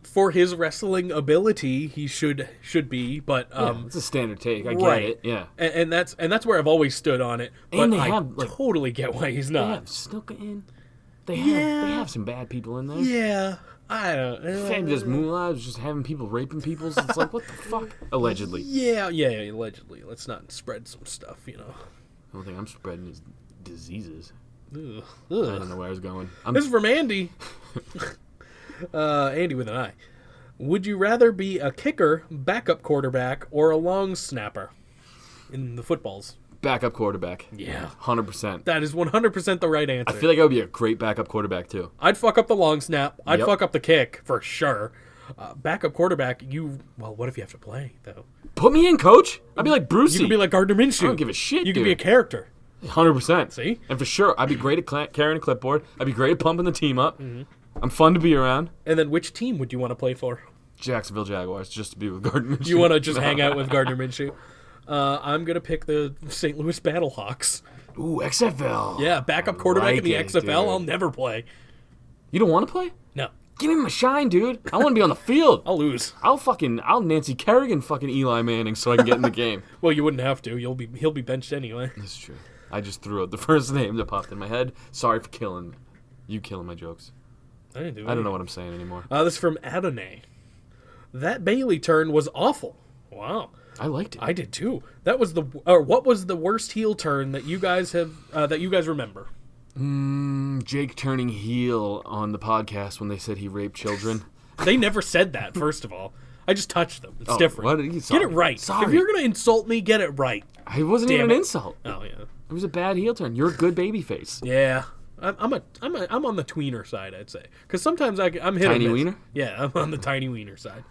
For his wrestling ability, he should be, but it's a standard take. I get it. Yeah. And that's where I've always stood on it. But And I totally get why he's not. They have Snuka in. They have some bad people in there. Yeah. I don't know. Fabulous Moolah is just having people raping people. So it's like, what the fuck? Allegedly. Yeah, allegedly. Let's not spread some stuff, The only thing I'm spreading is diseases. Ugh. I don't know where I was going. This is from Andy. Andy with an I. Would you rather be a kicker, backup quarterback, or a long snapper in the footballs? Backup quarterback. Yeah. 100%. That is 100% the right answer. I feel like I would be a great backup quarterback, too. I'd fuck up the long snap. I'd fuck up the kick, for sure. Backup quarterback, what if you have to play, though? Put me in, coach. I'd be like Brucey. You could be like Gardner Minshew. I don't give a shit, You dude. could be a character. 100%. See? And for sure, I'd be great at carrying a clipboard. I'd be great at pumping the team up. Mm-hmm. I'm fun to be around. And then which team would you want to play for? Jacksonville Jaguars, just to be with Gardner Minshew. You want to just hang out with Gardner Minshew? I'm going to pick the St. Louis Battlehawks. Ooh, XFL. Yeah, backup quarterback in the XFL. Dude. I'll never play. You don't want to play? No. Give me my shine, dude. I want to be on the field. I'll lose. I'll Nancy Kerrigan fucking Eli Manning so I can get in the game. Well, you wouldn't have to. He'll be benched anyway. That's true. I just threw out the first name that popped in my head. Sorry for killing my jokes. I didn't do it. I don't know what I'm saying anymore. This is from Adonai. That Bailey turn was awful. Wow. I liked it. I did too. That was what was the worst heel turn that you guys remember? Jake turning heel on the podcast when they said he raped children. They never said that, first of all. I just touched them. It's different. Get it right. Sorry. If you're going to insult me, get it right. It wasn't even an insult. Oh, yeah. It was a bad heel turn. You're a good baby face. Yeah. I'm on the tweener side, I'd say. Because sometimes I'm hit Tiny wiener? Yeah, I'm on the tiny wiener side.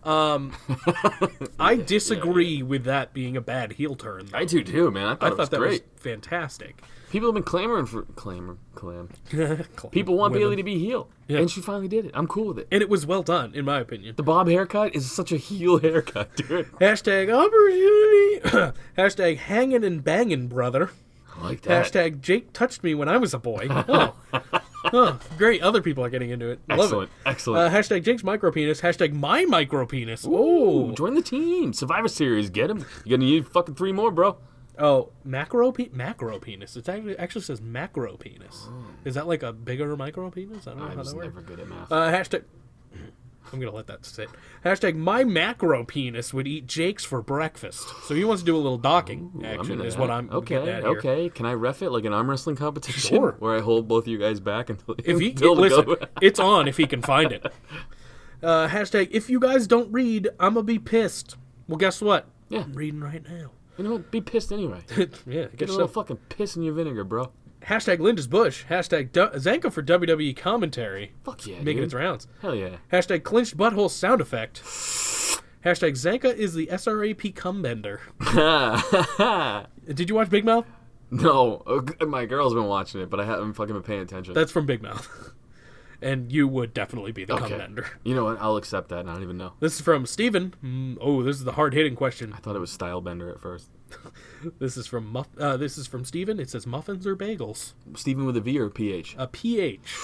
I disagree with that being a bad heel turn, though. I do too, man. I thought that was fantastic. People have been clamoring for People want Bailey to be heel, and she finally did it. I'm cool with it, and it was well done, in my opinion. The bob haircut is such a heel haircut, dude. Hashtag opportunity. Hashtag hanging and banging, brother. I like that. Hashtag Jake touched me when I was a boy. Oh, great. Other people are getting into it. Excellent. Love it. Excellent. Hashtag Jake's micropenis. Hashtag my micropenis. Ooh, join the team. Survivor Series. Get him. You're going to need fucking 3 more, bro. Oh, macro penis. It actually says macro penis. Oh. Is that like a bigger micro penis? I don't know how that works. I was never good at math. Hashtag... I'm going to let that sit. Hashtag my macro penis would eat Jake's for breakfast. So he wants to do a little docking action is what I'm getting at here. Okay. Can I ref it like an arm wrestling competition? Sure. Where I hold both of you guys back until listen, it's on if he can find it. Hashtag if you guys don't read, I'm going to be pissed. Well, guess what? Yeah. I'm reading right now. You know what? Be pissed anyway. Yeah. Get a little fucking piss in your vinegar, bro. Hashtag Linda's Bush. Hashtag Zanca for WWE commentary. Fuck yeah, Making its rounds. Hell yeah. Hashtag clinched butthole sound effect. Hashtag Zanca is the SRAP cum bender. Did you watch Big Mouth? No. My girl's been watching it, but I haven't fucking been paying attention. That's from Big Mouth. and you would definitely be the cum bender. You know what? I'll accept that. I don't even know. This is from Steven. This is the hard-hitting question. I thought it was style bender at first. This is from Steven. It says muffins or bagels? Steven with a V or a PH? A PH.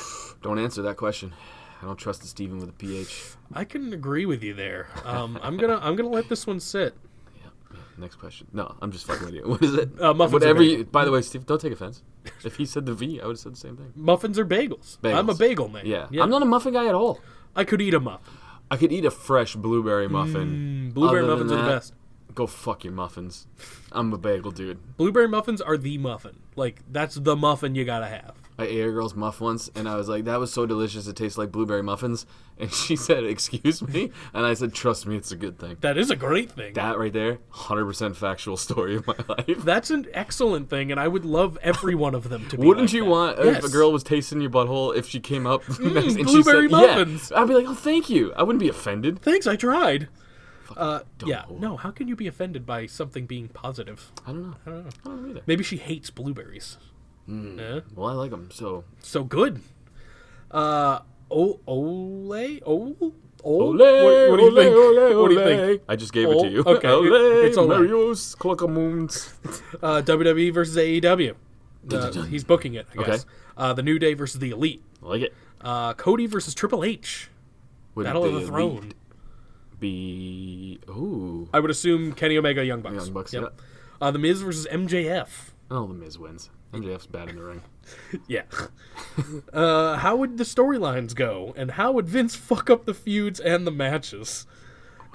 Don't answer that question. I don't trust the Steven with a PH. I couldn't agree with you there. I'm gonna let this one sit. Yeah. Next question. No, I'm just fucking with you. What is it? Muffins Whatever or you. By the way, Steve, don't take offense. If he said the V, I would have said the same thing. Muffins or bagels? I'm a bagel man. Yeah. I'm not a muffin guy at all. I could eat a muffin. I could eat a fresh blueberry muffin. Blueberry muffins are the best. Go fuck your muffins. I'm a bagel dude. Blueberry muffins are the muffin. Like, that's the muffin you gotta have. I ate a girl's muff once, and I was like, that was so delicious, it tastes like blueberry muffins. And she said, excuse me? And I said, trust me, it's a good thing. That is a great thing. That right there, 100% factual story of my life. That's an excellent thing, and I would love every one of them to be Wouldn't like you that. want, if a girl was tasting your butthole, if she came up next and blueberry she said, muffins. Yeah, I'd be like, oh, thank you. I wouldn't be offended. Thanks, I tried. Yeah. No, how can you be offended by something being positive? I don't know. I don't know either. Maybe she hates blueberries. Well, I like them, so. So good. Ole? What do you think? What do you think? I just gave it to you. Okay, Ole, it's Ole. Marios, Cluckamoons. WWE versus AEW. He's booking it, I guess. Okay. The New Day versus the Elite. I like it. Cody versus Triple H. Would Battle of the Elite Throne. Be I would assume Kenny Omega, Young Bucks. Young Bucks, Yep. The Miz versus MJF. Oh, the Miz wins. MJF's bad in the ring. Yeah. How would the storylines go, and how would Vince fuck up the feuds and the matches?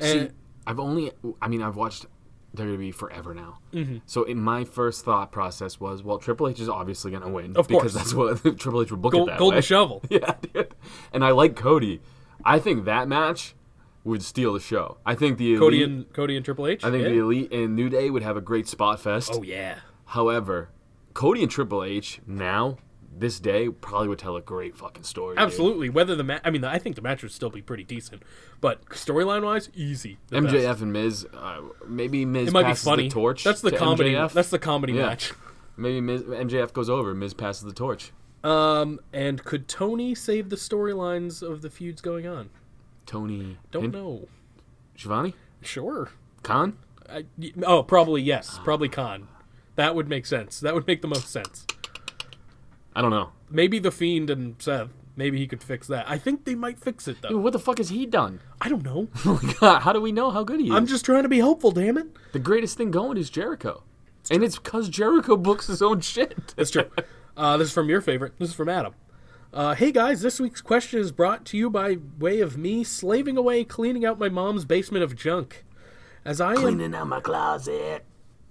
See, I've watched WWE forever now. Mm-hmm. So my first thought process was, well, Triple H is obviously going to win. Of course. Because that's what Triple H would book it that Golden way. Shovel. Yeah, dude. And I like Cody. I think that match would steal the show. I think the Elite, Cody and Triple H. I think the Elite and New Day would have a great spot fest. Oh yeah. However, Cody and Triple H now, this day, probably would tell a great fucking story. Absolutely. Dude. Whether the match, I think the match would still be pretty decent, but storyline wise, easy. MJF best. and Miz, maybe Miz It might be passes funny. the torch. That's the to comedy. MJF. That's the comedy match. Maybe MJF goes over, Miz passes the torch. And could Tony save the storylines of the feuds going on? Tony. Don't know. Shivani? Sure. Khan? Probably yes. Probably Khan. That would make sense. That would make the most sense. I don't know. Maybe The Fiend and Seth. Maybe he could fix that. I think they might fix it, though. Dude, what the fuck has he done? I don't know. Oh my God, how do we know how good he is? I'm just trying to be helpful, damn it. The greatest thing going is Jericho. And it's because Jericho books his own shit. That's true. This is from your favorite. This is from Adam. Hey guys, this week's question is brought to you by way of me slaving away cleaning out my mom's basement of junk. Cleaning out my closet.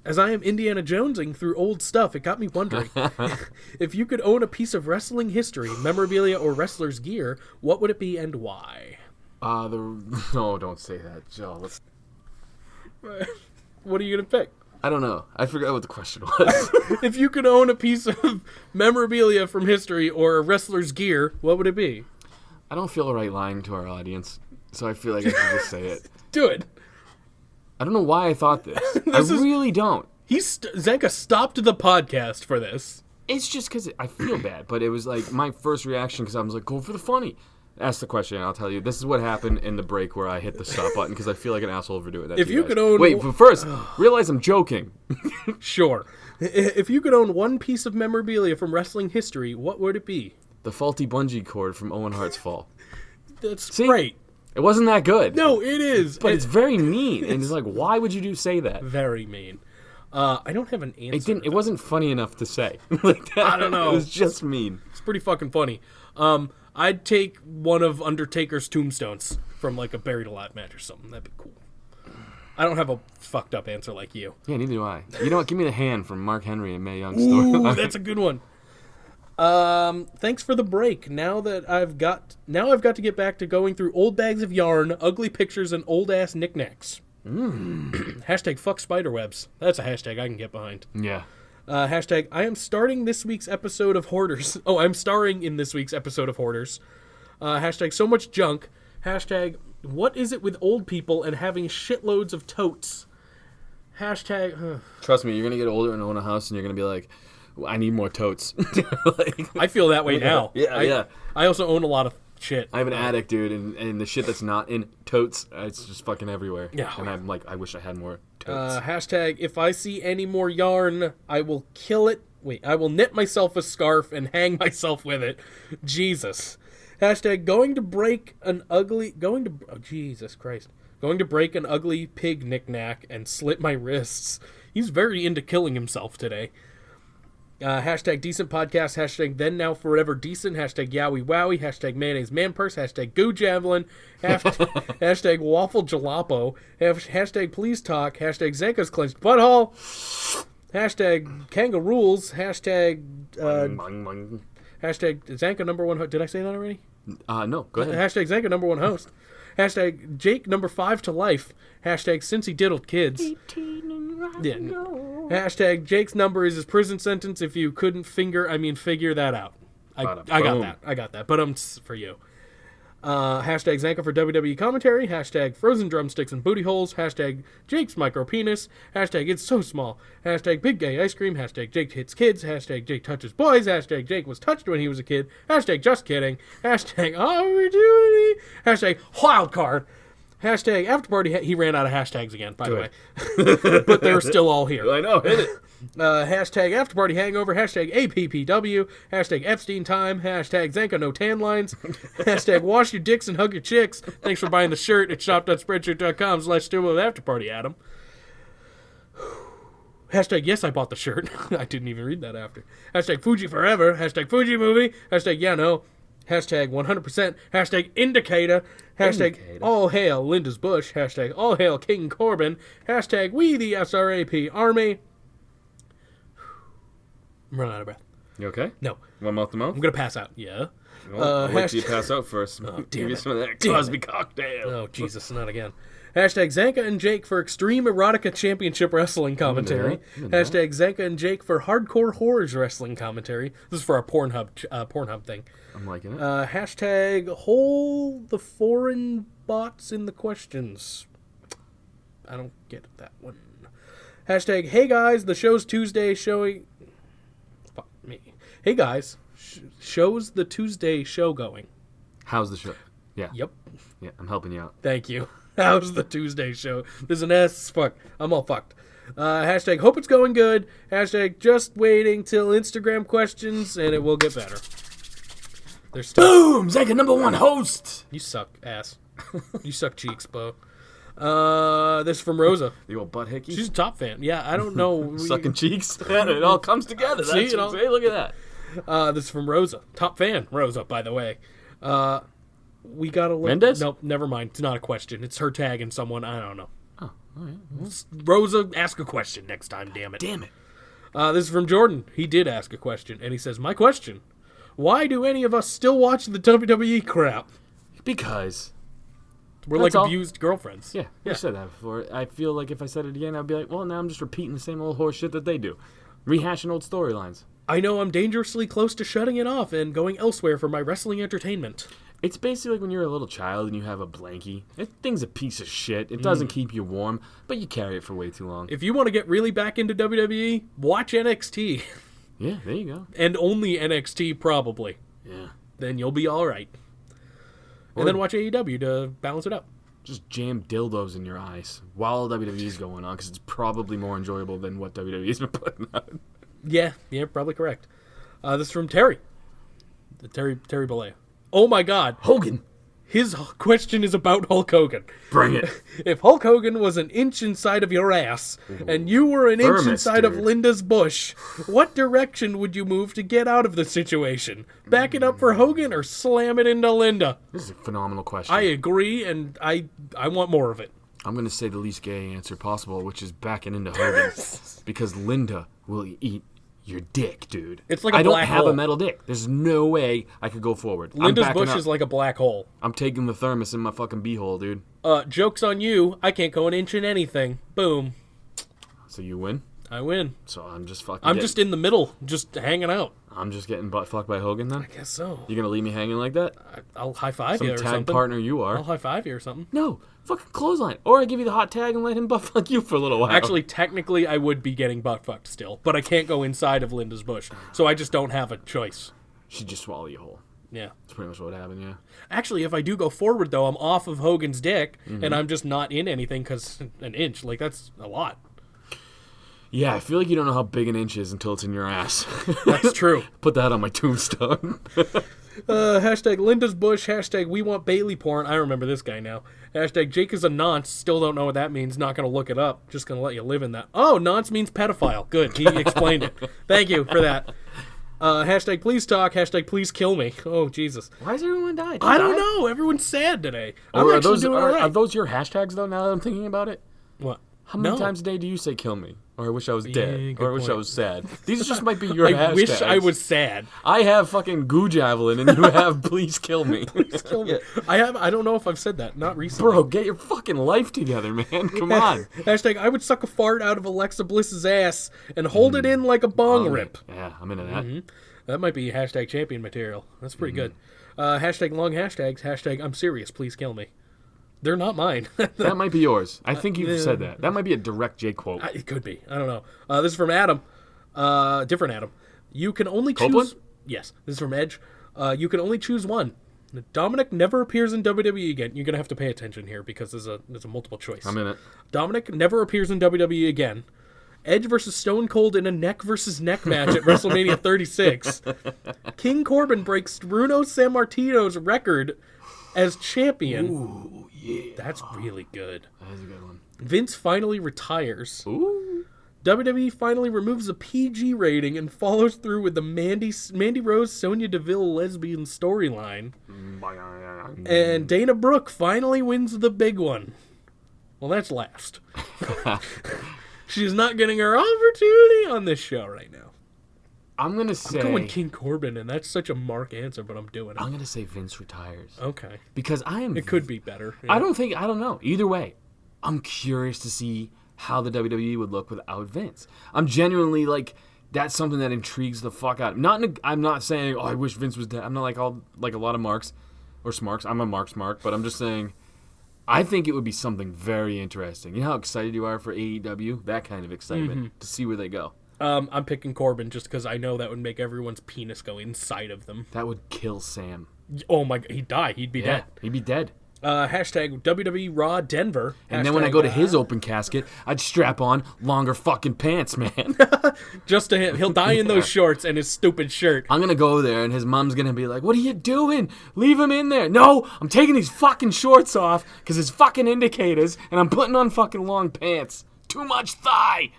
As I am Indiana Jonesing through old stuff, it got me wondering, if you could own a piece of wrestling history, memorabilia, or wrestler's gear, what would it be and why? No, don't say that, Joe. What are you going to pick? I don't know. I forgot what the question was. If you could own a piece of memorabilia from history or a wrestler's gear, what would it be? I don't feel right lying to our audience, so I feel like I should just say it. Do it. I don't know why I thought this. Really don't. Zanca stopped the podcast for this. It's just because I feel bad, but it was like my first reaction because I was like, go for the funny. Ask the question, and I'll tell you. This is what happened in the break where I hit the stop button because I feel like an asshole for doing that. If to you guys. could own... Wait, but first, realize I'm joking. Sure. If you could own one piece of memorabilia from wrestling history, what would it be? The faulty bungee cord from Owen Hart's fall. That's great. It wasn't that good. No, it is. But it's very mean. And it's like, why would you say that? Very mean. I don't have an answer. It wasn't funny enough to say. Like that. I don't know. It was just mean. It's pretty fucking funny. I'd take one of Undertaker's tombstones from like a Buried Alive match or something. That'd be cool. I don't have a fucked up answer like you. Yeah, neither do I. You know what? Give me the hand from Mark Henry and Mae Young's Ooh, story. that's a good one. Thanks for the break. Now I've got to get back to going through old bags of yarn, ugly pictures, and old ass knickknacks. Hashtag fuck spiderwebs. That's a hashtag I can get behind. Yeah. Hashtag I am starting this week's episode of Hoarders. Oh, I'm starring in this week's episode of Hoarders. Hashtag so much junk. Hashtag what is it with old people and having shitloads of totes? Hashtag Trust me, you're going to get older and own a house and you're going to be like, I need more totes. Like, I feel that way now. Yeah. I also own a lot of shit. I have an attic, dude, and the shit that's not in totes, it's just fucking everywhere. Yeah. And I'm like, I wish I had more totes. Hashtag, if I see any more yarn, I will kill it. Wait, I will knit myself a scarf and hang myself with it. Jesus. Hashtag, oh, Jesus Christ. Going to break an ugly pig knick-knack and slit my wrists. He's very into killing himself today. Hashtag decent podcast, hashtag then now forever decent, hashtag yowie wowie, hashtag mayonnaise man purse, hashtag goo javelin, hashtag waffle jaloppo, hashtag please talk, hashtag Zanca's clenched butthole, hashtag kangaroos, hashtag hashtag Zanca number one host. Did I say that already? No, go ahead. Hashtag Zanca number one host. Hashtag Jake number 5 to life. Hashtag since he diddled kids. Yeah. Hashtag Jake's number is his prison sentence. If you couldn't figure that out. I got that. But for you. Hashtag Zanca for WWE commentary. Hashtag frozen drumsticks and booty holes. Hashtag Jake's micro penis. Hashtag it's so small. Hashtag big gay ice cream. Hashtag Jake hits kids. Hashtag Jake touches boys. Hashtag Jake was touched when he was a kid. Hashtag just kidding. Hashtag opportunity. Hashtag wild card. Hashtag after party. He ran out of hashtags again, by the way. But they're still all here. I know, hit it. Hashtag After Party Hangover, hashtag APPW, hashtag Epstein Time, hashtag Zanca No Tan Lines, hashtag Wash Your Dicks and Hug Your Chicks. Thanks for buying the shirt at shop.spreadshirt.com/StuboAfterParty, Adam. Hashtag yes, I bought the shirt. I didn't even read that after. Hashtag Fuji Forever, hashtag Fuji Movie, hashtag yeah no, hashtag 100%, hashtag Indicator, hashtag all hail Linda's Bush, hashtag all hail King Corbin, hashtag we the SRAP Army. I'm running out of breath. You okay? No. One mouth to mouth? I'm going to pass out. Yeah. Well, wait till you pass out first. Give you some of that Cosby cocktail. Oh, Jesus, not again. Hashtag Zanca and Jake for Extreme Erotica Championship Wrestling commentary. Hashtag Zanca and Jake for Hardcore Horrors Wrestling commentary. This is for our Pornhub thing. I'm liking it. Hashtag hold the foreign bots in the questions. I don't get that one. Hashtag hey guys, the show's Tuesday showing... Fuck me. Hey guys, show's the Tuesday show going? How's the show? Yeah. Yep. Yeah, I'm helping you out. Thank you. How's the Tuesday show? There's an S. Fuck. I'm all fucked. Hashtag hope it's going good. Hashtag just waiting till Instagram questions and it will get better. There's still... Boom! Zanca number one host! You suck, ass. You suck cheeks, Bo. This is from Rosa. The old butt hickey? She's a top fan. Yeah, I don't know. Sucking cheeks? It all comes together. See, That's hey, look at that. This is from Rosa. Top fan, Rosa, by the way. We got a look. Mendez? Nope, never mind. It's not a question. It's her tagging someone. I don't know. Oh, all right. Well, Rosa, ask a question next time, damn it. damn it. This is from Jordan. He did ask a question, and he says, my question, why do any of us still watch the WWE crap? Because... We're That's like all. Abused girlfriends. Yeah, we said that before. I feel like if I said it again, I'd be like, well, now I'm just repeating the same old horse shit that they do. Rehashing old storylines. I know I'm dangerously close to shutting it off and going elsewhere for my wrestling entertainment. It's basically like when you're a little child and you have a blankie. That thing's a piece of shit. It doesn't keep you warm, but you carry it for way too long. If you want to get really back into WWE, watch NXT. Yeah, there you go. And only NXT, probably. Yeah. Then you'll be all right. And then watch AEW to balance it up. Just jam dildos in your eyes while WWE's going on, because it's probably more enjoyable than what WWE's been putting out. Yeah, probably correct. This is from Terry. Terry Bollea. Oh my God. Hogan. His question is about Hulk Hogan. Bring it. If Hulk Hogan was an inch inside of your ass, and you were an inch inside of Linda's bush, what direction would you move to get out of the situation? Back it up for Hogan or slam it into Linda? This is a phenomenal question. I agree, and I want more of it. I'm going to say the least gay answer possible, which is backing into Hogan. Because Linda will eat your dick, dude. It's like a I don't black have hole. a metal dick. There's no way I could go forward. Linda's bush is like a black hole. I'm taking the thermos in my fucking beehole, dude. Joke's on you. I can't go an inch in anything. Boom. So you win? I win. So I'm just fucking... I'm just in the middle, just hanging out. I'm just getting butt fucked by Hogan then? I guess so. You gonna leave me hanging like that? I'll high five Some you or tag something. partner you are. I'll high five you or something. No, fucking clothesline. Or I give you the hot tag and let him butt fuck you for a little while. Actually, technically, I would be getting butt fucked still, but I can't go inside of Linda's bush, so I just don't have a choice. She'd just swallow you whole. Yeah. That's pretty much what happened, yeah. Actually, if I do go forward, though, I'm off of Hogan's dick, and I'm just not in anything because an inch, like, that's a lot. Yeah, I feel like you don't know how big an inch is until it's in your ass. That's true. Put that on my tombstone. Hashtag Linda's Bush, hashtag we want Bailey porn. I remember this guy now. Hashtag Jake is a nonce. Still don't know what that means. Not going to look it up. Just going to let you live in that. Oh, nonce means pedophile. Good. He explained it. Thank you for that. Hashtag please talk. Hashtag please kill me. Oh, Jesus. Why is everyone dying? I don't know. Everyone's sad today. Or I'm actually doing all right. Are those your hashtags, though, now that I'm thinking about it? What? How many times a day do you say kill me? Or I wish I was dead? good Or I wish I point. was sad? These just might be your I hashtags. wish I was sad. I have fucking goo javelin, and you have please kill me. Please kill me. I don't know if I've said that. Not recently. Bro, get your fucking life together, man. Come on. Hashtag I would suck a fart out of Alexa Bliss's ass and hold it in like a bong rip. Yeah, I'm into that. That might be hashtag champion material. That's pretty good. Hashtag long hashtags. Hashtag I'm serious. Please kill me. They're not mine. That might be yours. I think you've said that. That might be a direct J quote. It could be. I don't know. This is from Adam. Different Adam. You can only choose... Copeland? Yes. This is from Edge. You can only choose one. Dominic never appears in WWE again. You're going to have to pay attention here because there's a multiple choice. I'm in it. Dominic never appears in WWE again. Edge versus Stone Cold in a neck versus neck match at WrestleMania 36. King Corbin breaks Bruno Sammartino's record as champion. Ooh, yeah. That's really good. That is a good one. Vince finally retires. Ooh. WWE finally removes the PG rating and follows through with the Mandy Rose Sonya Deville lesbian storyline. And Dana Brooke finally wins the big one. Well, that's last. She's not getting her opportunity on this show right now. I'm going to say... I'm going King Corbin, and that's such a Mark answer, but I'm doing it. I'm going to say Vince retires. Okay. Because I am... It could be better. Yeah. I don't know. Either way, I'm curious to see how the WWE would look without Vince. I'm genuinely, like, that's something that intrigues the fuck out of me. I'm not saying, oh, I wish Vince was dead. I'm not like a lot of Marks or Smarks. I'm a Mark's Mark, but I'm just saying... I think it would be something very interesting. You know how excited you are for AEW? That kind of excitement to see where they go. I'm picking Corbin just because I know that would make everyone's penis go inside of them. That would kill Sam. Oh my god, he'd die. He'd be dead. He'd be dead. Hashtag WWE Raw Denver. And then when I go to his open casket, I'd strap on longer fucking pants, man. Just to him. He'll die in those shorts and his stupid shirt. I'm going to go there and his mom's going to be like, what are you doing? Leave him in there. No, I'm taking these fucking shorts off because it's fucking indicators and I'm putting on fucking long pants. Too much thigh.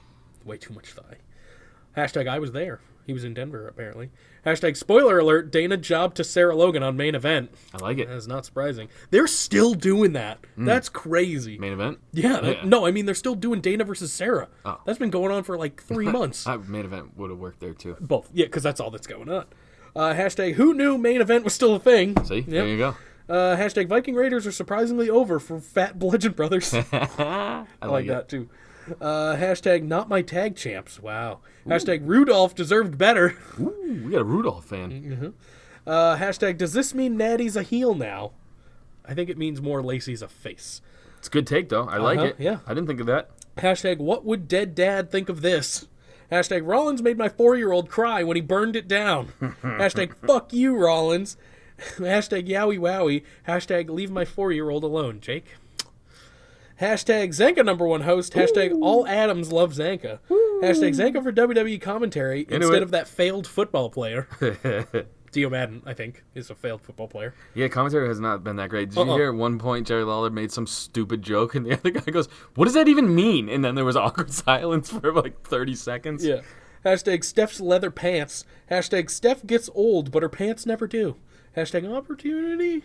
Way too much thigh. Hashtag I was there. He was in Denver, apparently. Hashtag spoiler alert, Dana jobbed to Sarah Logan on main event. I like it. That's not surprising. They're still doing that. That's crazy. Main event? Yeah. No, I mean, they're still doing Dana versus Sarah. Oh. That's been going on for like 3 months. Main event would have worked there too. Both. Yeah, because that's all that's going on. Hashtag who knew main event was still a thing. See? Yep. There you go. Hashtag Viking Raiders are surprisingly over for Fat Bludgeon Brothers. I like that too. Hashtag not my tag champs. Wow. Ooh. Hashtag Rudolph deserved better. Ooh, we got a Rudolph fan. Hashtag does this mean Natty's a heel now? I think it means more Lacey's a face. It's a good take though. I like it. Yeah. I didn't think of that. Hashtag what would dead dad think of this? Hashtag Rollins made my 4-year-old cry when he burned it down. Hashtag fuck you, Rollins. Hashtag yowie wowie. Hashtag leave my 4-year-old alone, Jake. Hashtag Zanca *1 host. Hashtag all Adams love Zanca. Hashtag Zanca for WWE commentary instead of that failed football player. Dio Madden, I think, is a failed football player. Yeah, commentary has not been that great. Did you hear at one point Jerry Lawler made some stupid joke and the other guy goes, what does that even mean? And then there was awkward silence for like 30 seconds. Yeah. Hashtag Steph's leather pants. Hashtag Steph gets old, but her pants never do. Hashtag opportunity.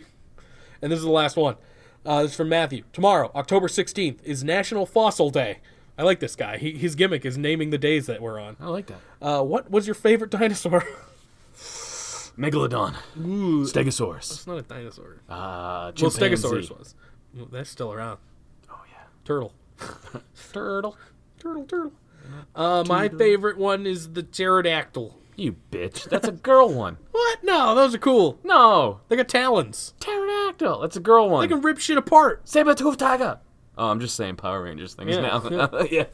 And this is the last one. This is from Matthew. Tomorrow, October 16th, is National Fossil Day. I like this guy. His gimmick is naming the days that we're on. I like that. What was your favorite dinosaur? Megalodon. Ooh, Stegosaurus. That's not a dinosaur. Chimpanzee. Well, Stegosaurus was. Well, that's still around. Oh, yeah. Turtle. Turtle. My favorite one is the pterodactyl. You bitch. That's a girl one. What? No, those are cool. No. They got talons. Pterodactyl. That's a girl one. They can rip shit apart. Saber-toothed tiger. Oh, I'm just saying Power Rangers things now. Yeah.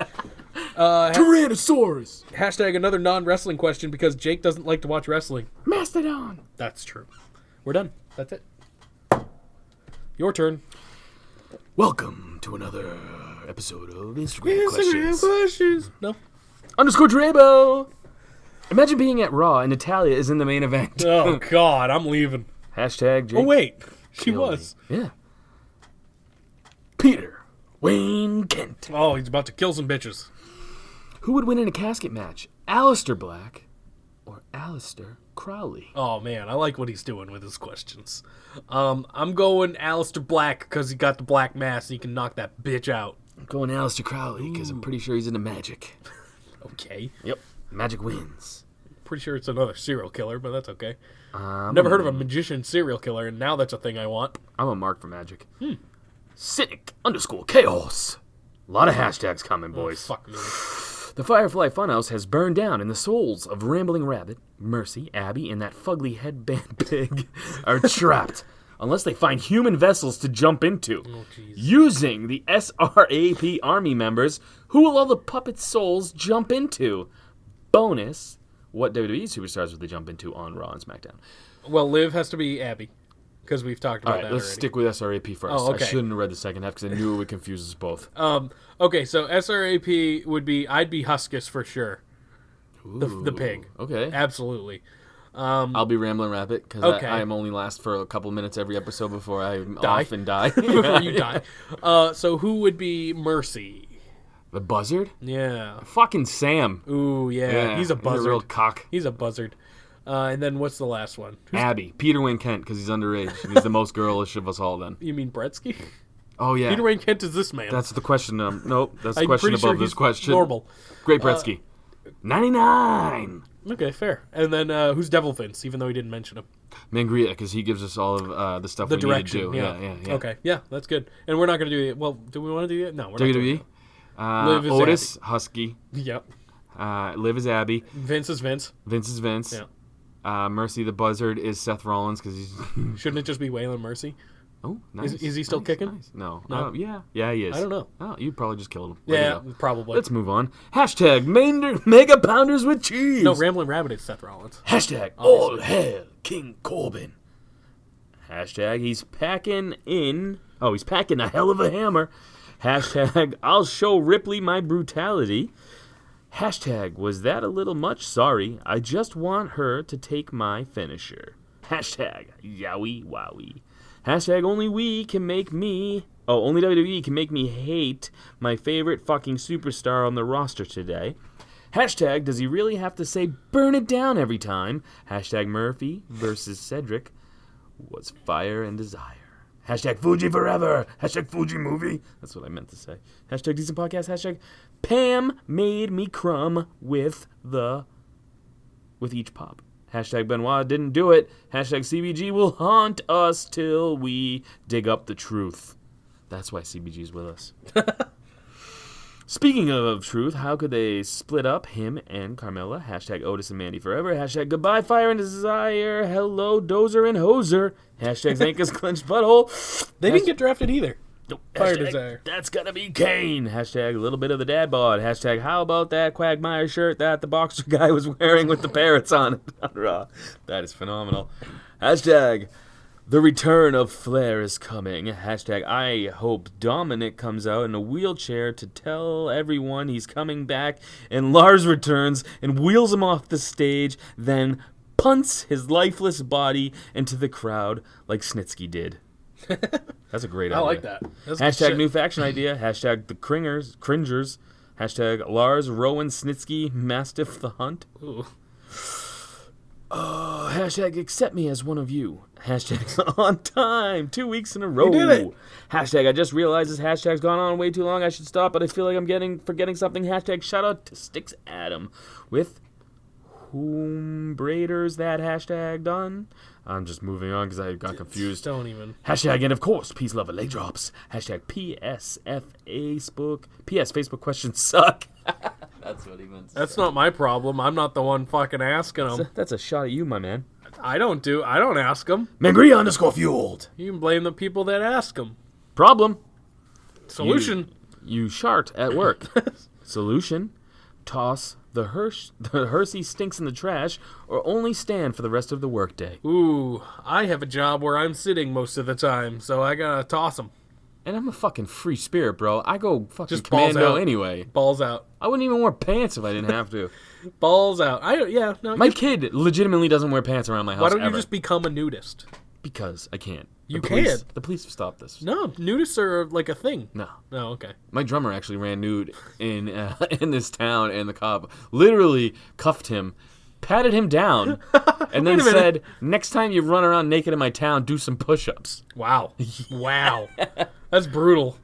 Tyrannosaurus. Hashtag another non-wrestling question because Jake doesn't like to watch wrestling. Mastodon. That's true. We're done. That's it. Your turn. Welcome to another episode of Instagram questions. No. _ Drabo. Imagine being at Raw and Natalia is in the main event. Oh, God. I'm leaving. Hashtag Jake. Oh, wait. She Kill was. Me. Yeah. Peter Wayne Kent. Oh, he's about to kill some bitches. Who would win in a casket match? Aleister Black or Aleister Crowley? Oh, man. I like what he's doing with his questions. I'm going Aleister Black because he got the black mask and he can knock that bitch out. I'm going Aleister Crowley because I'm pretty sure he's into magic. Okay. Yep. Magic wins. Pretty sure it's another serial killer, but that's okay. Never heard of a magician serial killer, and now that's a thing I want. I'm a mark for magic. Cynic _ chaos. A lot of hashtags coming, boys. Oh, fuck me. The Firefly Funhouse has burned down, and the souls of Rambling Rabbit, Mercy, Abby, and that fugly headband pig are trapped. Unless they find human vessels to jump into. Oh, jeez. Using the SRAP army members, who will all the puppet souls jump into? Bonus, what WWE superstars would they jump into on Raw and SmackDown? Well, Liv has to be Abby, because we've talked about All right, that let's already. stick with SRAP first. Oh, okay. I shouldn't have read the second half because I knew it would confuse us both. Okay, so SRAP would be, I'd be Huskus for sure. The pig. Okay. Absolutely. I'll be Rambling Rabbit because Okay. I am only last for a couple minutes every episode before I'm Die. off and die. Before you die. So who would be Mercy? The Buzzard? Yeah. Fucking Sam. Ooh, yeah. He's a buzzard. real cock. He's a buzzard. And then what's the last one? Abby. Peter Wayne Kent because he's underage. And he's the most girlish of us all then. You mean Bretsky? Oh, yeah. Peter Wayne Kent is this man. That's the question. Nope. That's the I'm question pretty above sure this he's question. normal. Great Bretsky. 99. Okay, fair. And then who's Devil Vince, even though he didn't mention him? Mangria, because he gives us all of the stuff The we direction. need to do. Yeah. Okay, yeah, that's good. And we're not going to do it. Well, do we want to do it? No, we're not doing WWE. it. Liv is Otis, Husky. Yep. Liv is Abby. Vince is Vince. Vince is Vince. Yeah. Mercy the Buzzard is Seth Rollins because he's. Shouldn't it just be Waylon Mercy? Oh, nice. Is he still kicking? Nice. No. No? Yeah, he is. I don't know. Oh, you probably just killed him. Yeah, probably. Let's move on. Hashtag Mega Pounders with Cheese. No, Rambling Rabbit is Seth Rollins. Hashtag All Hail King Corbin. Hashtag He's packing a hell of a hammer. Hashtag I'll show Ripley my brutality. Hashtag Was that a little much? Sorry. I just want her to take my finisher. Hashtag Yowie Wowie. Hashtag only WWE can make me hate my favorite fucking superstar on the roster today. Hashtag does he really have to say burn it down every time? Hashtag Murphy versus Cedric was fire and desire. Hashtag Fuji forever. Hashtag Fuji movie. That's what I meant to say. Hashtag decent podcast. Hashtag Pam made me crumb with each pop. Hashtag Benoit didn't do it. Hashtag CBG will haunt us till we dig up the truth. That's why CBG's with us. Speaking of truth, how could they split up him and Carmella? Hashtag Otis and Mandy forever. Hashtag goodbye fire and desire. Hello Dozer and Hoser. Hashtag Zanca's clenched butthole. They didn't get drafted either. Nope. Fire Hashtag, desire. That's gotta be Kane. Hashtag a little bit of the dad bod. Hashtag how about that Quagmire shirt that the boxer guy was wearing with the parrots on it on Raw. That is phenomenal. Hashtag the return of Flair is coming. Hashtag I hope Dominic comes out in a wheelchair to tell everyone he's coming back, and Lars returns and wheels him off the stage, then punts his lifeless body into the crowd like Snitsky did. That's a great idea. I like that. That's Hashtag shit. new faction idea. Hashtag the cringers. Hashtag Lars Rowan Snitsky Mastiff the Hunt. Ooh. Hashtag accept me as one of you. Hashtag on time. 2 weeks in a row. You did it. Hashtag I just realized this hashtag's gone on way too long. I should stop, but I feel like I'm forgetting something. Hashtag shout out to Sticks Adam. With whom Braiders that hashtag done? I'm just moving on because I got confused. Don't even. Hashtag, and of course, peace, love, and leg drops. Hashtag PS Facebook questions suck. That's what he meant to That's say. not my problem. I'm not the one fucking asking them. That's a shot at you, my man. I don't ask them. Mangria _ fueled. You can blame the people that ask them. Problem. Solution. You shart at work. Solution. Toss the Hershey stinks in the trash, or only stand for the rest of the workday. Ooh, I have a job where I'm sitting most of the time, so I gotta toss them. And I'm a fucking free spirit, bro. I go fucking Just balls commando out. anyway. Balls out. I wouldn't even wear pants if I didn't have to. Balls out. My kid legitimately doesn't wear pants around my house. Why don't ever. you just become a nudist? Because I can't. You police, can't. The police have stopped this. No, nudists are like a thing. No. Oh, okay. My drummer actually ran nude in this town, and the cop literally cuffed him, patted him down, and then said, "Next time you run around naked in my town, do some push-ups." Wow. Wow. That's brutal.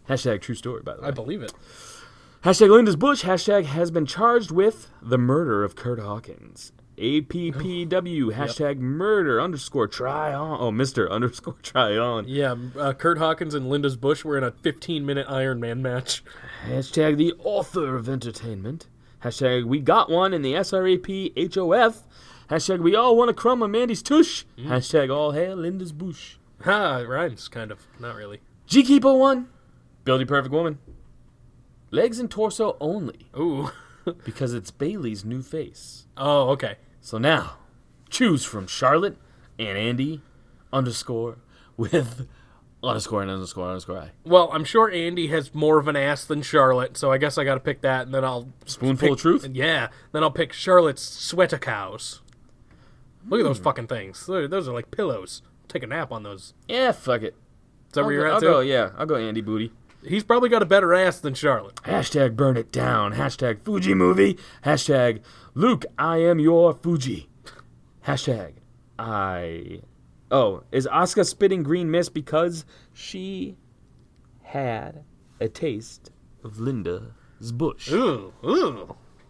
Hashtag true story, by the way. I believe it. Hashtag Linda's Bush. Hashtag has been charged with the murder of Kurt Hawkins. APPW. Hashtag murder _ try on. Oh, Mr. _ try on. Yeah, Kurt Hawkins and Linda's Bush were in a 15-minute Iron Man match. Hashtag the author of entertainment. Hashtag we got one in the SRAP HOF. Hashtag we all want a crumb of Mandy's tush. Hashtag all hail Linda's Bush. Ha, it rhymes, kind of. Not really. G-Keepo 1. Build your perfect woman. Legs and torso only. Ooh. Because it's Bailey's new face. Oh, okay. So now, choose from Charlotte and Andy _ with _ I. Well, I'm sure Andy has more of an ass than Charlotte, so I guess I gotta pick that, and then I'll... Spoonful of truth? Yeah, then I'll pick Charlotte's sweater cows. Look at those fucking things. Those are like pillows. Take a nap on those. Yeah, fuck it. Is that where you're at, I'll too? go, yeah. I'll go Andy Booty. He's probably got a better ass than Charlotte. Hashtag burn it down. Hashtag Fuji movie. Hashtag Luke, I am your Fuji. Hashtag is Asuka spitting green mist because she had a taste of Linda's bush? Ooh.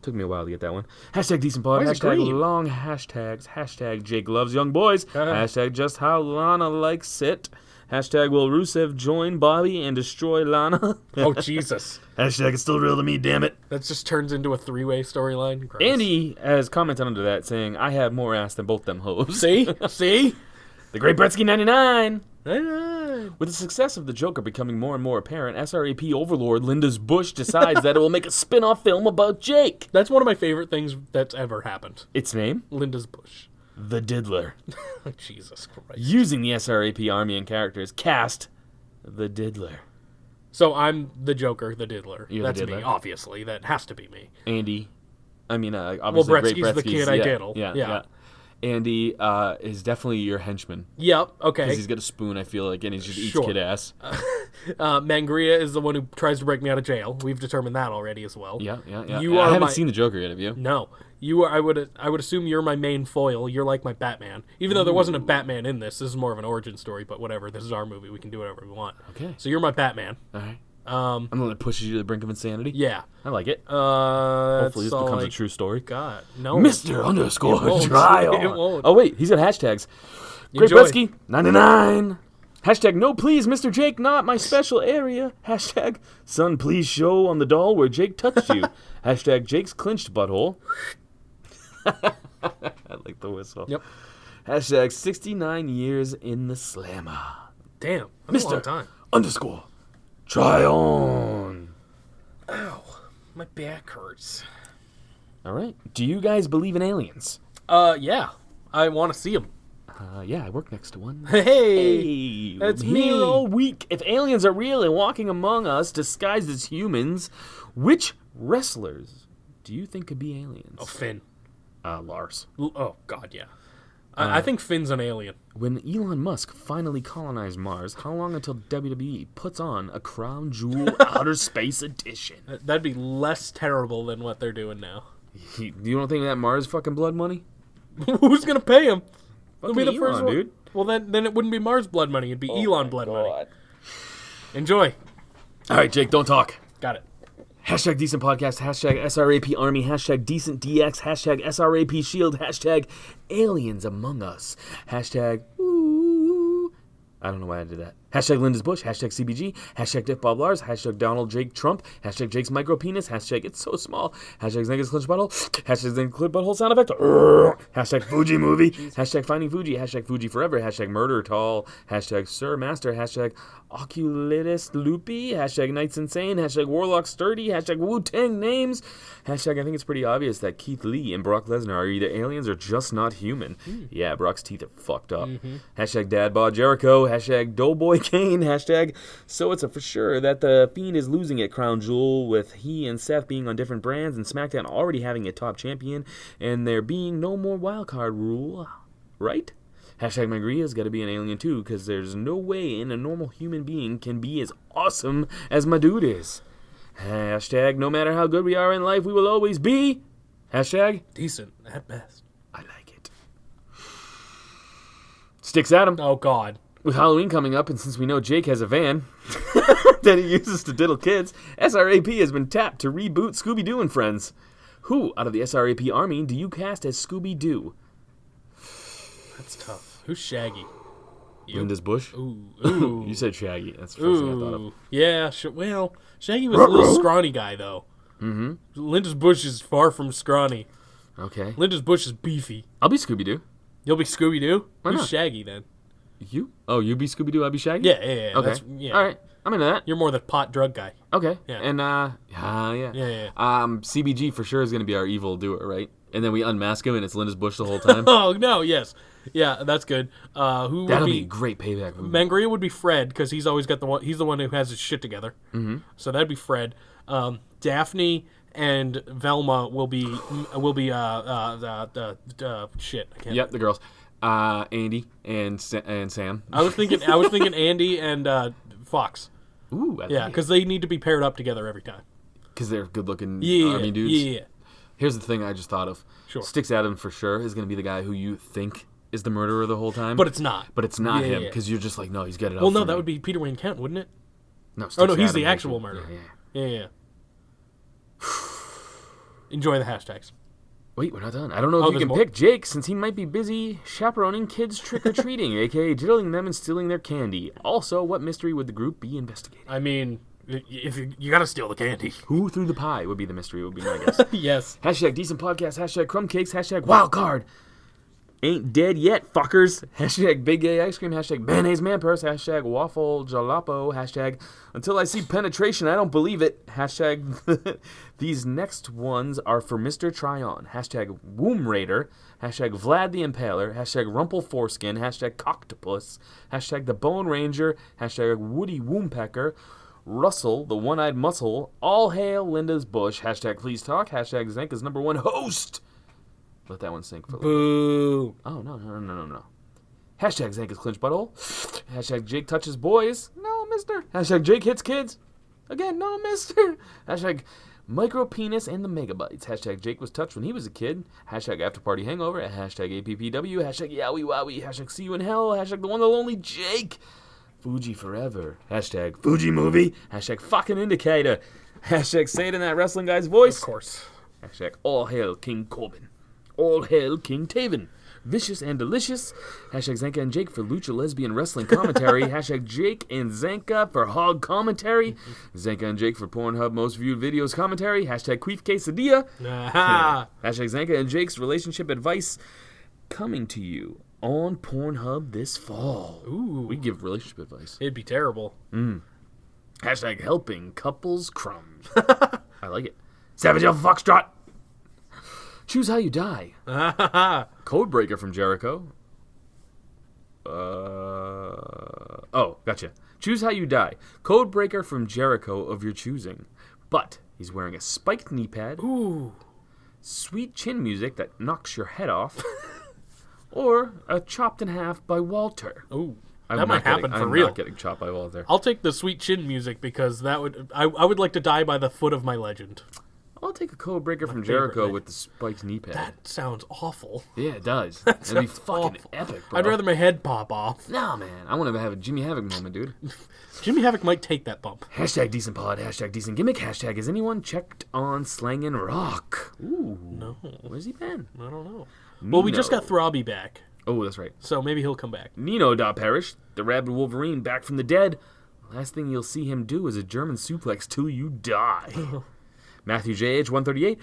Took me a while to get that one. Hashtag decent pod. Why is it Hashtag green? long hashtags. Hashtag Jake loves young boys. Hashtag just how Lana likes it. Hashtag will Rusev join Bobby and destroy Lana? Oh, Jesus. Hashtag it's still real to me, damn it. That just turns into a three-way storyline. Gross. Andy has commented under that saying, I have more ass than both them hoes. See? See? The Great Bretsky 99. Hey. With the success of the Joker becoming more and more apparent, SRAP overlord Linda's Bush decides that it will make a spin-off film about Jake. That's one of my favorite things that's ever happened. Its name? Linda's Bush. The Diddler. Oh, Jesus Christ. Using the SRAP army and characters, cast The Diddler. So I'm the Joker, the Diddler. You're the That's Diddler? me, obviously. That has to be me. Andy. Obviously, Well, Great Bretsky's the kid I yeah, diddle. Yeah. Yeah. Andy is definitely your henchman. Yep, Because okay. he's got a spoon, I feel like, and he just eats Sure. kid ass. Mangria is the one who tries to break me out of jail. We've determined that already as well. Yeah. You I are haven't my- seen the Joker yet, have you? No. You are. I would assume you're my main foil. You're like my Batman. Even though there wasn't a Batman in this. This is more of an origin story, but whatever. This is our movie. We can do whatever we want. Okay. So you're my Batman. All right. I'm the one that pushes you to the brink of insanity. Yeah. I like it. Hopefully Hopefully this becomes a true story. God, no. Mr. _ It won't. try It on. won't. Oh, wait. He's got hashtags. Great Enjoy. Bretsky 99. Hashtag no please, Mr. Jake, not my special area. Hashtag son, please show on the doll where Jake touched you. Hashtag Jake's clinched butthole. I like the whistle. Yep. Hashtag 69 years in the slammer. Damn. That's a long Mr. time. _ try on. Ow. My back hurts. All right. Do you guys believe in aliens? Yeah. I want to see him. Yeah, I work next to one. Hey. That's I'm me. here all week. If aliens are real and walking among us disguised as humans, which wrestlers do you think could be aliens? Oh, Finn. Lars. Oh, God, yeah. I think Finn's an alien. When Elon Musk finally colonized Mars, how long until WWE puts on a Crown Jewel Outer Space Edition? That'd be less terrible than what they're doing now. You don't think that Mars fucking blood money? Who's going to pay him? It'll be Fucking the first Elon, one. dude. Well, then it wouldn't be Mars blood money. It'd be Elon blood money. Enjoy. All right, Jake, don't talk. Got it. Hashtag decent podcast, hashtag SRAP army, hashtag decent DX, hashtag SRAP shield, hashtag aliens among us, hashtag ooh, I don't know why I did that. Hashtag Linda's Bush. Hashtag CBG. Hashtag Dick Bob Lars. Hashtag Donald Jake Trump. Hashtag Jake's micro penis. Hashtag it's so small. Hashtag Zanca's clinch butthole. Hashtag Zanca's clinch butthole sound effect. Hashtag Fuji movie. Hashtag Finding Fuji. Hashtag Fuji forever. Hashtag Murder Tall. Hashtag Sir Master. Hashtag Oculitus Loopy. Hashtag Knights Insane. Hashtag Warlock Sturdy. Hashtag Wu-Tang Names. Hashtag I think it's pretty obvious that Keith Lee and Brock Lesnar are either aliens or just not human. Yeah, Brock's teeth are fucked up. Hashtag Dad Bod Jericho. Hashtag Doughboy Kane. Hashtag so it's a for sure that the Fiend is losing at Crown Jewel with he and Seth being on different brands and SmackDown already having a top champion and there being no more wildcard rule. Right? Hashtag Mangria's got to be an alien too because there's no way a normal human being can be as awesome as my dude is. Hashtag no matter how good we are in life, we will always be. Hashtag decent at best. I like it. Sticks Adam. Oh, God. With Halloween coming up, and since we know Jake has a van that he uses to diddle kids, SRAP has been tapped to reboot Scooby-Doo and Friends. Who out of the SRAP army do you cast as Scooby-Doo? That's tough. Who's Shaggy? You? Linda's Bush? Ooh. You said Shaggy. That's the first thing I thought of. Yeah, well, Shaggy was a little scrawny guy, though. Mm-hmm. Linda's Bush is far from scrawny. Okay. Linda's Bush is beefy. I'll be Scooby-Doo. You'll be Scooby-Doo? Why Who's not? Shaggy, then? You? Oh, you be Scooby-Doo, I'll be Shaggy? Yeah. Okay. Yeah. All right. I'm into that. You're more the pot drug guy. Okay. Yeah. And, yeah. Yeah. CBG for sure is going to be our evil doer, right? And then we unmask him and it's Linda's Bush the whole time. Oh, no, yes. Yeah, that's good. Who would That'll be a great payback movie. Mangria would be Fred, because he's always got he's the one who has his shit together. Mm-hmm. So that'd be Fred. Daphne and Velma will be shit. I can't. Yep, the girls. Andy and Sam. I was thinking Andy and Fox. Ooh, Yeah, because they need to be paired up together every time. Because they're good-looking Yeah, army dudes. yeah. Here's the thing I just thought of. Sure. Sticks Adam for sure is going to be the guy who you think is the murderer the whole time. But it's not. But it's not Yeah, him yeah. because you're just like, no, he's got it out Well, for no, that me. would be Peter Wayne Kent, wouldn't it? No, Oh, Sticks no, he's Adam the actual actually- murderer. Yeah. Yeah. Enjoy the hashtags. Wait, we're not done. I don't know if Oh, you there's can more? pick Jake since he might be busy chaperoning kids trick-or-treating, a.k.a. diddling them and stealing their candy. Also, what mystery would the group be investigating? I mean, if you gotta steal the candy. Who threw the pie would be the mystery, would be my guess. Yes. Hashtag decent podcast, hashtag crumb cakes, hashtag wild card. Ain't dead yet, fuckers. Hashtag big gay ice cream, hashtag mayonnaise man purse, hashtag waffle jalapeno, hashtag until I see penetration, I don't believe it. Hashtag these next ones are for Mr. Tryon. Hashtag womb raider, hashtag Vlad the Impaler, hashtag rumple foreskin, hashtag coctopus, hashtag the bone ranger, hashtag woody wombpecker, Russell, the one-eyed muscle, all hail Linda's Bush, hashtag please talk, hashtag Zanca's #1 host. Let that one sink for a little Boo. bit. Oh, no. Hashtag Zanca's clinch butthole. Hashtag Jake touches boys. No, mister. Hashtag Jake hits kids. Again, no, mister. Hashtag micro penis and the megabytes. Hashtag Jake was touched when he was a kid. Hashtag After Party Hangover. Hashtag APPW. Hashtag Yowie Wowie. Hashtag See You in Hell. Hashtag The One the Lonely Jake. Fuji forever. Hashtag Fuji movie. Hashtag fucking indicator. Hashtag say it in that wrestling guy's voice. Of course. Hashtag all hail King Corbin. All hail King Taven. Vicious and delicious. Hashtag Zanca and Jake for lucha lesbian wrestling commentary. Hashtag Jake and Zanca for hog commentary. Zanca and Jake for Pornhub most viewed videos commentary. Hashtag Queef Quesadilla. Aha. Hashtag Zanca and Jake's relationship advice coming to you on Pornhub this fall. Ooh. We give relationship advice. It'd be terrible. Hashtag helping couples crumbs. I like it. Savage Alpha Foxtrot. Choose how you die. Codebreaker from Jericho. Oh, gotcha. Choose how you die. Codebreaker from Jericho of your choosing. But he's wearing a spiked knee pad. Ooh. Sweet chin music that knocks your head off. Or a chopped in half by Walter. Ooh. I'm That might not getting- happen for I'm real. not getting chopped by Walter. I'll take the sweet chin music because that would I would like to die by the foot of my legend. I'll take a Codebreaker from favorite, Jericho man. with the spiked knee pad. That sounds awful. Yeah, it does. That'd be sounds fucking awful. epic, bro. I'd rather my head pop off. Nah, man. I want to have a Jimmy Havoc moment, dude. Jimmy Havoc might take that bump. Hashtag decent pod, hashtag decent gimmick, hashtag has anyone checked on Slangin' Rock? Ooh. No. Where's he been? I don't know. Well, we just got Throbby back. Oh, that's right. So maybe he'll come back. Nino da Parrish, the rabid Wolverine back from the dead. Last thing you'll see him do is a German suplex till you die. Matthew J.H., 138.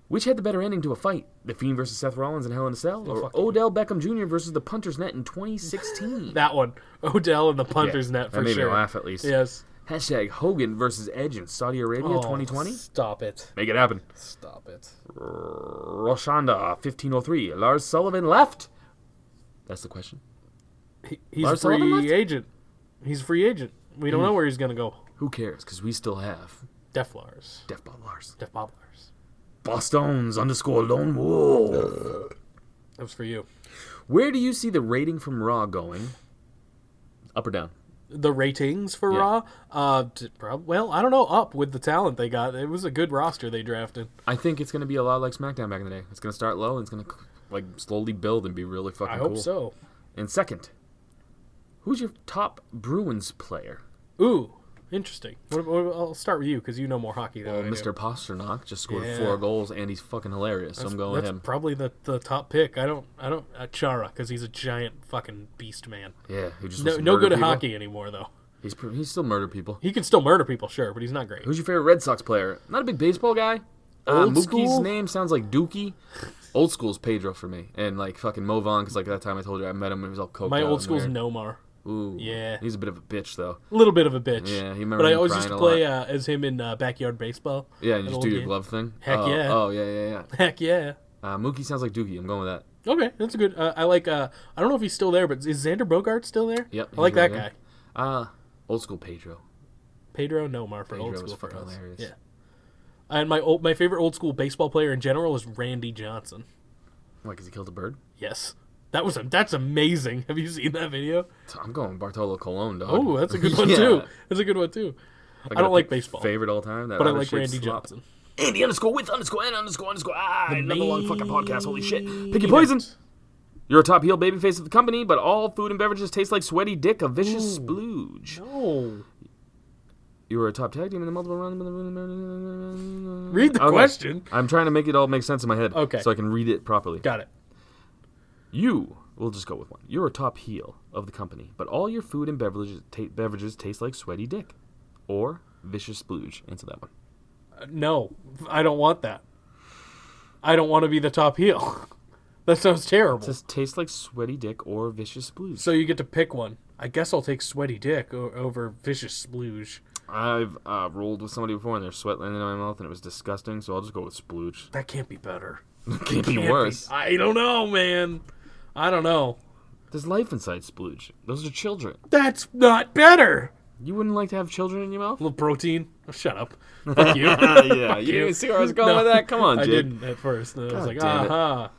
Which had the better ending to a fight? The Fiend versus Seth Rollins in Hell in a Cell? Or Odell Beckham Jr. versus the Punter's Net in 2016? That one. Odell and the Punter's Net, for sure. That made me laugh, at least. Yes. Hashtag Hogan versus Edge in Saudi Arabia 2020? Stop it. Make it happen. Stop it. Roshanda, 1503. Lars Sullivan left? That's the question. He's Lars a free Sullivan left? agent. He's a free agent. We don't know where he's going to go. Who cares? Because we still have Def Lars. Def Bob Lars. Def Bob Lars. Boston's _ Lone Wolf. That was for you. Where do you see the rating from Raw going? Up or down? The ratings for Raw? Well, I don't know. Up with the talent they got. It was a good roster they drafted. I think it's going to be a lot like SmackDown back in the day. It's going to start low and it's going to slowly build and be really fucking cool. I hope so. And second, who's your top Bruins player? Ooh, interesting. I'll start with you because you know more hockey than I do. Mr. Pasternak just scored 4 goals and he's fucking hilarious. So I'm going with him. That's probably the top pick. I don't Chara because he's a giant fucking beast man. Yeah, who just no good at hockey anymore though. He's still murder people. He can still murder people, sure, but he's not great. Who's your favorite Red Sox player? Not a big baseball guy. Mookie's name sounds like Dookie. Old school's Pedro for me, and like fucking Mo Vaughn because like that time I told you I met him when he was all coked My out old school's weird. Nomar. Ooh, yeah, he's a bit of a bitch though. A little bit of a bitch. Yeah, he remember. But I always used to play as him in backyard baseball. Yeah, and you just do your glove thing. Heck yeah. Oh yeah. Heck yeah. Mookie sounds like Dookie. I'm going with that. Okay, that's a good. I like. I don't know if he's still there, but is Xander Bogart still there? Yep, I like that guy. Old school Pedro. Pedro Nomar for Pedro old school was for fucking us. hilarious. Yeah. And my favorite old school baseball player in general is Randy Johnson. Why? Because he killed a bird? Yes. That's amazing. Have you seen that video? I'm going Bartolo Colon, dog. Oh, that's a good one too. That's a good one too. I don't like baseball. Favorite all time? But I like Randy Johnson. Andy _with _ another long fucking podcast. Holy shit. Pick your poison. You're a top heel babyface of the company, but all food and beverages taste like sweaty dick, a vicious splooge. No. You were a top tag team in the multiple round. Read the question. I'm trying to make it all make sense in my head. Okay. So I can read it properly. Got it. We'll just go with one. You're a top heel of the company, but all your food and beverages taste like sweaty dick. Or vicious splooge. Answer that one. No, I don't want that. I don't want to be the top heel. That sounds terrible. It says taste like sweaty dick or vicious splooge. So you get to pick one. I guess I'll take sweaty dick over vicious splooge. I've rolled with somebody before and their sweat landed in my mouth and it was disgusting, so I'll just go with splooge. That can't be better. It can't be worse. I don't know, man. I don't know. There's life inside splooge. Those are children. That's not better. You wouldn't like to have children in your mouth? A little protein. Oh, shut up. Fuck you. Yeah, you didn't even see where I was going with that? Come on, Jake. I didn't at first. I was like, aha.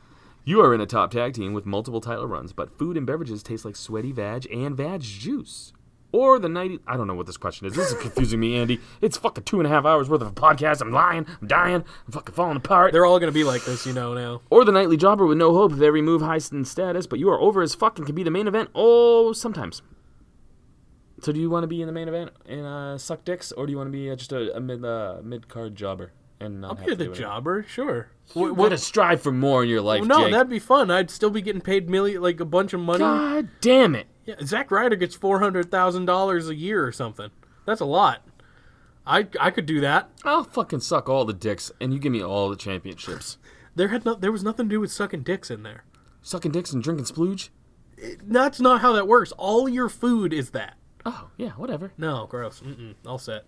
You are in a top tag team with multiple title runs, but food and beverages taste like sweaty vag and vag juice. Or the night... I don't know what this question is. This is confusing me, Andy. It's fucking 2.5 hours worth of a podcast. I'm lying. I'm dying. I'm fucking falling apart. They're all going to be like this, now. Or the nightly jobber with no hope of every move high in status, but you are over as fuck and can be the main event. Oh, sometimes. So do you want to be in the main event and suck dicks, or do you want to be just a mid-card jobber? And not I'll be the jobber, sure. You gotta strive for more in your life, no, Jake. That'd be fun. I'd still be getting paid a bunch of money. God damn it. Yeah, Zack Ryder gets $400,000 a year or something. That's a lot. I could do that. I'll fucking suck all the dicks, and you give me all the championships. There was nothing to do with sucking dicks in there. Sucking dicks and drinking splooge? That's not how that works. All your food is that. Oh, yeah, whatever. No, gross. All set.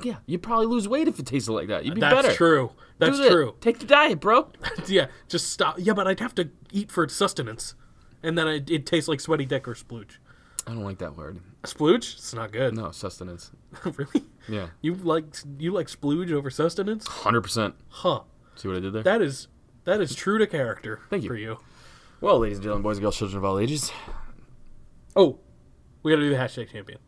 Yeah, you'd probably lose weight if it tasted like that. You'd be That's better. True. That's true. Take the diet, bro. Yeah, just stop. Yeah, but I'd have to eat for sustenance. And then it'd taste like sweaty dick or splooge. I don't like that word. Splooge? It's not good. No, sustenance. Really? Yeah. You like splooge over sustenance? 100%. Huh. See what I did there? That is true to character. Thank you. For you. Well, ladies and gentlemen, boys and girls, children of all ages. Oh, we gotta do the hashtag champion.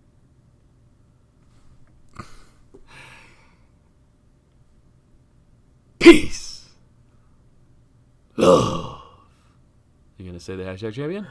Peace. Love. You gonna say the hashtag champion?